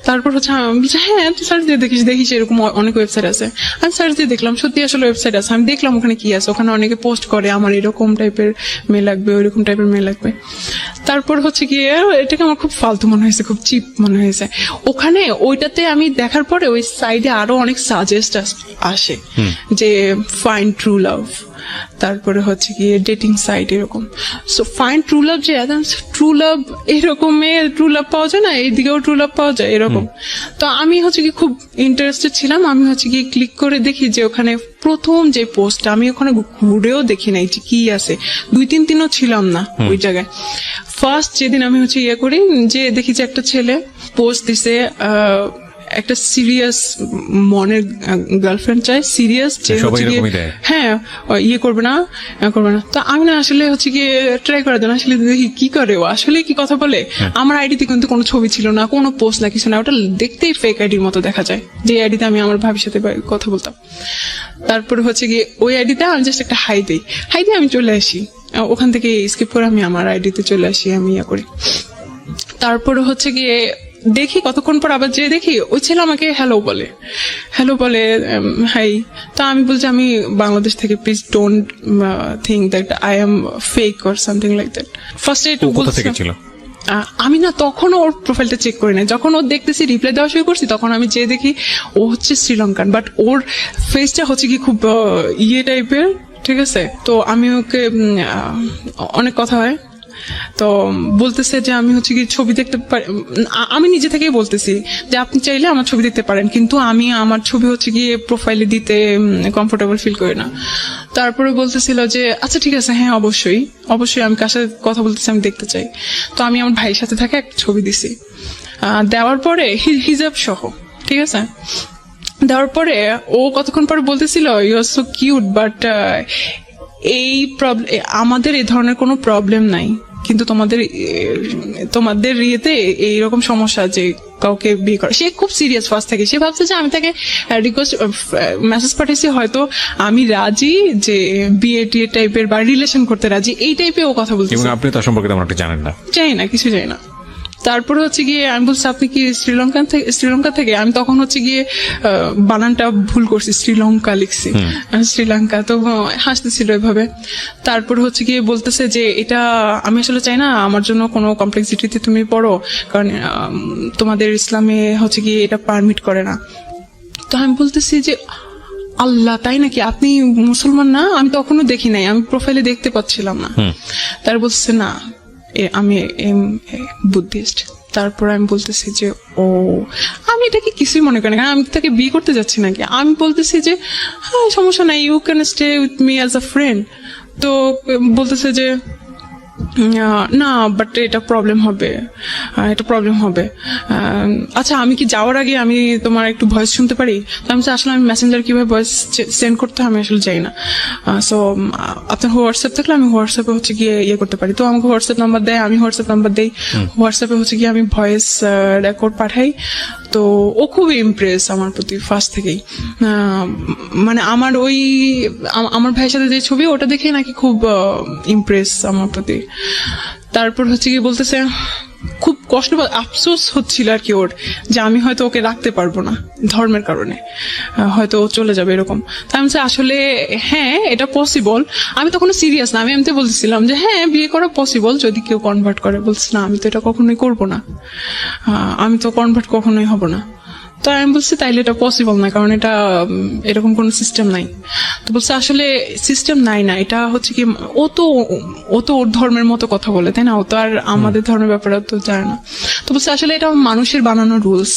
তারপর হচ্ছে আমি বলছি হ্যাঁ তুই সার্চ দিয়ে দেখিস এরকম অনেক ওয়েবসাইট আছে। আমি সার্চ দিয়ে দেখলাম সত্যি আসলে ওয়েবসাইট আছে। আমি দেখলাম ওখানে কি আছে, ওখানে অনেকে পোস্ট করে আমার এরকম টাইপের মেয়ে লাগবে, ওইরকম টাইপের মেয়ে লাগবে। তারপর হচ্ছে গিয়ে এটাকে আমার খুব ফালতু মনে হয়েছে, খুব চিপ মনে হয়েছে। ওখানে ওইটাতে আমি দেখার পরে ওই সাইডে আরো অনেক সাজেস্ট আসে যে ফাইন্ড ট্রু লাভ, তারপরে হচ্ছে গিয়ে ডেটিং সাইট এরকম। সো ফাইন্ড ট্রু লাভ, যে ট্রু লাভ এরকম ট্রু লাভ পাওয়া যায় না, এইদিকেও ট্রু লাভ পাওয়া যায় এরকম। তো আমি হচ্ছে কি খুব ইন্টারেস্টেড ছিলাম। আমি হচ্ছে কি ক্লিক করে দেখি যে ওখানে প্রথম যে পোস্টটা, আমি ওখানে ঘুরেও দেখি নাই যে কি আছে, 2-3 দিনও ছিলাম না ওই জায়গায়। ফার্স্ট যেদিন আমি হচ্ছে করি, যে দেখি যে একটা ছেলে পোস্ট দিছে একটা সিরিয়াস মনের গার্লফ্রেন্ড চাই, সিরিয়াস, যে হচ্ছে হ্যাঁ করবে না। তো আমি না আসলে হচ্ছে গিয়ে ট্রাই করার জন্য আসলে দেখি কি করে ও, আসলে কি কথা বলে। আমার আইডিতে কিন্তু কোনো ছবি ছিল না, কোনো পোস্ট না, কিছু না, ওটা দেখতেই ফেক আইডির মতো দেখা যায়, যে আইডিতে আমি আমার ভাবির সাথে কথা বলতাম। তারপরে হচ্ছে গিয়ে ওই আইডিতে আমি জাস্ট একটা হাই দিই, আমি চলে আসি, ওখান থেকে স্কিপ করে আমি আমার আইডিতে চলে আসি, আমি করি। তারপরে হচ্ছে গিয়ে দেখি কতক্ষণ পর আবার যে দেখি ওই ছেলে আমাকে হ্যালো বলে হাই। তা আমি বলছি আমি বাংলাদেশ থেকে, please don't think that I am fake or something like that. ফার্স্টে একটু আমি না তখন ওর প্রোফাইলটা চেক করি না, যখন ওর দেখতেছি রিপ্লাই দেওয়া শুরু করছি, তখন আমি যে দেখি ও হচ্ছে শ্রীলঙ্কান, বাট ওর ফেসটা হচ্ছে কি খুব টাইপের, ঠিক আছে। তো আমি ওকে অনেক কথা হয়, তো বলতেছে যে আমি হচ্ছে কি ছবি দেখতে পারি, আমি নিজে থেকেই বলতেছি যে আপনি চাইলে আমার ছবি দেখতে পারেন, কিন্তু আমি আমার ছবি হচ্ছে গিয়ে প্রোফাইলে দিতে কমফোর্টেবল ফিল করি না। তারপরে বলতেছিল যে আচ্ছা ঠিক আছে, হ্যাঁ অবশ্যই অবশ্যই, আমি কার সাথে কথা বলতেছি আমি দেখতে চাই। তো আমি আমার ভাইয়ের সাথে থাকে একটা ছবি দিছি, দেওয়ার পরে হিজাব সহ, ঠিক আছে, দেওয়ার পরে ও কতক্ষণ পরে বলতেছিল you are so cute, but এই প্রবলেম, আমাদের এই ধরনের কোনো প্রবলেম নাই, কিন্তু তোমাদের ইয়েতে এইরকম সমস্যা যে কাউকে বিয়ে করে। সে খুব সিরিয়াস ফার্স্ট থেকে, সে ভাবছে যে আমি তাকে রিকোয়েস্ট মেসেজ পাঠিয়েছি, হয়তো আমি রাজি যে বিয়ে টিয়ে টাইপের বা রিলেশন করতে রাজি, এই টাইপের ও কথা বলছে। এবং আপনি তার সম্পর্কে তেমন একটা জানেন না? জানি না, কিছু জানি না। তারপরে হচ্ছে গিয়ে আমি বলছি আপনি কি শ্রীলঙ্কা থেকে? আমি তখন হচ্ছে গিয়ে বানানটা ভুল করছি, শ্রীলঙ্কা লিখছি, শ্রীলঙ্কা। তো হাসতেছিল এভাবে। তারপরে হচ্ছে গিয়ে বলতেছে যে এটা আমি আসলে চাই না আমার জন্য কোনো কমপ্লেক্সিটিতে তুমি পড়ো, কারণ তোমাদের ইসলামে হচ্ছে গিয়ে এটা পারমিট করে না। তো আমি বলতেছি যে আল্লাহ, তাই নাকি? আপনি মুসলমান না? আমি তখনও দেখি নাই, আমি প্রোফাইলে দেখতে পাচ্ছিলাম না। তার বলছে না আমি বুদ্ধিস্ট। তারপর আমি বলতেছি যে ও, আমি এটাকে কিছুই মনে করি না, কারণ আমি তাকে বিয়ে করতে যাচ্ছি নাকি। আমি বলতেছি যে হ্যাঁ সমস্যা নাই, you can stay with me as a friend. তো বলতেছে যে না, বাট এটা প্রবলেম হবে, আচ্ছা আমি কি যাওয়ার আগে আমি তোমার একটু ভয়েস শুনতে পারি? তো আমি আসলে আমি মেসেঞ্জার কিভাবে ভয়েস সেন্ড করতে হয় আমি আসলে যাই না। সো আপনার হোয়াটসঅ্যাপ থাকলে আমি হোয়াটসঅ্যাপে হচ্ছে গিয়ে ইয়ে করতে পারি। তো আমাকে হোয়াটসঅ্যাপ নাম্বার দেয়, আমি হোয়াটসঅ্যাপ নাম্বার দিই, হোয়াটসঅ্যাপে হচ্ছে গিয়ে আমি ভয়েস রেকর্ড পাঠাই। তো ও খুবই ইমপ্রেস আমার প্রতি ফার্স্ট থেকেই, মানে আমার ভাইয়ের সাথে যে ছবি ওটা দেখে নাকি খুব ইমপ্রেস আমার প্রতি। তারপর হচ্ছে কি বলতেছে খুব কষ্ট আফসোস হচ্ছিল আর কি ওর, যে আমি হয়তো ওকে রাখতে পারবো না ধর্মের কারণে, হয়তো ও চলে যাবে এরকম। তাই আমি আসলে হ্যাঁ এটা পসিবল। আমি তখন সিরিয়াস না, আমি এমনিতে বলতেছিলাম যে হ্যাঁ বিয়ে করা পসিবল যদি কেউ কনভার্ট করে। বলছে না আমি তো এটা কখনোই করবো না, আমি তো কনভার্ট কখনোই হব না। তো আমি বলছি তাইলে এটা পসিবল না, কারণ এটা এরকম কোন সিস্টেম নাই। তো বলছে আসলে সিস্টেম নাই না, এটা হচ্ছে কি ও তো ওর ধর্মের মতো কথা বলে, তাই না? ও তো আর আমাদের ধর্মের ব্যাপারে তো জানে না। তো বলছে আসলে এটা মানুষের বানানো রুলস,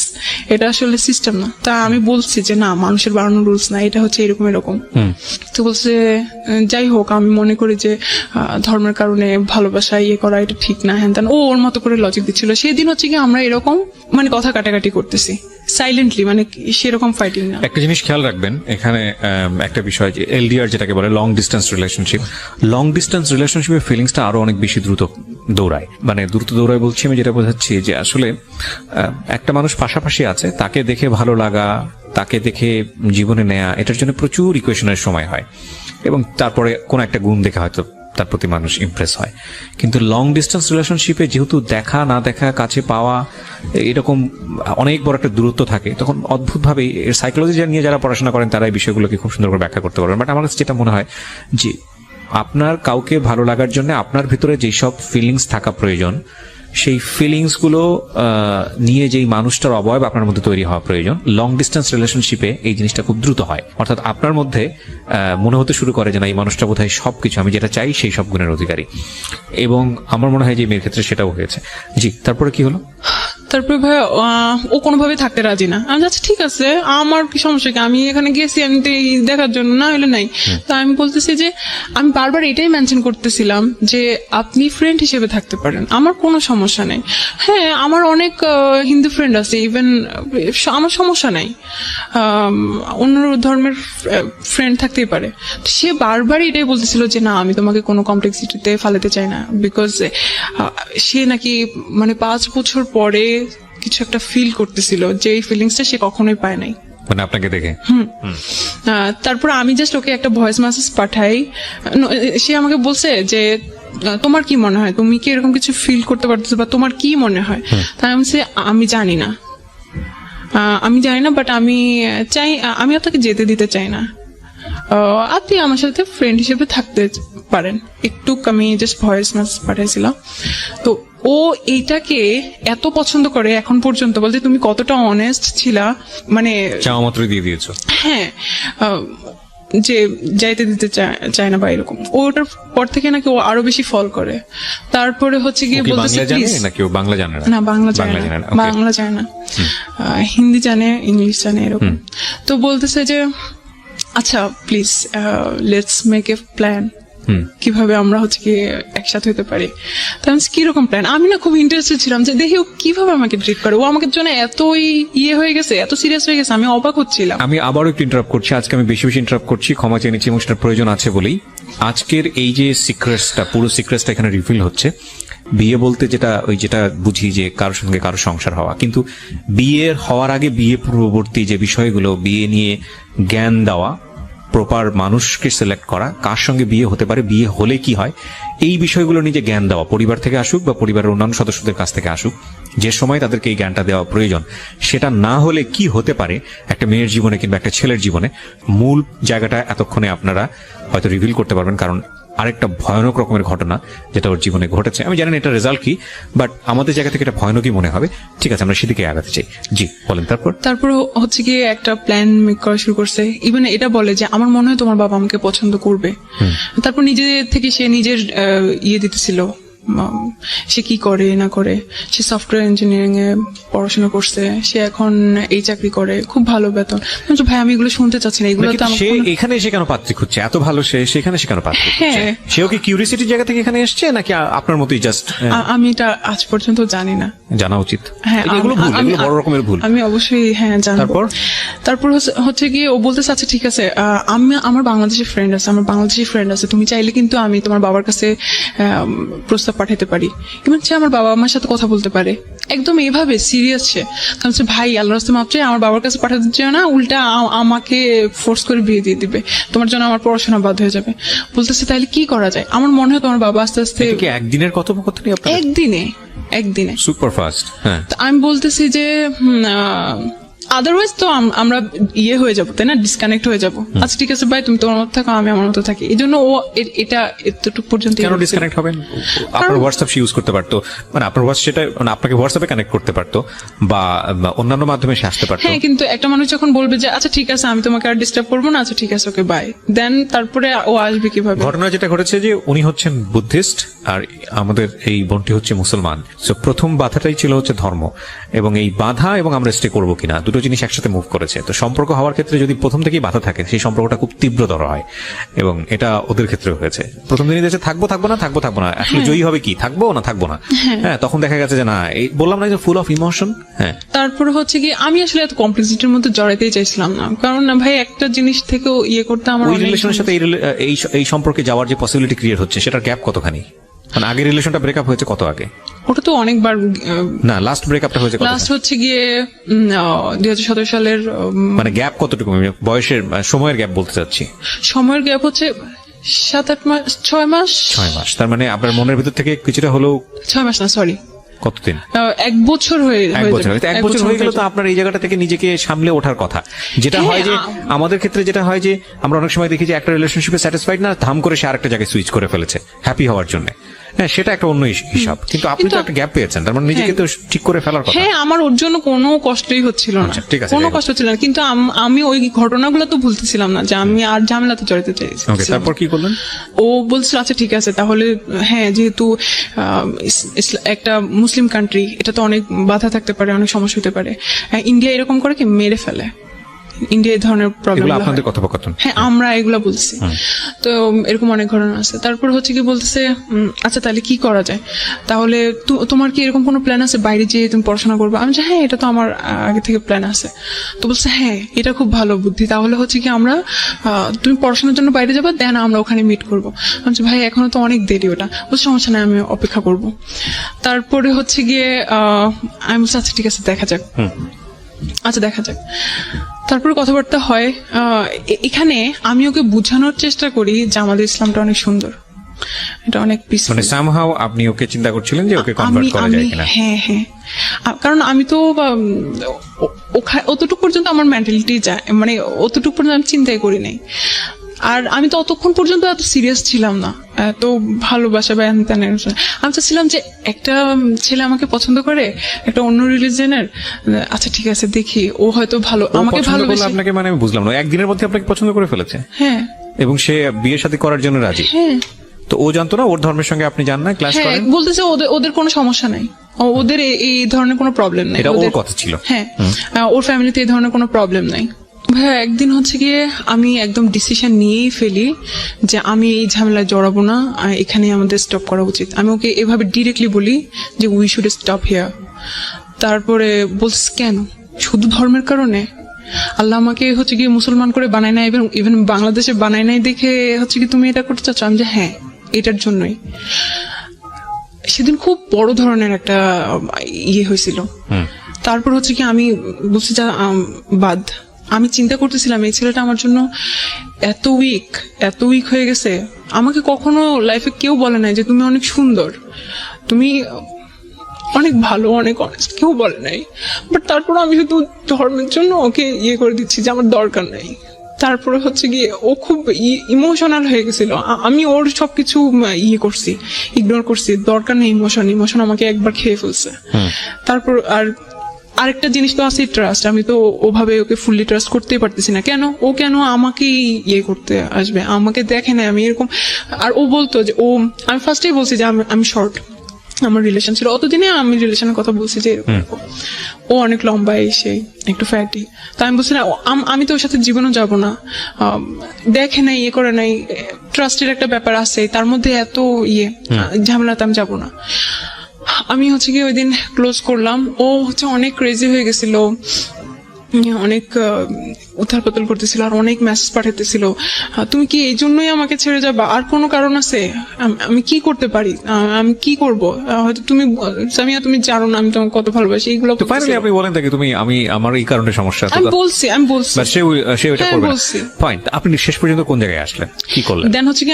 এটা আসলে সিস্টেম না। তা আমি বলছি যে না, মানুষের বানানো রুলস না, এটা হচ্ছে এরকম এরকম। তো বলছে যাই হোক, আমি মনে করি যে ধর্মের কারণে ভালোবাসা ইয়ে করা এটা ঠিক না, হ্যান তেন। ও ওর মতো করে লজিক দিচ্ছিল। সেদিন হচ্ছে কি আমরা এরকম মানে কথা কাটাকাটি করতেছি সাইলেন্টলি, মানে সেরকম ফাইটিং না। একটা জিনিস খেয়াল রাখবেন এখানে, একটা বিষয় যে এলডিআর যেটাকে বলে লং ডিস্টেন্স রিলেশনশিপের ফিলিংসটা আরো অনেক বেশি দ্রুত দৌড়ায়। মানে দ্রুত দৌড়ায় বলছি আমি যেটা বোঝাচ্ছি যে আসলে একটা মানুষ পাশাপাশি আছে, তাকে দেখে ভালো লাগা, তাকে দেখে জীবনে নেয়া, এটার জন্য প্রচুর ইকুয়েশনের সময় হয়, এবং তারপরে কোন একটা গুণ দেখে হয়তো তার প্রতি মানুষ ইমপ্রেস হয়। কিন্তু লং ডিস্টেন্স রিলেশনশিপে যেহেতু দেখা না দেখা, কাছে পাওয়া, এরকম অনেক বড় একটা দূরত্ব থাকে, তখন অদ্ভুতভাবে সাইকোলজি নিয়ে যারা পড়াশোনা করেন তারা এই বিষয়গুলোকে খুব সুন্দর করে ব্যাখ্যা করতে পারবেন। বাট আমার কাছে যেটা মনে হয় যে আপনার কাউকে ভালো লাগার জন্য আপনার ভিতরে যেসব ফিলিংস থাকা প্রয়োজন, সেই ফিলিংস গুলো নিয়ে যেই মানুষটার অবয়ব আপনার মধ্যে তৈরি হওয়া প্রয়োজন। লং ডিস্টেন্স রিলেশনশিপে এই জিনিসটা খুব দ্রুত হয়, অর্থাৎ আপনার মধ্যে মনে হতে শুরু করে যে না, এই মানুষটা বোধহয় সবকিছু, আমি যেটা চাই সেই সব গুণের অধিকারী। এবং আমার মনে হয় যে মেয়ের ক্ষেত্রে সেটাও হয়েছে। জি, তারপরে কি হলো? তারপরে ভাই ও কোনোভাবে থাকতে রাজি না। আমি আচ্ছা ঠিক আছে, আমার কি সমস্যা কি, আমি এখানে গেছি আমি দেখার জন্য, না হলে নাই। তা আমি বলতেছি যে আমি বারবার এটাই মেনশন করতেছিলাম যে আপনি ফ্রেন্ড হিসেবে থাকতে পারেন, আমার কোনো সমস্যা নেই। হ্যাঁ আমার অনেক হিন্দু ফ্রেন্ড আছে, ইভেন আমার সমস্যা নাই, অন্য ধর্মের ফ্রেন্ড থাকতেই পারে। সে বারবার এটাই বলতেছিল যে না আমি তোমাকে কোনো কমপ্লেক্সিটিতে ফালাতে চাই না, বিকজ সে নাকি মানে 5 বছর পরে কিছু একটা ফিল করতেছিল, যে এই ফিলিংসটা সে কখনোই পায় নাই, মানে আপনাকে দেখে। তারপর আমি জাস্ট ওকে একটা ভয়েস মেসেজ পাঠাই, সে আমাকে বলছে যে তোমার কি মনে হয়, তুমি কি এরকম কিছু ফিল করতে পারতেছো, বা তোমার কি মনে হয়? তাই আমি বলছি আমি জানি না, বাট আমি চাই, আমি আপনাকে যেতে দিতে চাই না, আপনি আমার সাথে ফ্রেন্ড হিসেবে থাকতে পারেন। একটু আমি জাস্ট ভয়েস মেসেজ পাঠাইছিলাম। তো ও এইটাকে এত পছন্দ করে এখন পর্যন্ত, বলতে তুমি কতটা অনেস্ট ছিলা, মানে চাওয়া মাত্র দিয়ে দিয়েছো। হ্যাঁ যে যাইতে দিতে চায় না বা এরকম, ওটার পর থেকে নাকি ও আরো বেশি ফল করে। তারপরে হচ্ছে গিয়ে কি বলতেছে বাংলা জানে প্লিজ, নাকি ও বাংলা জানে না? না বাংলা জানে বাংলা জানে না, না, okay. বাংলা জানে না, হিন্দি জানে, ইংলিশ জানে এরকম। তো বলতেছে যে আচ্ছা please let's make a plan, কিভাবে আমরা হচ্ছে কি একসাথে হতে পারি। তো আমি বলছি, কিরকম প্ল্যান? আমি না খুব ইন্টারেস্টেড ছিলাম যে দেখি ও কিভাবে আমাকে ট্রিট করে, ও আমাকে জন্য এতই হয়ে গেছে, এত সিরিয়াস হয়ে গেছে, আমি অবাক হচ্ছিলাম। আমি আবারও একটু ইন্টারাপ্ট করছি, আজকে আমি বেশি ইন্টারাপ্ট করছি, ক্ষমা চেয়ে নিচ্ছি, এবং সেটার প্রয়োজন আছে বলেই। আজকের এই যে সিক্রেটসটা, পুরো সিক্রেটসটা এখানে রিভিল হচ্ছে। বিয়ে বলতে যেটা বুঝি যে কারোর সঙ্গে কারো সংসার হওয়া, কিন্তু বিয়ের হওয়ার আগে বিয়ে পূর্ববর্তী যে বিষয়গুলো, বিয়ে নিয়ে জ্ঞান দেওয়া, প্রপার মানুষকে সিলেক্ট করা, কার সঙ্গে বিয়ে হতে পারে, বিয়ে হলে কি হয়, এই বিষয়গুলো নিয়ে যে জ্ঞান দেওয়া, পরিবার থেকে আসুক বা পরিবারের অন্যান্য সদস্যদের কাছ থেকে আসুক, যে সময় তাদেরকে এই জ্ঞানটা দেওয়া প্রয়োজন, সেটা না হলে কি হতে পারে একটা মেয়ের জীবনে কিংবা একটা ছেলের জীবনে, মূল জায়গাটা এতক্ষণে আপনারা হয়তো রিভিল করতে পারবেন। কারণ আরেকটা ভয়ানক রকমের ঘটনা যেটা ওর জীবনে ঘটেছে, আমি জানি না এটা রেজাল্ট কি, বাট আমাদের জায়গা থেকে এটা ভয়ানকই মনে হবে। ঠিক আছে, আমরা সেদিকে আগাতে চাই। জি বলেন। তারপর হচ্ছে গিয়ে একটা প্ল্যান মেক করা শুরু করছে। ইভেন এটা বলে যে আমার মনে হয় তোমার বাবা আমাকে পছন্দ করবে। তারপর নিজে থেকে সে নিজের দিতেছিল, সে কি করে না করে। সে সফটওয়্যার ইঞ্জিনিয়ারিং এ পড়াশোনা করছে, সে এখন এই চাকরি করে, খুব ভালো বেতন। ভাই আমি এগুলো শুনতে চাচ্ছি না, এগুলো তো সে এখানে এসে কেন পাত্রী খুঁজছে? এত ভালো সেখানে সে কেন পাত্রী খুঁজছে? সেও কি কিউরিয়াসিটির জায়গা থেকে এখানে এসছে, নাকি আপনার মতোই জাস্ট? আমি এটা আজ পর্যন্ত জানি না, জানা উচিত। হ্যাঁ, এগুলো বড় রকমের ভুল। আমি অবশ্যই জানবো। তারপর হচ্ছে গিয়ে ও বলতেছে আচ্ছা ঠিক আছে, আমার বাংলাদেশি ফ্রেন্ড আছে, তুমি চাইলে কিন্তু আমি তোমার বাবার কাছে প্রস্তাব পাঠাতে পারি, এবং সে আমার বাবা আমার সাথে কথা বলতে পারে। একদম এভাবে সিরিয়াস সে। কারণ ভাই আল্লাহর রাস্তায় মাপ চাই, আমার বাবার কাছে পাঠাতে চাও না, উল্টা আমাকে ফোর্স করে বিয়ে দিয়ে দিবে, তোমার জন্য আমার পড়াশোনা বাদ হয়ে যাবে। বলতেছে তাহলে কি করা যায়? আমার মনে হয় তোমার বাবা আস্তে আস্তে। একদিনের কথোপকথনই আপনার? একদিনে সুপার ফাস্ট। হ্যাঁ, আমি বলতেছি যে আদারওয়াইজ তো আমরা হয়ে যাবো, তাই না, ডিসকানেক্ট হয়ে যাবো। আচ্ছা ঠিক আছে ভাই, তুমি তোমার মতো থাকো, আমি আমার মতো থাকি। এই জন্য ও এটা এতটুকু পর্যন্ত। কেন ডিসকানেক্ট হবেন? আপনার হোয়াটসঅ্যাপ ইউজ করতে পারতো, মানে আপনার সেটা মানে আপনাকে হোয়াটসঅ্যাপে কানেক্ট করতে পারতো, বা অন্যান্য মাধ্যমে সে আসতে পারতো। হ্যাঁ, কিন্তু একটা মানুষ যখন বলবে যে আচ্ছা ঠিক আছে আমি তোমাকে আর ডিস্টার্ব করবো না, আচ্ছা ঠিক আছে ওকে বাই, দেন তারপরে ও আসবে কিভাবে? ঘটনা যেটা ঘটেছে যে উনি হচ্ছেন বুদ্ধিস্ট আর আমাদের এই বোনটি হচ্ছে মুসলমান। সো প্রথম বাধাটাই ছিল হচ্ছে ধর্ম, এবং এই বাধা এবং আমরা স্টে করবো কিনা, দুটো জিনিস একসাথে মুভ করেছে। তো সম্পর্ক হওয়ার ক্ষেত্রে যদি প্রথম থেকেই বাধা থাকে, সেই সম্পর্কটা খুব তীব্রতর হয়, এবং এটা ওদের ক্ষেত্রে হয়েছে। প্রথম দিনই দেখছে থাকবো না, আসলে জয়ী হবে কি, থাকবো না। হ্যাঁ, তখন দেখা গেছে যে না, এই বললাম না যে ফুল অফ ইমোশন। হ্যাঁ, তারপরে হচ্ছে কি আমি আসলে এত কমপ্লেক্সিটির মধ্যে জড়াইতেই চাইছিলাম না, কারণ না ভাই একটা জিনিস থেকেও করতে আমার ওই রিলেশনের সাথে এই সম্পর্কে যাওয়ার যে পসিবিলিটি ক্রিয়েট হচ্ছে, সেটার গ্যাপ কতখানি? মানে আগের রিলেশনটা ব্রেকআপ হয়েছে কত আগে? ওটা তো অনেকবার। না, লাস্ট ব্রেকআপটা হয়েছে লাস্ট হচ্ছে গিয়ে 2017 সালের। মানে গ্যাপ কতটুকু? বয়সের সময়ের গ্যাপ বলতে চাচ্ছি। সময়ের গ্যাপ হচ্ছে 7-8 মাস, 6 মাস। তার মানে আপনার মনের ভিতর থেকে কিছুটা হলেও 6 মাস না, সরি কতদিন? 1 বছর হয়ে গেল। তো আপনার এই জায়গাটা থেকে নিজেকে সামলে ওঠার কথা। যেটা হয় যে আমাদের ক্ষেত্রে যেটা হয় যে আমরা অনেক সময় দেখি যে একটা রিলেশনশিপে স্যাটিসফাইড না, ধাম করে সে আরেকটা জায়গায় সুইচ করে ফেলেছে হ্যাপি হওয়ার জন্য। হ্যাঁ, সেটা একটা অন্য হিসাব, কিন্তু আপনি তো একটা গ্যাপ পেয়েছেন, তার মানে নিজেকে তো ঠিক করে ফেলার কথা। হ্যাঁ, আমার ওর জন্য কোনো কষ্টই হচ্ছিল না, ঠিক আছে, কোনো কষ্ট ছিল না, কিন্তু আমি ওই ঘটনাগুলো তো ভুলতেছিলাম না যে আমি আর ঝামেলাতে জড়িতে চাইছি। তারপর কি করলেন? ও বলছিল আচ্ছা ঠিক আছে তাহলে, হ্যাঁ যেহেতু একটা মুসলিম কান্ট্রি, এটা তো অনেক বাধা থাকতে পারে, অনেক সমস্যা হতে পারে। ইন্ডিয়া এরকম করে কি মেরে ফেলে, ইন্ডিয়া এই ধরনের প্রবলেম। আপনাদের কথোপকথন? হ্যাঁ, আমরা এগুলা বলছি। তো এরকম অনেক ঘটনা আছে। তারপর হচ্ছে কি বলতেছে আচ্ছা তাহলে কি করা যায়, তাহলে তোমার কি এরকম কোনো প্ল্যান আছে বাইরে যেয়ে তুমি পড়াশোনা করবে? আমি হ্যাঁ, এটা তো আমার আগে থেকে প্ল্যান আছে। তো বলছে হ্যাঁ, এটা খুব ভালো বুদ্ধি, তাহলে হচ্ছে কি আমরা তুমি পড়াশোনার জন্য বাইরে যাবে, দেন আমরা ওখানে মিট করবো। আমি ভাই এখনো তো অনেক দেরি, ওটা বলছে সমস্যা নেই, আমি অপেক্ষা করবো। তারপরে হচ্ছে গিয়ে আমি বলছি আচ্ছা ঠিক আছে দেখা যাক। তারপরে কথাবার্তা হয়। এখানে আমি ওকে বোঝানোর চেষ্টা করি যে আমাদের ইসলামটা অনেক সুন্দর, এটা অনেক পিসফুল। মানে সামহাউ আপনি ওকে চিন্তা করছিলেন যে ওকে কনভার্ট করা যায় কিনা? হ্যাঁ, কারণ আমি তো অতটুকু পর্যন্ত আমার মেন্টালিটি যায়, মানে অতটুকু পর্যন্ত আমি চিন্তাই করি নাই। আর আমি তো অতক্ষণ পর্যন্ত এত সিরিয়াস ছিলাম না, এত ভালোবাসা বা আমি চাচ্ছিলাম যে একটা ছেলে আমাকে পছন্দ করে, একটা অন্য রিলিজনের, আচ্ছা ঠিক আছে দেখি, ও হয়তো ভালো আমাকে ভালোবাসে। আপনাকে মানে আমি বুঝলাম না, একদিনের মধ্যে আপনাকে পছন্দ করে ফেলেছে? হ্যাঁ। এবং সে বিয়ে শাদী করার জন্য রাজি? হ্যাঁ। তো ও জানতো না ওর ধর্মের সঙ্গে আপনি যান না, ক্লাস হ্যাঁ, করেন? বলতেছে ওদের কোনো সমস্যা নাই, ওদের এই ধরনের কোনো প্রবলেম নাই। এটা ওর কথা ছিল? হ্যাঁ, ওর ফ্যামিলিতে এই ধরনের কোনো প্রবলেম নাই। ভাইয়া একদিন হচ্ছে গিয়ে আমি একদম ডিসিশন নিয়েই ফেলি যে আমি এই ঝামেলায় জড়াবো না, এখানে আমাদের স্টপ করা উচিত। আমি ওকে এভাবে ডিরেক্টলি বলি যে উই শুড স্টপ হিয়ার। তারপরে বলছিস কেন, শুধু ধর্মের কারণে? আল্লাহ আমাকে হচ্ছে গিয়ে মুসলমান করে বানায় নাই, এবং ইভেন বাংলাদেশে বানায় নাই দেখে হচ্ছে কি তুমি এটা করতে চাচ্ছ? আমি যে হ্যাঁ, এটার জন্যই। সেদিন খুব বড় ধরনের একটা ইয়ে হয়েছিল। তারপর হচ্ছে কি আমি বলছি যা বাদ। আমি চিন্তা করতেছিলাম এই ছেলেটা আমার জন্য এত উইক হয়ে গেছে। আমাকে কখনো লাইফে কেউ বলে নাই যে তুমি অনেক সুন্দর, তুমি অনেক ভালো, অনেক অনেস্ট, কেউ বলে নাই। বাট তারপর আমি শুধু ধর্মের জন্য ওকে ইয়ে করে দিচ্ছি যে আমার দরকার নাই। তারপরে হচ্ছে গিয়ে ও খুব ইমোশনাল হয়ে গেছিল। আমি ওর সবকিছু ইয়ে করছি, ইগনোর করছি, দরকার নেই ইমোশন আমাকে একবার খেয়ে ফেলছে। তারপর আরেকটা জিনিস তো আছে ট্রাস্ট। আমি তো ওভাবে ওকে ফুললি ট্রাস্ট করতেই পারতেছি না। ও কেন আমাকেই ইয়ে করতে আসবে? আমাকে দেখে না আমি এরকম। আর ও বলতো যে আমি ফার্স্টেই বলছি যে আমি শর্ট, আমার রিলেশন ছিল অতদিনে, আমি রিলেশনের কথা বলছি যে ও অনেক লম্বা, এসে একটু ফ্যাটি। তো আমি বলছি না, আমি তো ওর সাথে জীবনও যাব না। দেখে নাই, ইয়ে করে নাই, ট্রাস্টের একটা ব্যাপার আছে, তার মধ্যে এত ঝামেলাতে আমি যাবো না। আমি হচ্ছে কি ওই দিন ক্লোজ করলাম। ও হচ্ছে অনেক ক্রেজি হয়ে গেছিল, অনেক উথাল পাতাল করতেছিল, আর অনেক মেসেজ পাঠাতেছিল, তুমি কি এই জন্যই আমাকে ছেড়ে যাবা? আর কোনো কারণ আছে? আমি কি করতে পারি? আমি কি করব? হয়তো তুমি সামিয়া, তুমি জানো না আমি তোমাকে কত ভালোবাসি। এইগুলো ফাইনালি আপনি বলেন তাকে তুমি আমার এই কারণে সমস্যা। আমি বলছি সে ওটা করবে না। ফাইন, আপনি শেষ পর্যন্ত কোন জায়গায় আসলেন, কি করলেন? দেন হচ্ছে কি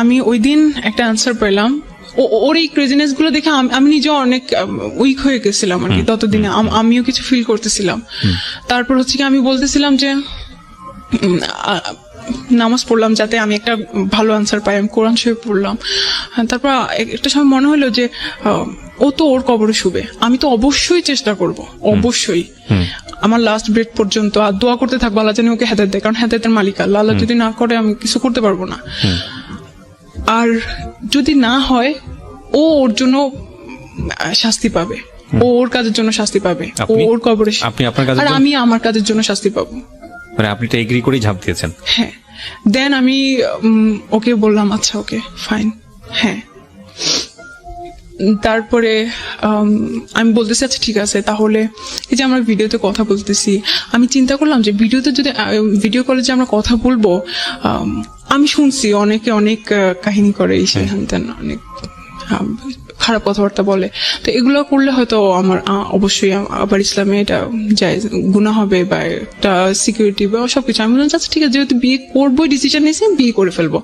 আমি ওই দিন একটা আনসার পেলাম। ওর এই ক্রেজিনেস গুলো দেখে আমি নিজেও অনেক উইক হয়ে গেছিলাম আর কি। ততদিনে আমিও কিছু ফিল করতেছিলাম। তারপর হচ্ছে কি আমি বলতেছিলাম যে নামাজ পড়লাম যাতে আমি একটা ভালো আনসার পাই, আমি কোরআন শরীফ পড়লাম। তারপর একটা সময় মনে হলো যে ও তো ওর কবরে শুবে, আমি তো অবশ্যই চেষ্টা করব, অবশ্যই আমার লাস্ট ব্রেথ পর্যন্ত। আর দোয়া করতে থাকবো আল্লাহ জানি ওকে হেদায়েত দেয়, কারণ হেদায়েতের মালিক আল্লাহ। আল্লাহ যদি না করে আমি কিছু করতে পারবো না। আর যদি না হয়, ওর জন্য শাস্তি পাবে, ওর কাজের জন্য শাস্তি পাবে, ওর কবরে, আর আমি আমার কাজের জন্য শাস্তি পাবো। মানে আপনি তো এগ্রি করেই ঝাঁপ দিয়েছেন? হ্যাঁ। দেন আমি ওকে বললাম আচ্ছা ওকে ফাইন। হ্যাঁ। তারপরে আমি বলতেছি আচ্ছা ঠিক আছে, তাহলে এই যে আমরা ভিডিওতে কথা বলতেছি, আমি চিন্তা করলাম যে ভিডিও কলে যে আমরা কথা বলবো, আমি শুনছি অনেকে অনেক কাহিনী করে, অনেক খারাপ কথাবার্তা বলে। তো এগুলো করলে হয়তো আমার অবশ্যই আবার ইসলামে এটা যায় গুনাহ হবে, বা একটা সিকিউরিটি বা সবকিছু। আমি বললাম আচ্ছা ঠিক আছে, যেহেতু বিয়ে করবো ডিসিশন নিয়েছি, বিয়ে করে ফেলবো।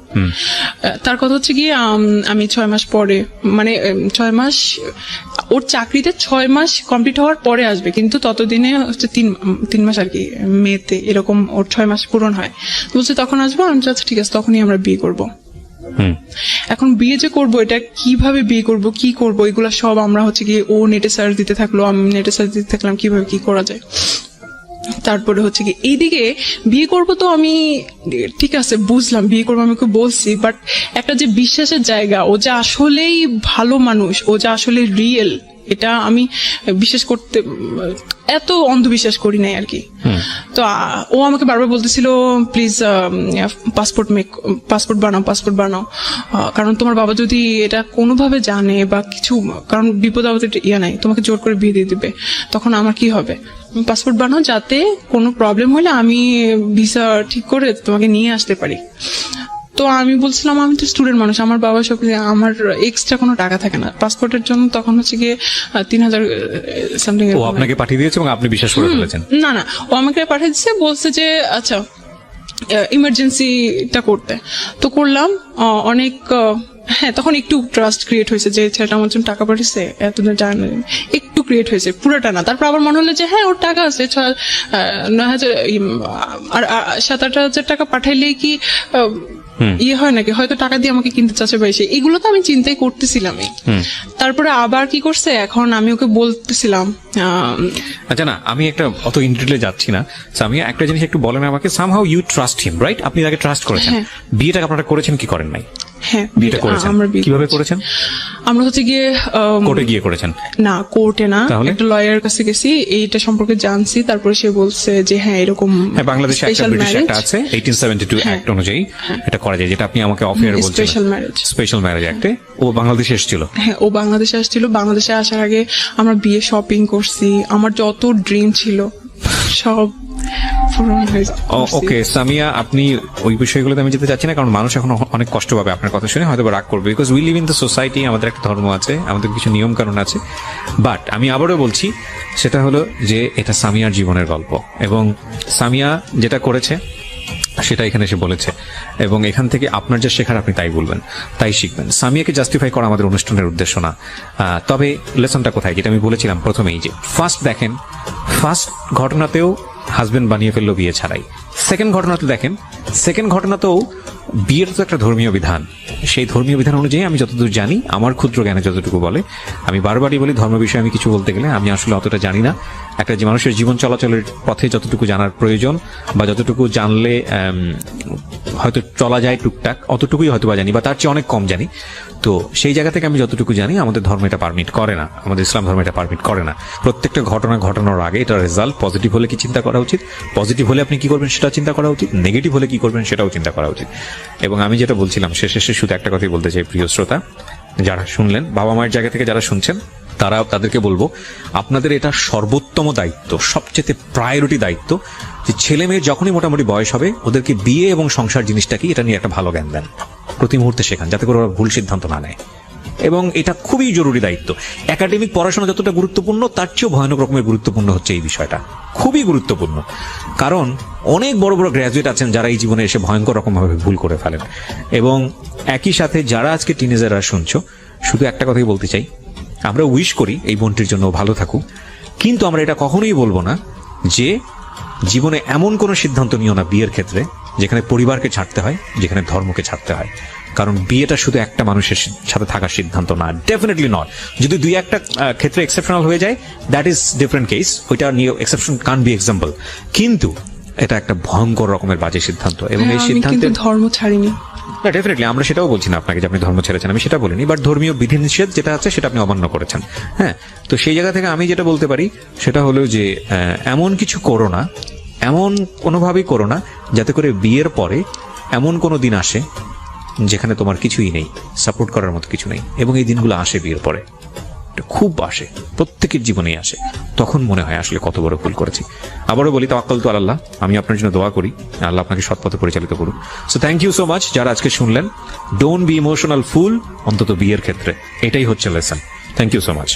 তার কথা হচ্ছে গিয়ে আমি 6 মাস পরে, মানে 6 মাস, ওর চাকরিতে 6 মাস কমপ্লিট হওয়ার পরে আসবে, কিন্তু ততদিনে হচ্ছে 3 মাস আর কি, মেতে এরকম ওর 6 মাস পূরণ হয়। বলছে তখন আসবো। আমি আচ্ছা ঠিক আছে, তখনই আমরা বিয়ে করবো। এখন বিয়ে যে করবো, এটা কিভাবে বিয়ে করব, কি করব, এগুলা সব আমরা হচ্ছে গিয়ে ও নেটে সার্চ দিতে থাকলো, আমি নেটে সার্চ দিতে থাকলাম কিভাবে কি করা যায়। তারপরে হচ্ছে কি এইদিকে বিয়ে করব, তো আমি ঠিক আছে বুঝলাম বিয়ে করবো, আমি ওকে বলছি। বাট একটা যে বিশ্বাসের জায়গা, ও যে আসলেই ভালো মানুষ, ও যে আসলে রিয়েল, এটা আমি বিশ্বাস করতে, এত অন্ধবিশ্বাস করি নাই আর কি। তো ও আমাকে বারবার বলতেছিল প্লিজ পাসপোর্ট বানাও, কারণ তোমার বাবা যদি এটা কোনোভাবে জানে বা কিছু, কারণ বিপদ আপদে নাই, তোমাকে জোর করে বিয়ে দিয়ে দিবে, তখন আমার কি হবে? পাসপোর্ট বানাও, যাতে কোনো প্রবলেম হলে আমি ভিসা ঠিক করে তোমাকে নিয়ে আসতে পারি। তো আমি বলছিলাম আমি তো স্টুডেন্ট মানুষ, আমার বাবা সব, আমার এক্সট্রা কোনো টাকা থাকে না পাসপোর্টের জন্য। তখন হচ্ছে গিয়ে 3000 সামথিং ও আপনাকে পাঠিয়ে দিয়েছে এবং আপনি বিশ্বাস করে ফেলেছেন? না, ও আমাকে পাঠিয়ে দিচ্ছে, বলছে যে আচ্ছা ইমার্জেন্সিটা করতে। তো করলাম অনেক হ্যাঁ, তখন একটু ট্রাস্ট ক্রিয়েট হয়েছে যে ছেলেটা আমার জন্য টাকা পাঠিয়েছে, এতদিন জানা একটু ক্রিয়েট হয়েছে, পুরোটা না। তারপর আবার মনে হলো যে হ্যাঁ ওর টাকা আছে, 9,000 আর 7-8,000 টাকা পাঠাইলেই কি ইয়ে হয় নাকি, হয়তো টাকা দিয়ে আমাকে কিনতে চাচ্ছে পাইছে, এগুলো তো আমি চিন্তাই করতেছিলামই। তারপরে আবার কি করছে, এখন আমি ওকে বলতেছিলাম আচ্ছা না, আমি একটা অত ইন্ডিটেলে যাচ্ছি না। আমি একটা জিনিস একটু বলেন আমাকে, somehow you trust him, right? আপনি তাকে ট্রাস্ট করেছেন। বিয়েটা আপনারা করেছেন কি করেন নাই? হ্যাঁ, বিয়েটা করেছেন। কিভাবে করেছেন? আমরা হচ্ছে গিয়ে কোর্টে গিয়ে করেছেন? না, কোর্টে না, একটা লয়ারের কাছে গেছি, এইটা সম্পর্কে জানছি। তারপরে সে বলছে যে হ্যাঁ এরকম বাংলাদেশে একটা ব্রিটিশ একটা আছে 1872 অ্যাক্ট অনুযায়ী এটা করা যায়, যেটা আপনি আমাকে অফিয়ার বলছেন স্পেশাল ম্যারেজ অ্যাক্টে। ও বাংলাদেশে এসেছিল? হ্যাঁ, ও বাংলাদেশে আসছিল। বাংলাদেশে আসার আগে আমরা বিয়ে শপিং করছি, আমার যত ড্রিম ছিল সব পূরণ হয়েছে। ওকে সামিয়া, আপনি ওই বিষয়গুলোতে আমি যেতে চাচ্ছি না, কারণ মানুষ এখন অনেক কষ্ট পাবে আপনার কথা শুনে, হয়তো রাগ করবে, because we live in the society, আমাদের একটা ধর্ম আছে, আমাদের কিছু নিয়ম কানুন আছে। বাট আমি আবারও বলছি, সেটা হলো যে এটা সামিয়ার জীবনের গল্প, এবং সামিয়া যেটা করেছে সেটা এখানে এসে বলেছে, এবং এখান থেকে আপনার যা শেখার আপনি তাই বলবেন, তাই শিখবেন। সামিয়াকে জাস্টিফাই করা আমাদের অনুষ্ঠানের উদ্দেশ্য না। তবে লেসনটা কোথায়, যেটা আমি বলেছিলাম প্রথমেই, যে ফার্স্ট দেখেন, ফার্স্ট ঘটনাতেও হাজবেন্ড বানিয়ে ফেললো বিয়ে ছাড়াই। সেকেন্ড ঘটনাতে দেখেন, সেকেন্ড ঘটনাতেও বিয়ের তো একটা ধর্মীয় বিধান, সেই ধর্মীয় বিধান অনুযায়ী আমি যতদূর জানি, আমার ক্ষুদ্র জ্ঞানে যতটুকু বলে, আমি বারবারই বলি ধর্ম বিষয়ে আমি কিছু বলতে গেলে আমি আসলে অতটা জানি না। একটা যে মানুষের জীবন চলাচলের পথে যতটুকু জানার প্রয়োজন, বা যতটুকু জানলে হয়তো চলা যায় টুকটাক, অতটুকুই হয়তো বা জানি, বা তার চেয়ে অনেক কম জানি। তো সেই জায়গা থেকে আমি যতটুকু জানি, আমাদের ধর্ম এটা পারমিট করে না, আমাদের ইসলাম ধর্ম এটা পারমিট করে না। প্রত্যেকটা ঘটনা ঘটানোর আগে এটা রেজাল্ট পজিটিভ হলে কি চিন্তা করা উচিত, পজিটিভ হলে আপনি কি করবেন সেটা চিন্তা করা উচিত, নেগেটিভ হলে কি করবেন সেটাও চিন্তা করা উচিত। এবং আমি যেটা বলছিলাম শেষে শুধু একটা কথাই বলতে চাই, প্রিয় শ্রোতা যারা শুনলেন, বাবা মায়ের জায়গা থেকে যারা শুনছেন, তাদেরকে বলবো, আপনাদের এটা সর্বোত্তম দায়িত্ব, সবচেয়ে প্রায়োরিটি দায়িত্ব, যে ছেলে মেয়ের যখনই মোটামুটি বয়স হবে, ওদেরকে বিয়ে এবং সংসার জিনিসটা কি এটা নিয়ে একটা ভালো জ্ঞান দেন, প্রতি মুহূর্তে শেখান, যাতে করে ওরা ভুল সিদ্ধান্ত না নেয়। এবং এটা খুবই জরুরি দায়িত্ব। একাডেমিক পড়াশোনা যতটা গুরুত্বপূর্ণ, তার চেয়েও ভয়ানক রকমের গুরুত্বপূর্ণ হচ্ছে এই বিষয়টা, খুবই গুরুত্বপূর্ণ। কারণ অনেক বড় বড় গ্র্যাজুয়েট আছেন যারা এই জীবনে এসে ভয়ঙ্কর রকমভাবে ভুল করে ফেলেন। এবং একই সাথে যারা আজকে টিনেজাররা শুনছো, শুধু একটা কথাই বলতে চাই, আমরা উইশ করি এই বোনটির জন্য ভালো থাকুক, কিন্তু আমরা এটা কখনোই বলবো না যে জীবনে এমন কোনো সিদ্ধান্ত নিও না বিয়ের ক্ষেত্রে যেখানে পরিবারকে ছাড়তে হয়, যেখানে ধর্মকে ছাড়তে হয়। কারণ বিয়েটা শুধু একটা মানুষের সাথে থাকার সিদ্ধান্ত না, ডেফিনেটলি নয়। যদি দুই একটা ক্ষেত্রে এক্সেপশনাল হয়ে যায়, দ্যাট ইজ ডিফারেন্ট কেস, ওইটা নিয়ে এক্সেপশন কান বি এক্সাম্পল, কিন্তু এটা একটা ভয়ঙ্কর রকমের বাজে সিদ্ধান্ত। এবং এই সিদ্ধান্তে ধর্ম ছাড়িনি, না ডেফিনেটলি আমরা সেটাও বলছি না আপনাকে যে আপনি ধর্ম ছেড়েছেন, আমি সেটা বলিনি, বাট ধর্মীয় বিধিনিষেধ যেটা আছে সেটা আপনি অমান্য করেছেন। হ্যাঁ, তো সেই জায়গা থেকে আমি যেটা বলতে পারি সেটা হলো যে এমন কিছু করো না, এমন কোনোভাবেই করো না যাতে করে বিয়ের পরে এমন কোনো দিন আসে যেখানে তোমার কিছুই নেই, সাপোর্ট করার মতো কিছু নেই। এবং এই দিনগুলো আসে বিয়ের পরে, খুব আসে, প্রত্যেকের জীবনেই আসে। তখন মনে হয় আসলে কত বড় ভুল করেছি। আবারও বলি, তাওয়াক্কালতু আলাল্লাহ, আমি আপনার জন্য দোয়া করি, আল্লাহ আপনাকে সৎ পথে পরিচালিত করুন। So thank you so much যারা আজকে শুনলেন। ডোন্ট বি ইমোশনাল ফুল, অন্তত বিয়ের ক্ষেত্রে এটাই হচ্ছে lesson. Thank you so much.